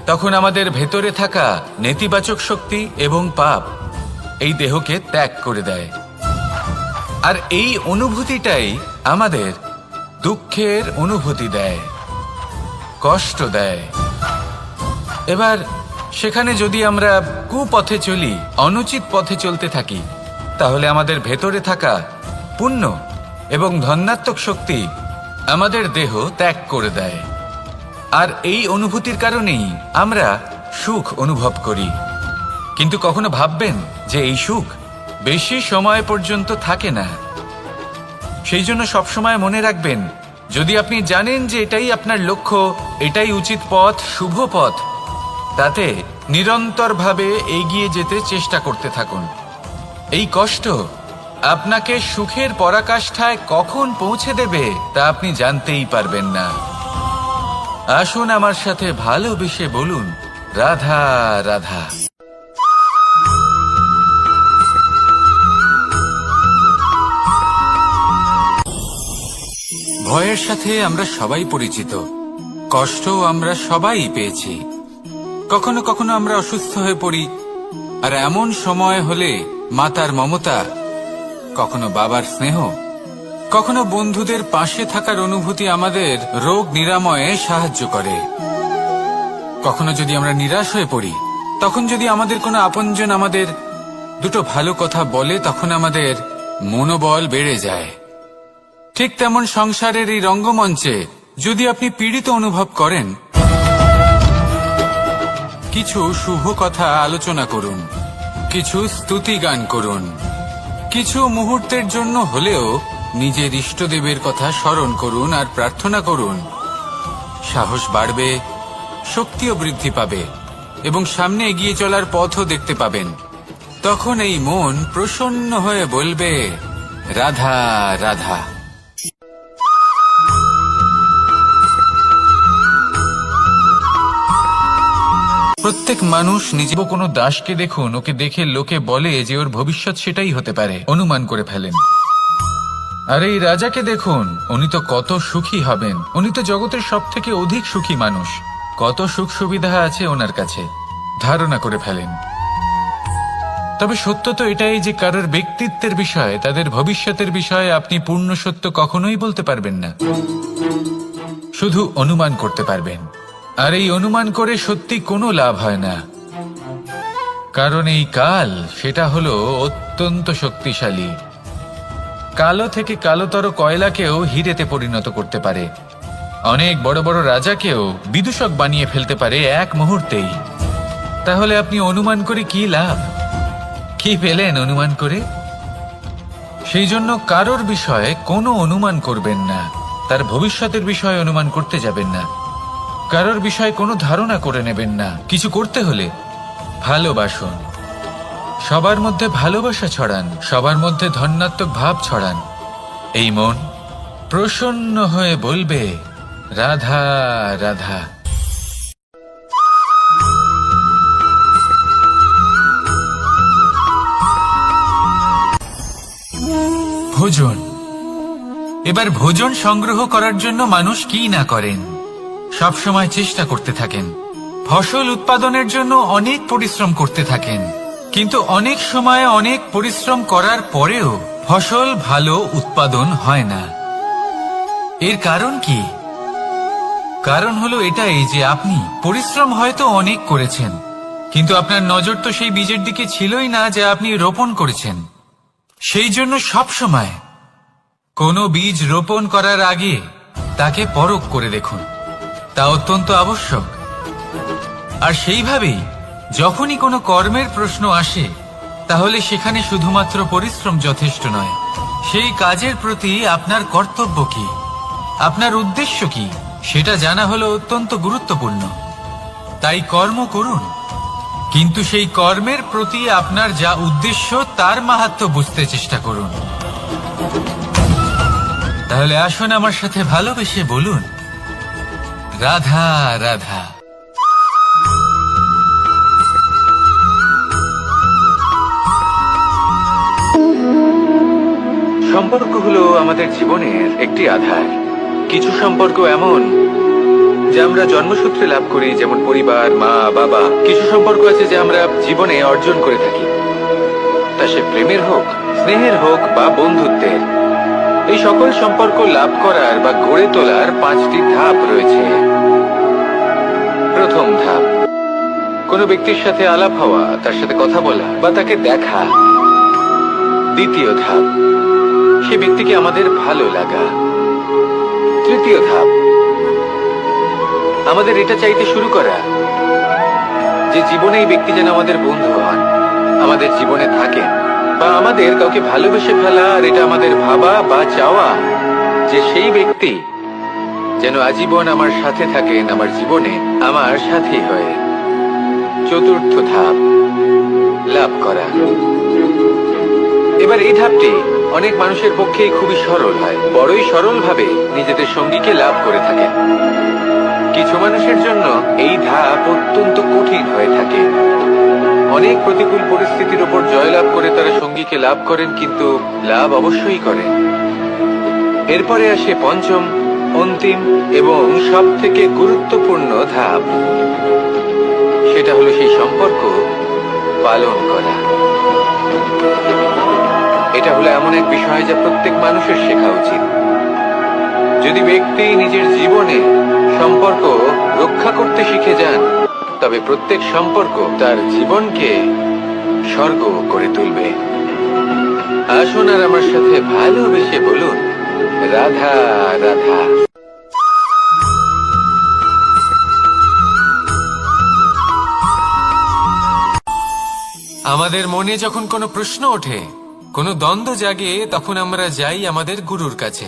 তখন আমাদের ভেতরে থাকা নেতিবাচক শক্তি এবং পাপ এই দেহকে ত্যাগ করে দেয়। আর এই অনুভূতিটাই আমাদের দুঃখের অনুভূতি দেয়, কষ্ট দেয়। এবার সেখানে যদি আমরা কুপথে চলি, অনুচিত পথে চলতে থাকি, তাহলে আমাদের ভেতরে থাকা পুণ্য এবং ধনাত্মক শক্তি আমাদের দেহ ত্যাগ করে দেয়। আর এই অনুভূতির কারণেই আমরা সুখ অনুভব করি। কিন্তু কখনো ভাববেন যে এই সুখ বেশি সময় পর্যন্ত থাকে না। সেই জন্য সবসময় মনে রাখবেন, যদি আপনি জানেন যে এটাই আপনার লক্ষ্য, এটাই উচিত পথ, শুভ পথ, তাতে নিরন্তরভাবে এগিয়ে যেতে চেষ্টা করতে থাকুন। এই কষ্ট আপনাকে সুখের পরাকাষ্ঠায় কখন পৌঁছে দেবে তা আপনি জানতেই পারবেন না। আসুন আমার সাথে ভালোবেসে বলুন, রাধা রাধা। ভয়ের সাথে আমরা সবাই পরিচিত, কষ্ট আমরা সবাই পেয়েছি। কখনো কখনো আমরা অসুস্থ হয়ে পড়ি, আর এমন সময় হলে মাতার মমতা, কখনো বাবার স্নেহ, কখনো বন্ধুদের পাশে থাকার অনুভূতি আমাদের রোগ নিরাময়ে সাহায্য করে। কখনো যদি আমরা নিরাশ হয়ে পড়ি, তখন যদি আমাদের কোনো আপনজন আমাদের দুটো ভালো কথা বলে, তখন আমাদের মনোবল বেড়ে যায়। ঠিক তেমন সংসারের এই রঙ্গমঞ্চে যদি আপনি পীড়িত অনুভব করেন, কিছু শুভ কথা আলোচনা করুন, কিছু স্তুতি গান করুন, কিছু মুহূর্তের জন্য হলেও নিজের ইষ্টদেবের কথা স্মরণ করুন আর প্রার্থনা করুন। সাহস বাড়বে, শক্তিও বৃদ্ধি পাবে এবং সামনে এগিয়ে চলার পথও দেখতে পাবেন। তখন এই মন প্রসন্ন হয়ে বলবে, রাধা রাধা। প্রত্যেক মানুষ নিজেও কোনো দাসকে দেখুন, ওকে দেখে লোকে বলে যে ওর ভবিষ্যৎ সেটাই হতে পারে, অনুমান করে ফেলেন। আর এই রাজাকে দেখুন, উনি তো কত সুখী হবেন, উনি তো জগতের সব থেকে অধিক সুখী মানুষ, কত সুখ সুবিধা আছে ওনার কাছে, ধারণা করে ফেলেন। তবে সত্য তো এটাই যে কারোর ব্যক্তিত্বের বিষয়ে, তাদের ভবিষ্যতের বিষয়ে আপনি পূর্ণ সত্য কখনোই বলতে পারবেন না, শুধু অনুমান করতে পারবেন। আর এই অনুমান করে সত্যি কোনো লাভ হয় না, কারণ এই কাল সেটা হলো অত্যন্ত শক্তিশালী। কালো থেকে কালোতর কয়লাকেও হীরেতে পরিণত করতে পারে, অনেক বড় বড় রাজাকেও বিদূষক বানিয়ে ফেলতে পারে এক মুহূর্তেই। তাহলে আপনি অনুমান করে কি লাভ? কি পেলেন অনুমান করে? সেই জন্য কারোর বিষয়ে কোনো অনুমান করবেন না, তার ভবিষ্যতের বিষয়ে অনুমান করতে যাবেন না, কারোর বিষয়ে কোনো ধারণা করে নেবেন না। কিছু করতে হলে ভালোবাসুন, সবার মধ্যে ভালোবাসা ছড়ান, সবার মধ্যে ধনাত্মক ভাব ছড়ান। এই মন প্রসন্ন হয়ে বলবে, রাধা রাধা। ভোজন। এবার ভোজন সংগ্রহ করার জন্য মানুষ কি না করেন, সব সময় চেষ্টা করতে থাকেন, ফসল উৎপাদনের জন্য অনেক পরিশ্রম করতে থাকেন, কিন্তু অনেক সময় অনেক পরিশ্রম করার পরেও ফসল ভালো উৎপাদন হয় না। এর কারণ কি? কারণ হলো এটাই যে আপনি পরিশ্রম হয়তো অনেক করেছেন, কিন্তু আপনার নজর তো সেই বীজের দিকে ছিলই না যা আপনি রোপণ করেছেন। সেই জন্য সব সময় কোনো বীজ রোপণ করার আগে তাকে পরখ করে দেখুন, তা অত্যন্ত আবশ্যক। আর সেইভাবেই যখনই কোনো কর্মের প্রশ্ন আসে, তাহলে সেখানে শুধুমাত্র পরিশ্রম যথেষ্ট নয়। সেই কাজের প্রতি আপনার কর্তব্য কি, আপনার উদ্দেশ্য কি, সেটা জানা হলো অত্যন্ত গুরুত্বপূর্ণ। তাই কর্ম করুন, কিন্তু সেই কর্মের প্রতি আপনার যা উদ্দেশ্য তার মাহাত্ম্য বুঝতে চেষ্টা করুন। তাহলে আসুন আমার সাথে ভালোবেসে বলুন, রাধা রাধা। সম্পর্ক হলো আমাদের জীবনের একটি আধার। কিছু সম্পর্ক এমন যা আমরা জন্মসূত্রে লাভ করি, যেমন পরিবার, মা, বাবা। কিছু সম্পর্ক আছে যা আমরা জীবনে অর্জন করে থাকি, তা সে প্রেমের হোক, স্নেহের হোক বা বন্ধুত্বের। এই সকল সম্পর্ক লাভ করার বা গড়ে তোলার 5টি ধাপ রয়েছে। প্রথম ধাপ, কোনো ব্যক্তির সাথে আলাপ হওয়া, তার সাথে কথা বলা বা তাকে দেখা। দ্বিতীয় ধাপ, সে ব্যক্তিকে আমাদের ভালো লাগা। তৃতীয় ধাপ, আমাদের এটা চাইতে শুরু করা যে জীবনে এই ব্যক্তি যেন আমাদের বন্ধু হন, আমাদের জীবনে থাকেন, বা আমাদের কাউকে ভালোবেসে ফেলা। আর এটা আমাদের ভাবা বা চাওয়া যে সেই ব্যক্তি যেন আজীবন আমার সাথে থাকেন, আমার জীবনে আমার সাথী হয়ে। চতুর্থ ধাপ, লাভ করা। এবার এই ধাপটি অনেক মানুষের পক্ষেই খুবই সরল হয়, বড়ই সরল ভাবে নিজেদের সঙ্গীকে লাভ করে থাকেন। কিছু মানুষের জন্য এই ধাপ অত্যন্ত কঠিন হয়ে থাকে। অনেক প্রতিকূল পরিস্থিতির উপর জয়লাভ করে তারা সঙ্গীকে লাভ করেন, কিন্তু লাভ অবশ্যই করেন। এরপরে আসে পঞ্চম, অন্তিম এবং সব থেকে গুরুত্বপূর্ণ ধাপ। সেটা হলো সেই সম্পর্ক পালন করা। এটা হলো এমন এক বিষয় যা প্রত্যেক মানুষের শেখা উচিত। যদি ব্যক্তি নিজের জীবনে সম্পর্ক রক্ষা করতে শিখে যান, তবে প্রত্যেক সম্পর্ক তার জীবনকে স্বর্গ করে তুলবে। আসুন আর আমার সাথে ভালোবেসে বলুন, রাধা রাধা। আমাদের মনে যখন কোনো প্রশ্ন ওঠে, কোনো দ্বন্দ্ব জাগে, তখন আমরা যাই আমাদের গুরুর কাছে,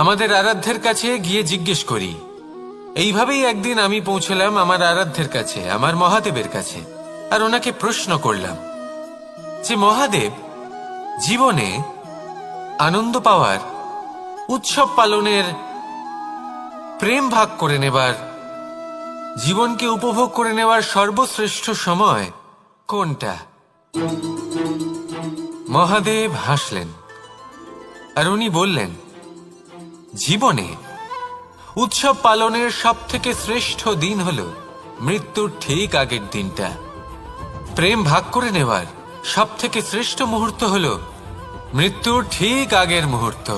আমাদের আরাধ্যের কাছে গিয়ে জিজ্ঞেস করি। এইভাবেই একদিন আমি পৌঁছলাম আমার আরাধ্যের কাছে, আমার মহাদেবের কাছে, আর ওনাকে প্রশ্ন করলাম যে মহাদেব, জীবনে আনন্দ পাওয়ার, উৎসব পালনের, প্রেম ভাগ করে নেবার, জীবনকে উপভোগ করে নেওয়ার সর্বশ্রেষ্ঠ সময় কোনটা? মহাদেব হাসলেন আর উনি বললেন, জীবনে উৎসব পালনের সব থেকে শ্রেষ্ঠ দিন হল মৃত্যুর ঠিক আগের দিনটা। প্রেম ভাগ করে নেওয়ার সব থেকে শ্রেষ্ঠ মুহূর্ত হল মৃত্যুর ঠিক আগের মুহূর্ত।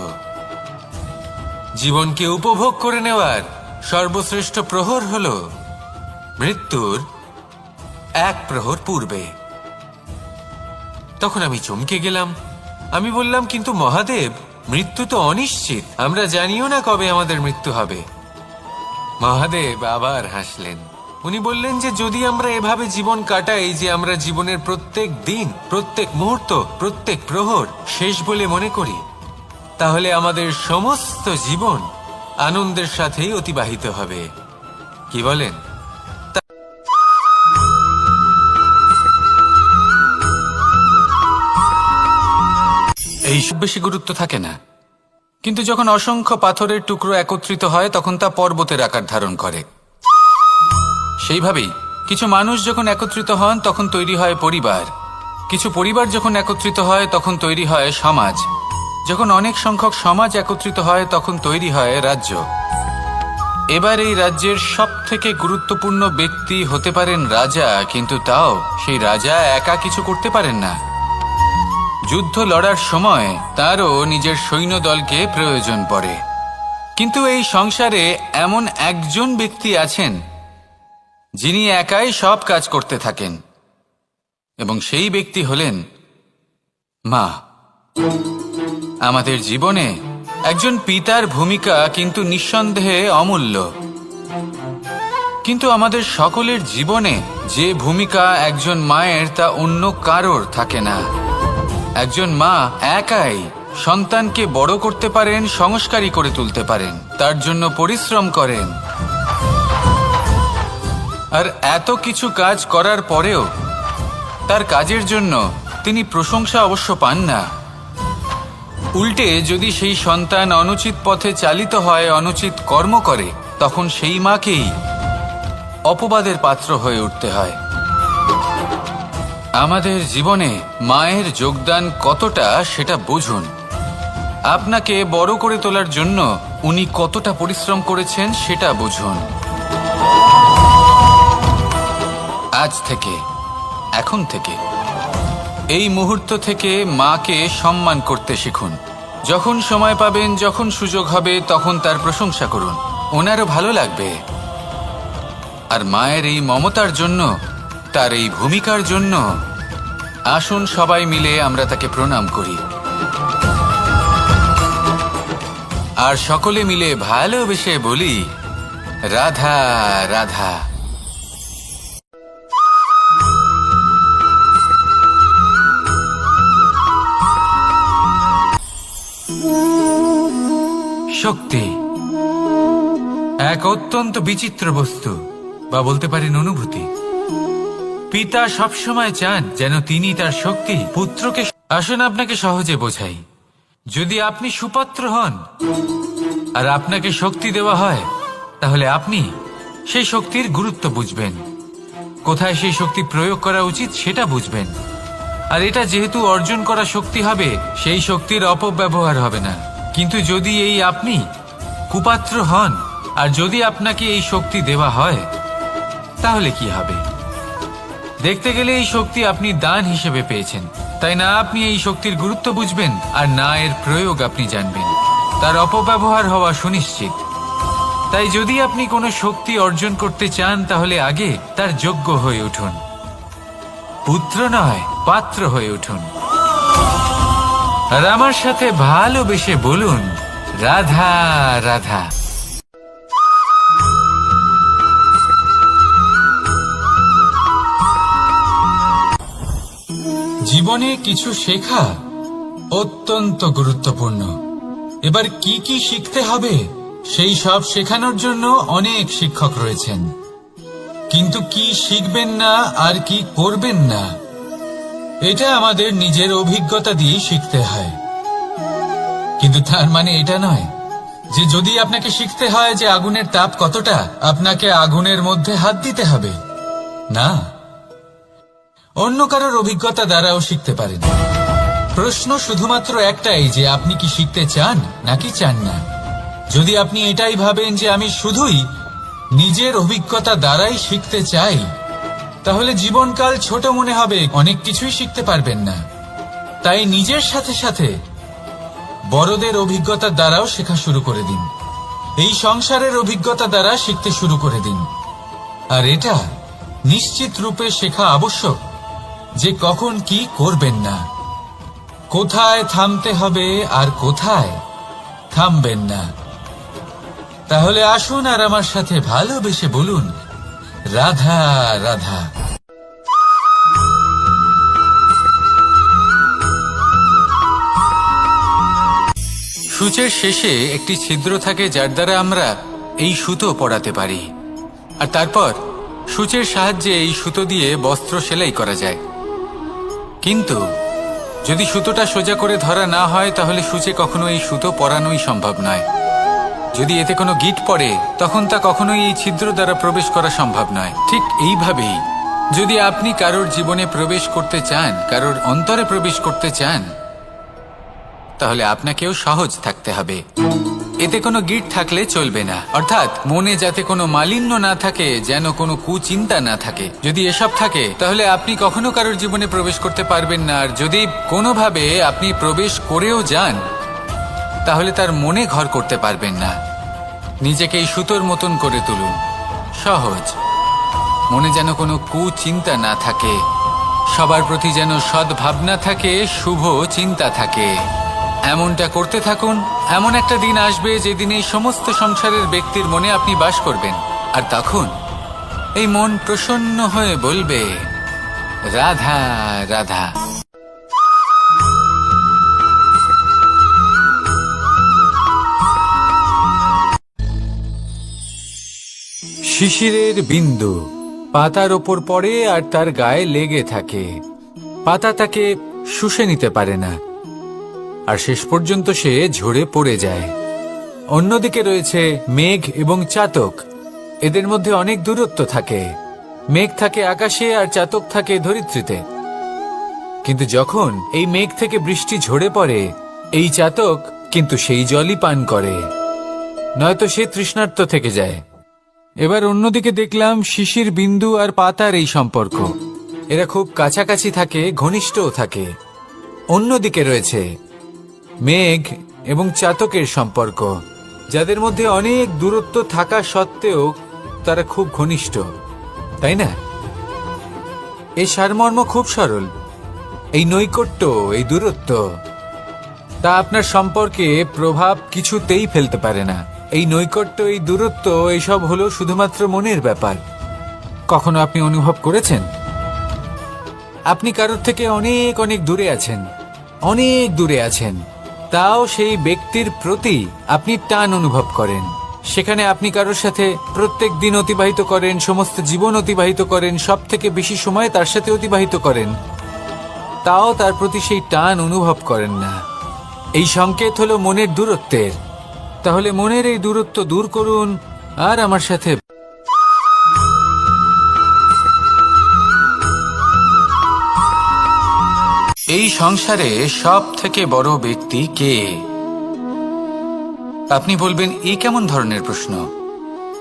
জীবনকে উপভোগ করে নেওয়ার সর্বশ্রেষ্ঠ প্রহর হল মৃত্যুর 1 প্রহর পূর্বে। তখন আমি চমকে গেলাম। আমি বললাম, কিন্তু মহাদেব, মৃত্যু তো অনিশ্চিত, আমরা জানিও না কবে আমাদের মৃত্যু হবে। মহাদেব আবার হাসলেন। উনি বললেন যে যদি আমরা এভাবে জীবন কাটাই যে আমরা জীবনের প্রত্যেক দিন, প্রত্যেক মুহূর্ত, প্রত্যেক প্রহর শেষ বলে মনে করি, তাহলে আমাদের সমস্ত জীবন আনন্দের সাথেই অতিবাহিত হবে। কি বলেন? এইসব বেশি গুরুত্ব থাকে না, কিন্তু যখন অসংখ্য পাথরের টুকরো একত্রিত হয় তখন তা পর্বতের আকার ধারণ করে। সেইভাবেই কিছু মানুষ যখন একত্রিত হন তখন তৈরি হয় পরিবার, কিছু পরিবার যখন একত্রিত হয় তখন তৈরি হয় সমাজ, যখন অনেক সংখ্যক সমাজ একত্রিত হয় তখন তৈরি হয় রাজ্য। এবার এই রাজ্যের সব থেকে গুরুত্বপূর্ণ ব্যক্তি হতে পারেন রাজা, কিন্তু তাও সেই রাজা একা কিছু করতে পারেন না। যুদ্ধ লড়ার সময় তারও নিজের সৈন্যদলকে প্রয়োজন পড়ে। কিন্তু এই সংসারে এমন একজন ব্যক্তি আছেন যিনি একাই সব কাজ করতে থাকেন, এবং সেই ব্যক্তি হলেন মা। আমাদের জীবনে একজন পিতার ভূমিকা কিন্তু নিঃসন্দেহে অমূল্য। কিন্তু আমাদের সকলের জীবনে যে ভূমিকা একজন মায়ের তা অন্য কারোর থাকে না। একজন মা একাই সন্তানকে বড় করতে পারেন, সংস্কারী করে তুলতে পারেন, তার জন্য পরিশ্রম করেন। আর এত কিছু কাজ করার পরেও তার কাজের জন্য তিনি প্রশংসা অবশ্য পান না। উল্টে যদি সেই সন্তান অনুচিত পথে চালিত হয়, অনুচিত কর্ম করে, তখন সেই মাকেই অপবাদের পাত্র হয়ে উঠতে হয়। আমাদের জীবনে মায়ের যোগদান কতটা সেটা বুঝুন। আপনাকে বড় করে তোলার জন্য উনি কতটা পরিশ্রম করেছেন সেটা বুঝুন। আজ থেকে, এখন থেকে, এই মুহূর্ত থেকে মাকে সম্মান করতে শিখুন। যখন সময় পাবেন, যখন সুযোগ হবে, তখন তার প্রশংসা করুন, ওনারও ভালো লাগবে। আর মায়ের এই মমতার জন্য, তার এই ভূমিকার জন্য আসুন সবাই মিলে আমরা তাকে প্রণাম করি, আর সকলে মিলে ভালোবেসে বলি, রাধা রাধা। শক্তি এক অত্যন্ত বিচিত্র বস্তু, বা বলতে পারেন অনুভূতি। পিতা সবসময় চান যেন তিনি তার শক্তি পুত্রকে। আসুন আপনাকে সহজে বোঝাই। যদি আপনি সুপাত্র হন আর আপনাকে শক্তি দেওয়া হয়, তাহলে আপনি সেই শক্তির গুরুত্ব বুঝবেন, কোথায় সেই শক্তি প্রয়োগ করা উচিত সেটা বুঝবেন। আর এটা যেহেতু অর্জন করা শক্তি হবে, সেই শক্তির অপব্যবহার হবে না। কিন্তু যদি এই আপনি কুপাত্র হন আর যদি আপনাকে এই শক্তি দেওয়া হয়, তাহলে কি হবে? দেখতে গেলে এই শক্তি আপনি দান হিসেবে পেয়েছেন, তাই না আপনি এই শক্তির গুরুত্ব বুঝবেন, আর না এর প্রয়োগ আপনি জানবেন। তার অপব্যবহার হওয়া সুনিশ্চিত। তাই যদি আপনি কোনো শক্তি অর্জন করতে চান, তাহলে আগে তার যোগ্য হয়ে উঠুন। পুত্র নয়, পাত্র হয়ে উঠুন। আর আমার সাথে ভালোবেসে বলুন, রাধা রাধা। জীবনে কিছু শেখা অত্যন্ত গুরুত্বপূর্ণ। এবার কি কি শিখতে হবে সেই সব শেখানোর জন্য অনেক শিক্ষক রয়েছেন, কিন্তু কি শিখবেন না আর কি করবেন না, এটা আমাদের নিজের অভিজ্ঞতা দিয়ে শিখতে হয়। কিন্তু তার মানে এটা নয় যে যদি আপনাকে শিখতে হয় যে আগুনের তাপ কতটা, আপনাকে আগুনের মধ্যে হাত দিতে হবে। না, অন্য কারোর অভিজ্ঞতা দ্বারাও শিখতে পারেন। প্রশ্ন শুধুমাত্র একটাই যে আপনি কি শিখতে চান নাকি চান না। যদি আপনি এটাই ভাবেন যে আমি শুধুই নিজের অভিজ্ঞতা দ্বারাই শিখতে চাই, তাহলে জীবনকাল ছোট মনে হবে, অনেক কিছুই শিখতে পারবেন না। তাই নিজের সাথে সাথে বড়দের অভিজ্ঞতা দ্বারাও শেখা শুরু করে দিন। এই সংসারের অভিজ্ঞতা দ্বারা শিখতে শুরু করে দিন। আর এটা নিশ্চিত রূপে শেখা আবশ্যক যে কখন কি করবেন না, কোথায় থামতে হবে আর কোথায় থামবেন না। তাহলে আসুন আর আমার সাথে ভালোবেসে বলুন, রাধা রাধা। সূচের শেষে একটি ছিদ্র থাকে, যার দ্বারা আমরা এই সুতো পরাতে পারি। আর তারপর সূচের সাহায্যে এই সুতো দিয়ে বস্ত্র সেলাই করা যায়। কিন্তু যদি সুতোটা সোজা করে ধরা না হয়, তাহলে সূচে কখনো এই সুতো পরানোই সম্ভব নয়। যদি এতে কোনো গিঁট পড়ে, তখন তা কখনোই এই ছিদ্র দ্বারা প্রবেশ করা সম্ভব নয়। ঠিক এইভাবেই যদি আপনি কারোর জীবনে প্রবেশ করতে চান, কারোর অন্তরে প্রবেশ করতে চান, তাহলে আপনাকেও সহজ থাকতে হবে। এতে কোনো গিঁট থাকলে চলবে না, অর্থাৎ মনে যাতে কোনো মালিন্য না থাকে, যেন কোনো কুচিন্তা না থাকে। যদি এসব থাকে, তাহলে আপনি কখনো কারোর জীবনে প্রবেশ করতে পারবেন না। আর যদি কোনোভাবে আপনি প্রবেশ করেও যান, তাহলে তার মনে ঘর করতে পারবেন না। নিজেকে এই সুতোর মতন করে তুলুন, সহজ। মনে যেন কোনো কুচিন্তা না থাকে, সবার প্রতি যেন সদ্ভাবনা থাকে, শুভ চিন্তা থাকে। এমনটা করতে থাকুন। এমন একটা দিন আসবে যেদিন এই সমস্ত সংসারের ব্যক্তির মনে আপনি বাস করবেন, আর তখন এই মন প্রসন্ন হয়ে বলবে, রাধা রাধা। শিশিরের বিন্দু পাতার ওপর পড়ে আর তার গায়ে লেগে থাকে। পাতা তাকে শুষে নিতে পারে না, আর শেষ পর্যন্ত সে ঝরে পড়ে যায়। অন্যদিকে রয়েছে মেঘ এবং চাতক। এদের মধ্যে অনেক দূরত্ব থাকে। মেঘ থাকে আকাশে আর চাতক থাকে ধরিত্রীতে। কিন্তু যখন এই মেঘ থেকে বৃষ্টি ঝরে পড়ে, এই চাতক কিন্তু সেই জলই পান করে, নয়তো সে তৃষ্ণার্ত থেকে যায়। এবার অন্যদিকে দেখলাম শিশির বিন্দু আর পাতার এই সম্পর্ক। এরা খুব কাছাকাছি থাকে, ঘনিষ্ঠও থাকে। অন্যদিকে রয়েছে মেঘ এবং চাতকের সম্পর্ক, যাদের মধ্যে অনেক দূরত্ব থাকা সত্ত্বেও তারা খুব ঘনিষ্ঠ, তাই না? এই সারমর্ম খুব সরল। এই নৈকট্য, এই দূরত্ব, তা আপনার সম্পর্কে প্রভাব কিছুতেই ফেলতে পারে না। এই নৈকট্য, এই দূরত্ব, এইসব হলো শুধুমাত্র মনের ব্যাপার। কখনো আপনি অনুভব করেছেন আপনি কারোর থেকে অনেক অনেক দূরে আছেন, অনেক দূরে আছেন, তাও সেই ব্যক্তির প্রতি আপনি টান অনুভব করেন। সেখানে আপনি কারোর সাথে প্রত্যেক দিন অতিবাহিত করেন, সমস্ত জীবন অতিবাহিত করেন, সব থেকে বেশি সময় তার সাথে অতিবাহিত করেন, তাও তার প্রতি সেই টান অনুভব করেন না। এই সংকেত হলো মনের দূরত্বের। তাহলে মনের এই দূরত্ব দূর করুন আর আমার সাথে। এই সংসারে সব থেকে বড় ব্যক্তি কে? আপনি বলবেন, এই কেমন ধরনের প্রশ্ন?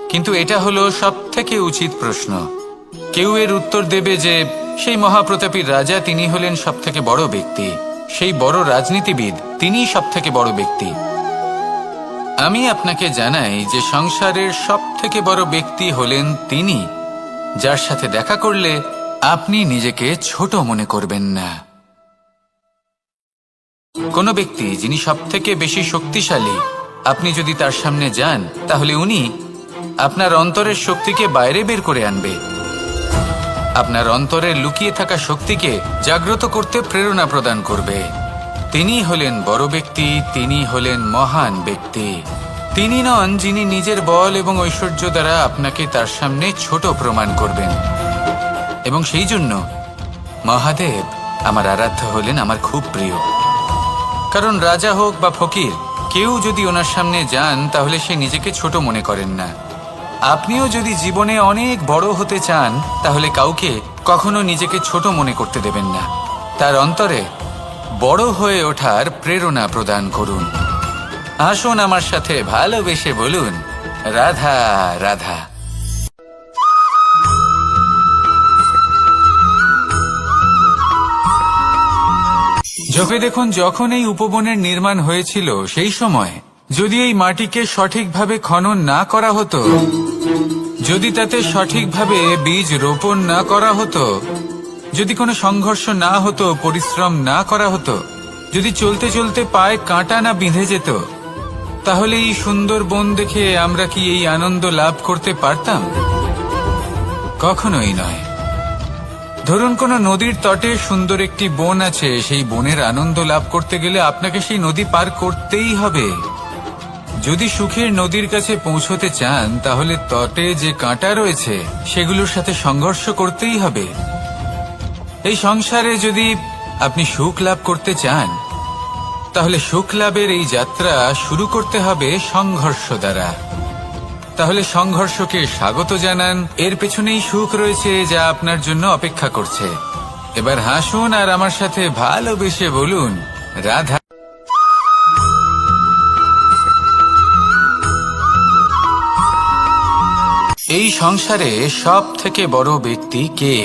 কিন্তু এটা হলো সব থেকে উচিত প্রশ্ন। কেউ এর উত্তর দেবে যে সেই মহাপ্রতাপী রাজা, তিনি হলেন সব থেকে বড় ব্যক্তি, সেই বড় রাজনীতিবিদ, তিনিই সব থেকে বড় ব্যক্তি। আমি আপনাকে জানাই যে সংসারের সব থেকে বড় ব্যক্তি হলেন তিনি, যার সাথে দেখা করলে আপনি নিজেকে ছোট মনে করবেন না। কোন ব্যক্তি যিনি সব থেকে বেশি শক্তিশালী, আপনি যদি তার সামনে যান, তাহলে উনি আপনার অন্তরের শক্তিকে বাইরে বের করে আনবে, আপনার অন্তরের লুকিয়ে থাকা শক্তিকে জাগ্রত করতে প্রেরণা প্রদান করবে। তিনি হলেন বড় ব্যক্তি, তিনি হলেন মহান ব্যক্তি। তিনি নন যিনি নিজের বল এবং ঐশ্বর্য দ্বারা আপনাকে তার সামনে ছোট প্রমাণ করবেন। এবং সেই জন্য মহাদেব আমার আরাধ্য হলেন আমার খুব প্রিয়। কারণ রাজা হোক বা ফকির, কেউ যদি ওনার সামনে যান তাহলে সে নিজেকে ছোট মনে করেন না। আপনিও যদি জীবনে অনেক বড় হতে চান, তাহলে কাউকে কখনো নিজেকে ছোট মনে করতে দেবেন না। তার অন্তরে বড় হয়ে ওঠার প্রেরণা প্রদান করুন। আসুন আমার সাথে ভালোবেসে বলুন, রাধা রাধা। চোখে দেখুন, যখন এই উপবনের নির্মাণ হয়েছিল সেই সময় যদি এই মাটিকে সঠিকভাবে খনন না করা হতো, যদি তাতে সঠিকভাবে বীজ রোপণ না করা হতো, যদি কোনো সংঘর্ষ না হতো, পরিশ্রম না করা হতো, যদি চলতে চলতে পায়ে কাঁটা না বিঁধে যেত, তাহলে এই সুন্দর বন দেখে আমরা কি এই আনন্দ লাভ করতে পারতাম? কখনোই নয়। ধরুন কোনো নদীর তটে সুন্দর একটি বন আছে, সেই বনের আনন্দ লাভ করতে গেলে আপনাকে সেই নদী পার করতেই হবে। যদি সুখের নদীর কাছে পৌঁছতে চান, তাহলে তটে যে কাঁটা রয়েছে সেগুলোর সাথে সংঘর্ষ করতেই হবে। এই সংসারে যদি আপনি সুখ লাভ করতে চান, তাহলে সুখ লাভের এই যাত্রা শুরু করতে হবে সংঘর্ষ দ্বারা। তাহলে সংঘর্ষকে স্বাগত জানান, এর পেছনেই সুখ রয়েছে যা আপনার জন্য অপেক্ষা করছে। এবার হাসুন আর আমার সাথে ভালোবেসে বলুন, রাধা। এই সংসারে সব থেকে বড় ব্যক্তি কে?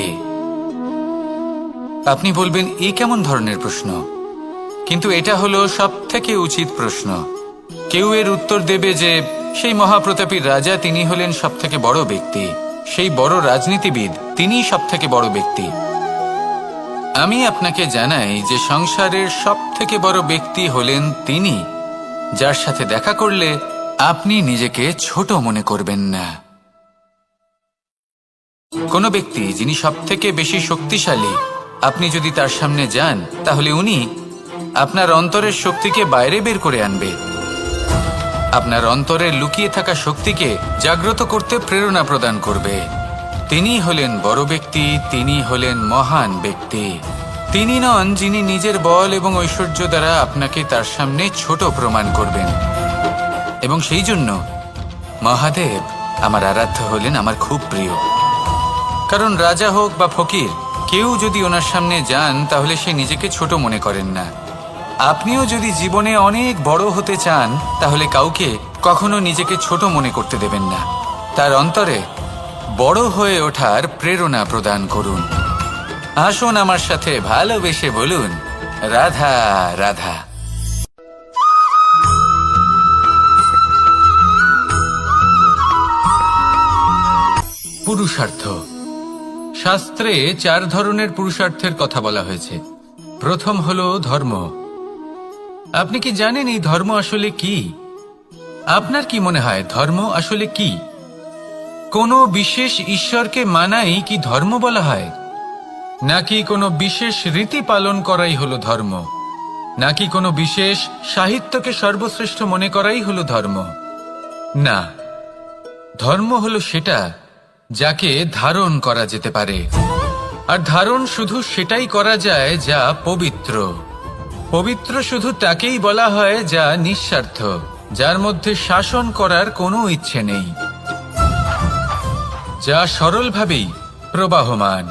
আপনি বলবেন, এই কেমন ধরনের প্রশ্ন? কিন্তু এটা হলো সব থেকে উচিত প্রশ্ন। কেউ এর উত্তর দেবে যে সেই মহাপ্রতাপী রাজা, তিনি হলেন সব থেকে বড় ব্যক্তি, সেই বড় রাজনীতিবিদ, তিনিই সব থেকে বড় ব্যক্তি। আমি আপনাকে জানাই যে সংসারের সব থেকে বড় ব্যক্তি হলেন তিনি, যার সাথে দেখা করলে আপনি নিজেকে ছোট মনে করবেন না। কোনো ব্যক্তি যিনি সবথেকে বেশি শক্তিশালী, আপনি যদি তার সামনে যান তাহলে উনি আপনার অন্তরের শক্তিকে বাইরে বের করে আনবে, আপনার অন্তরের লুকিয়ে থাকা শক্তিকে জাগ্রত করতে প্রেরণা প্রদান করবে। তিনি হলেন বড় ব্যক্তি, তিনি হলেন মহান ব্যক্তি। তিনি নন যিনি নিজের বল এবং ঐশ্বর্য দ্বারা আপনাকে তার সামনে ছোট প্রমাণ করবেন। এবং সেই জন্য মহাদেব আমার আরাধ্য হলেন আমার খুব প্রিয়। কারণ রাজা হোক বা ফকির, কেউ যদি ওনার সামনে যান তাহলে সে নিজেকে ছোট মনে করেন না। আপনিও যদি জীবনে অনেক বড় হতে চান তাহলে কাউকে কখনো নিজেকে ছোট মনে করতে দেবেন না। তার অন্তরে বড় হয়ে ওঠার প্রেরণা প্রদান করুন। আসুন আমার সাথে ভালোবেসে বলুন, রাধা রাধা। পুরুষার্থ। শাস্ত্রে 4 ধরনের পুরুষার্থের কথা বলা হয়েছে। প্রথম হলো ধর্ম। আপনি কি জানেন এই ধর্ম আসলে কি? আপনার কি মনে হয় ধর্ম আসলে কি? কোনো বিশেষ ঈশ্বরকে মানাই কি ধর্ম বলা হয়? নাকি কোনো বিশেষ রীতি পালন করাই হলো ধর্ম? নাকি কোনো বিশেষ সাহিত্যকে সর্বশ্রেষ্ঠ মনে করাই হলো ধর্ম? না, ধর্ম হলো সেটা যাকে ধারণ করা যেতে পারে। আর ধারণ শুধু সেটাই করা যায় যা পবিত্র। পবিত্র শুধু তাকেই বলা হয় যা নিঃস্বার্থ, যার মধ্যে শাসন করার কোনো ইচ্ছে নেই, যা সরলভাবেই প্রবাহমান,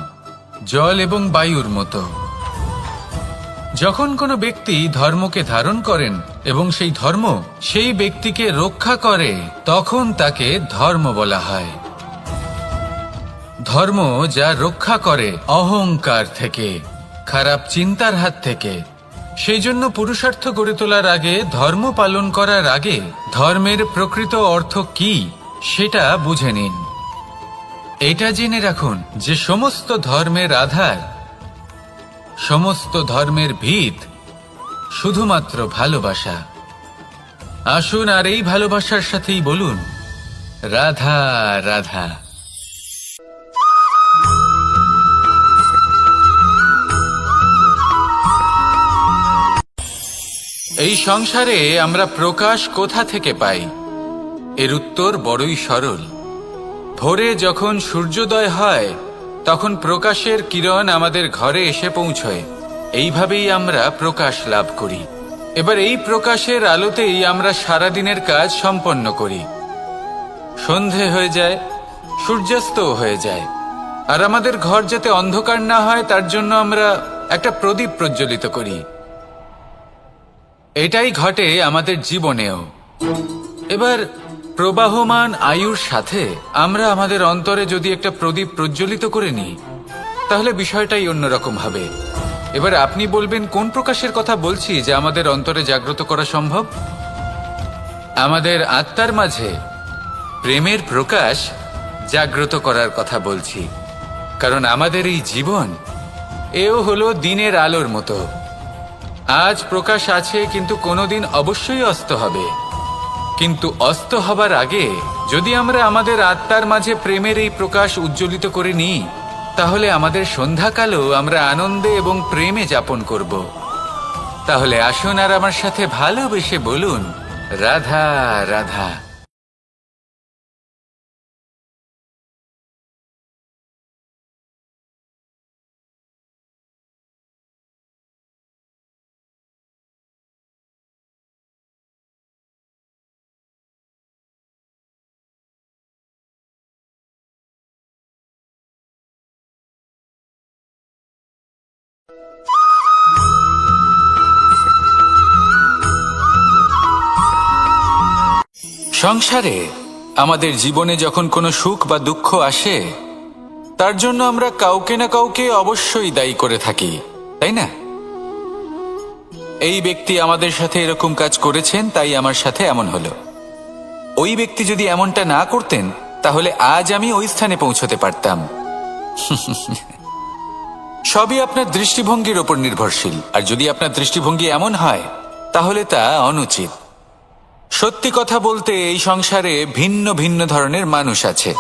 জল এবং বায়ুর মতো। যখন কোনো ব্যক্তি ধর্মকে ধারণ করেন এবং সেই ধর্ম সেই ব্যক্তিকে রক্ষা করে, তখন তাকে ধর্ম বলা হয়। ধর্ম যা রক্ষা করে অহংকার থেকে, খারাপ চিন্তার হাত থেকে। সেই জন্য পুরুষার্থ গড়ে তোলার আগে, ধর্ম পালন করার আগে ধর্মের প্রকৃত অর্থ কি সেটা বুঝে নিন। এটা জেনে রাখুন যে সমস্ত ধর্মের আধার, সমস্ত ধর্মের ভিত শুধুমাত্র ভালোবাসা। আসুন আর এই ভালোবাসার সাথেই বলুন, রাধা রাধা। এই সংসারে আমরা প্রকাশ কোথা থেকে পাই? এর উত্তর বড়ই সরল। ভোরে যখন সূর্যোদয় হয় তখন প্রকাশের কিরণ আমাদের ঘরে এসে পৌঁছয়। এইভাবেই আমরা প্রকাশ লাভ করি। এবার এই প্রকাশের আলোতেই আমরা সারাদিনের কাজ সম্পন্ন করি। সন্ধে হয়ে যায়, সূর্যাস্ত হয়ে যায়। আর আমাদের ঘর যাতে অন্ধকার না হয় তার জন্য আমরা একটা প্রদীপ প্রজ্বলিত করি। এটাই ঘটে আমাদের জীবনেও। এবার প্রবাহমান আয়ুর সাথে আমরা আমাদের অন্তরে যদি একটা প্রদীপ প্রজ্বলিত করে নিই তাহলে বিষয়টাই অন্যরকম হবে। এবার আপনি বলবেন কোন প্রকাশের কথা বলছি যা আমাদের অন্তরে জাগ্রত করা সম্ভব? আমাদের আত্মার মাঝে প্রেমের প্রকাশ জাগ্রত করার কথা বলছি। কারণ আমাদের এই জীবন এও হলো দিনের আলোর মতো। আজ প্রকাশ আছে কিন্তু কোনোদিন অবশ্যই অস্ত হবে। কিন্তু অস্ত হবার আগে যদি আমরা আমাদের আত্মার মাঝে প্রেমের এই প্রকাশ উজ্জ্বলিত করে নিই তাহলে আমাদের সন্ধ্যাকালও আমরা আনন্দে এবং প্রেমে যাপন করব। তাহলে আসুন আর আমার সাথে ভালোবেসে বলুন, রাধা রাধা। সংসারে আমাদের জীবনে যখন কোনো সুখ বা দুঃখ আসে তার জন্য আমরা কাউকে না কাউকে অবশ্যই দায়ী করে থাকি, তাই না? এই ব্যক্তি আমাদের সাথে এরকম কাজ করেছেন তাই আমার সাথে এমন হলো। ওই ব্যক্তি যদি এমনটা না করতেন তাহলে আজ আমি ওই স্থানে পৌঁছতে পারতাম। সবই আপনার দৃষ্টিভঙ্গির ওপর নির্ভরশীল। আর যদি আপনার দৃষ্টিভঙ্গি এমন হয় তাহলে তা অনুচিত। সত্যি কথা বলতে এই সংসারে ভিন্ন ভিন্ন ধরনের মানুষ আছে।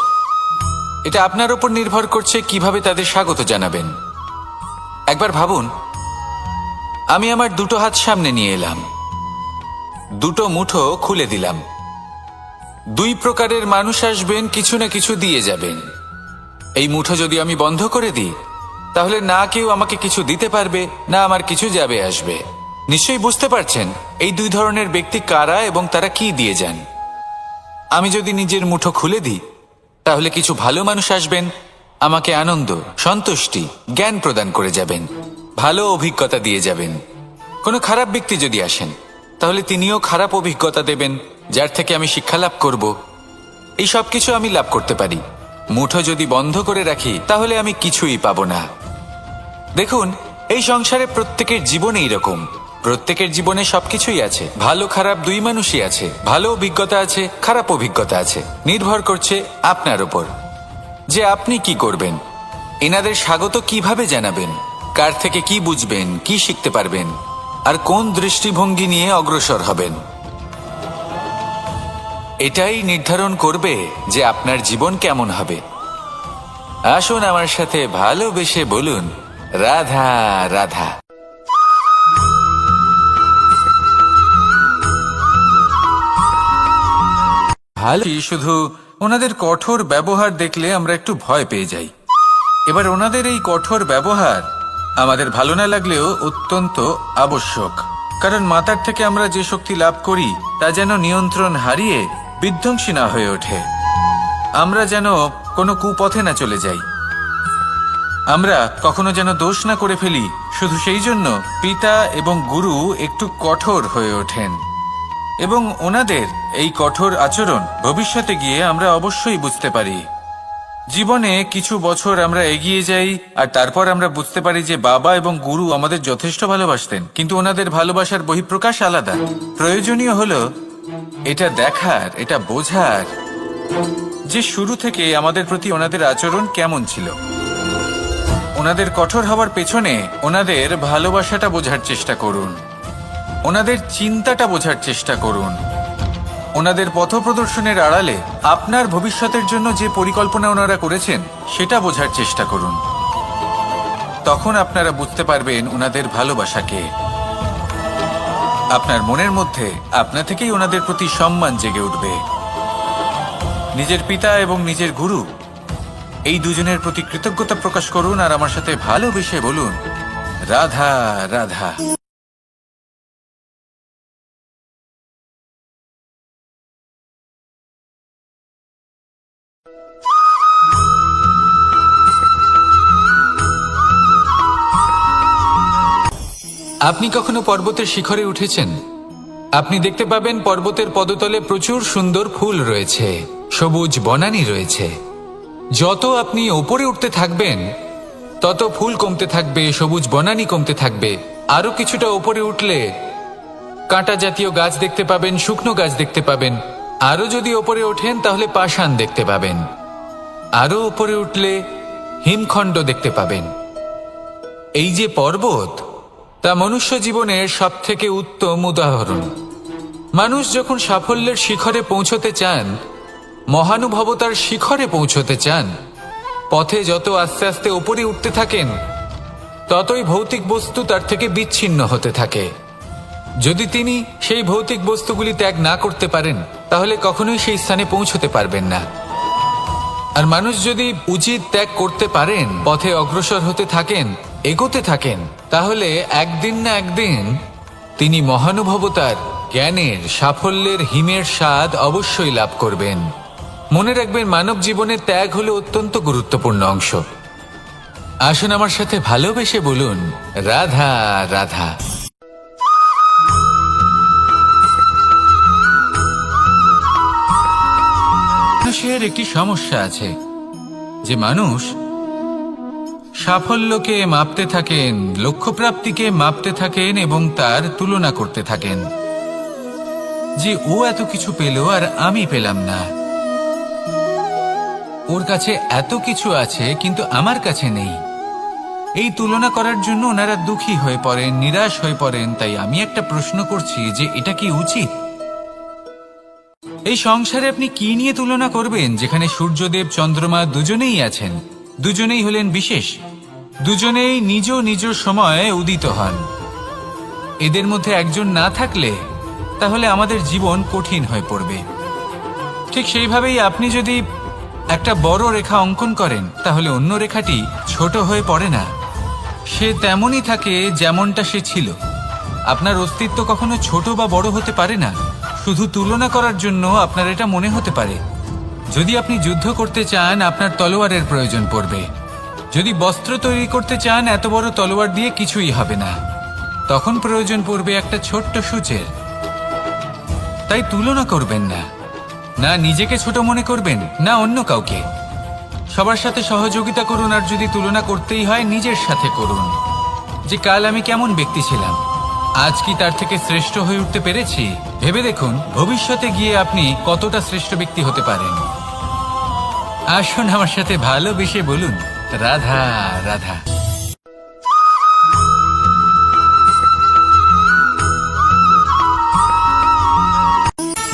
এটা আপনার উপর নির্ভর করছে কিভাবে তাদের স্বাগত জানাবেন। একবার ভাবুন, আমি আমার দুটো হাত সামনে নিয়ে এলাম, দুটো মুঠো খুলে দিলাম। দুই প্রকারের মানুষ আসবেন, কিছু না কিছু দিয়ে যাবেন। এই মুঠো যদি আমি বন্ধ করে দিই, তাহলে না কেউ আমাকে কিছু দিতে পারবে, না আমার কিছু যাবে আসবে। নিশ্চয়ই বুঝতে পারছেন এই দুই ধরনের ব্যক্তি কারা এবং তারা কি দিয়ে যান। আমি যদি নিজের মুঠো খুলে দিই, তাহলে কিছু ভালো মানুষ আসবেন, আমাকে আনন্দ, সন্তুষ্টি, জ্ঞান প্রদান করে যাবেন, ভালো অভিজ্ঞতা দিয়ে যাবেন। কোনো খারাপ ব্যক্তি যদি আসেন, তাহলে তিনিও খারাপ অভিজ্ঞতা দেবেন, যার থেকে আমি শিক্ষা লাভ করব। এই সব কিছু আমি লাভ করতে পারি। মুঠো যদি বন্ধ করে রাখি, তাহলে আমি কিছুই পাবো না। দেখুন, এই সংসারে প্রত্যেকের জীবনে এইরকম। প্রত্যেকের জীবনে সবকিছুই আছে, ভালো খারাপ দুই মানুষই আছে, ভালো অভিজ্ঞতা আছে, খারাপ অভিজ্ঞতা আছে। নির্ভর করছে আপনার উপর যে আপনি কি করবেন, এনাদের স্বাগত কিভাবে জানাবেন, কার থেকে কি বুঝবেন, কি শিখতে পারবেন, আর কোন দৃষ্টিভঙ্গি নিয়ে অগ্রসর হবেন। এটাই নির্ধারণ করবে যে আপনার জীবন কেমন হবে। আসুন আমার সাথে ভালোবেসে বলুন, রাধা রাধা। ভালো, শুধু ওনাদের কঠোর ব্যবহার দেখলে আমরা একটু ভয় পেয়ে যাই। এবার ওনাদের এই কঠোর ব্যবহার আমাদের ভালো না লাগলেও অত্যন্ত আবশ্যক, কারণ মাতার থেকে আমরা যে শক্তি লাভ করি তা যেন নিয়ন্ত্রণ হারিয়ে বিধ্বংসী না হয়ে ওঠে। আমরা যেন কোনো কুপথে না চলে যাই, আমরা কখনো যেন দোষ না করে ফেলি। শুধু সেই জন্য পিতা এবং গুরু একটু কঠোর হয়ে ওঠেন, এবং ওনাদের এই কঠোর আচরণ ভবিষ্যতে গিয়ে আমরা অবশ্যই বুঝতে পারি। জীবনে কিছু বছর আমরা এগিয়ে যাই, আর তারপর আমরা বুঝতে পারি যে বাবা এবং গুরু আমাদের যথেষ্ট ভালোবাসতেন, কিন্তু ওনাদের ভালোবাসার বহিঃপ্রকাশ আলাদা। প্রয়োজনীয় হলো এটা দেখার, এটা বোঝার যে শুরু থেকে আমাদের প্রতি ওনাদের আচরণ কেমন ছিল। ওনাদের কঠোর হওয়ার পেছনে ওনাদের ভালোবাসাটা বোঝার চেষ্টা করুন, ওনাদের চিন্তাটা বোঝার চেষ্টা করুন, ওনাদের পথপ্রদর্শনের আড়ালে আপনার ভবিষ্যতের জন্য যে পরিকল্পনা ওনারা করেছেন সেটা বোঝার চেষ্টা করুন। তখন আপনারা বুঝতে পারবেন ওনাদের ভালোবাসাকে। আপনার মনের মধ্যে আপনা থেকেই ওনাদের প্রতি সম্মান জেগে উঠবে। নিজের পিতা এবং নিজের গুরু এই দুজনের প্রতি কৃতজ্ঞতা প্রকাশ করুন, আর আমার সাথে ভালোবেসে বলুন, রাধা রাধা। আপনি কখনো পর্বতের শিখরে উঠেছেন? আপনি দেখতে পাবেন পর্বতের পদতলে প্রচুর সুন্দর ফুল রয়েছে, সবুজ বনানী রয়েছে। যত আপনি ওপরে উঠতে থাকবেন তত ফুল কমতে থাকবে, সবুজ বনানী কমতে থাকবে। আরো কিছুটা ওপরে উঠলে কাঁটা জাতীয় গাছ দেখতে পাবেন, শুকনো গাছ দেখতে পাবেন। আরো যদি ওপরে ওঠেন তাহলে পাষাণ দেখতে পাবেন। আরো ওপরে উঠলে হিমখণ্ড দেখতে পাবেন। এই যে পর্বত, তা মনুষ্য জীবনের সবথেকে উত্তম উদাহরণ। মানুষ যখন সাফল্যের শিখরে পৌঁছতে চান, মহানুভবতার শিখরে পৌঁছতে চান, পথে যত আস্তে আস্তে উপরে উঠতে থাকেন, ততই ভৌতিক বস্তু তার থেকে বিচ্ছিন্ন হতে থাকে। যদি তিনি সেই ভৌতিক বস্তুগুলি ত্যাগ না করতে পারেন, তাহলে কখনোই সেই স্থানে পৌঁছতে পারবেন না। আর মানুষ যদি উচিত ত্যাগ করতে পারেন, পথে অগ্রসর হতে থাকেন, এগোতে থাকেন, তাহলে একদিন না একদিন তিনি মহানুভবতার, জ্ঞানের, সাফল্যের হিমের স্বাদ অবশ্যই লাভ করবেন। মনে রাখবেন, মানব জীবনের ত্যাগ হলো অত্যন্ত গুরুত্বপূর্ণ অংশ। আসুন আমার সাথে ভালোবেসে বলুন, রাধা রাধা। মানুষের একটি সমস্যা আছে যে মানুষ সাফল্যকে মাপতে থাকেন, লক্ষ্যপ্রাপ্তিকে মাপতে থাকেন এবং তার তুলনা করতে থাকেন যে ও এত কিছু পেল আর আমি পেলাম না, ওর কাছে এত কিছু আছে কিন্তু আমার কাছে নেই। এই তুলনা করার জন্য ওনারা দুঃখী হয়ে পড়েন, নিরাশ হয়ে পড়েন। তাই আমি একটা প্রশ্ন করছি যে এটা কি উচিত? এই সংসারে আপনি কি নিয়ে তুলনা করবেন, যেখানে সূর্যদেব চন্দ্রমা দুজনেই আছেন, দুজনেই হলেন বিশেষ, দুজনেই নিজ নিজ সময়ে উদিত হন। এদের মধ্যে একজন না থাকলে তাহলে আমাদের জীবন কঠিন হয়ে পড়বে। ঠিক সেইভাবেই আপনি যদি একটা বড় রেখা অঙ্কন করেন, তাহলে অন্য রেখাটি ছোট হয়ে পড়ে না, সে তেমনই থাকে যেমনটা সে ছিল। আপনার অস্তিত্ব কখনো ছোট বা বড় হতে পারে না, শুধু তুলনা করার জন্য আপনার এটা মনে হতে পারে। যদি আপনি যুদ্ধ করতে চান, আপনার তলোয়ারের প্রয়োজন পড়বে। যদি বস্ত্র তৈরি করতে চান, এত বড় তলোয়ার দিয়ে কিছুই হবে না, তখন প্রয়োজন পড়বে একটা ছোট্ট সূচের। তাই তুলনা করবেন না, না নিজেকে ছোট মনে করবেন, না অন্য কাউকে। সবার সাথে সহযোগিতা করুন, আর যদি তুলনা করতেই হয়, নিজের সাথে করুন, যে কাল আমি কেমন ব্যক্তি ছিলাম, আজ কি তার থেকে শ্রেষ্ঠ হয়ে উঠতে পেরেছি। ভেবে দেখুন ভবিষ্যতে গিয়ে আপনি কতটা শ্রেষ্ঠ ব্যক্তি হতে পারেন। আসুন আমার সাথে ভালোবেসে বলুন, রাধা রাধা।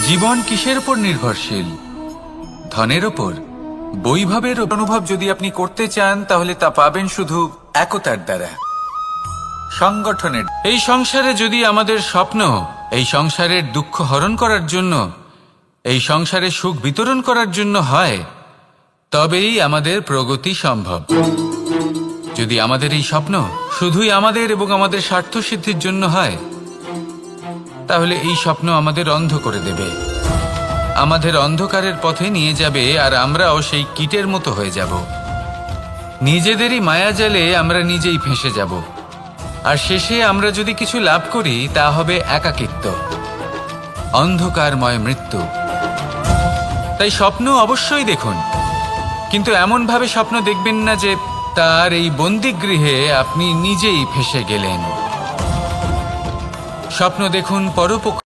জীবন কিসের উপর নির্ভরশীল? ধনের ওপর, বৈভবের অনুভব যদি আপনি করতে চান, তাহলে তা পাবেন শুধু একতার দ্বারা, সংগঠনের। এই সংসারে যদি আমাদের স্বপ্ন এই সংসারের দুঃখ হরণ করার জন্য, এই সংসারে সুখ বিতরণ করার জন্য হয়, তবেই আমাদের প্রগতি সম্ভব। যদি আমাদের এই স্বপ্ন শুধুই আমাদের এবং আমাদের স্বার্থ সিদ্ধির জন্য হয়, তাহলে এই স্বপ্ন আমাদের অন্ধ করে দেবে, আমাদের অন্ধকারের পথে নিয়ে যাবে, আর আমরাও সেই কীটের মতো হয়ে যাব। নিজেদেরই মায়াজালে আমরা নিজেই ফেঁসে যাব, আর শেষে আমরা যদি কিছু লাভ করি, তা হবে একাকিত্ব, অন্ধকারময় মৃত্যু। তাই স্বপ্ন অবশ্যই দেখুন, কিন্তু এমনভাবে স্বপ্ন দেখবেন না যে তার এই বন্দিগৃহে আপনি নিজেই ফেঁসে গেলেন। স্বপ্ন দেখুন পরোপকার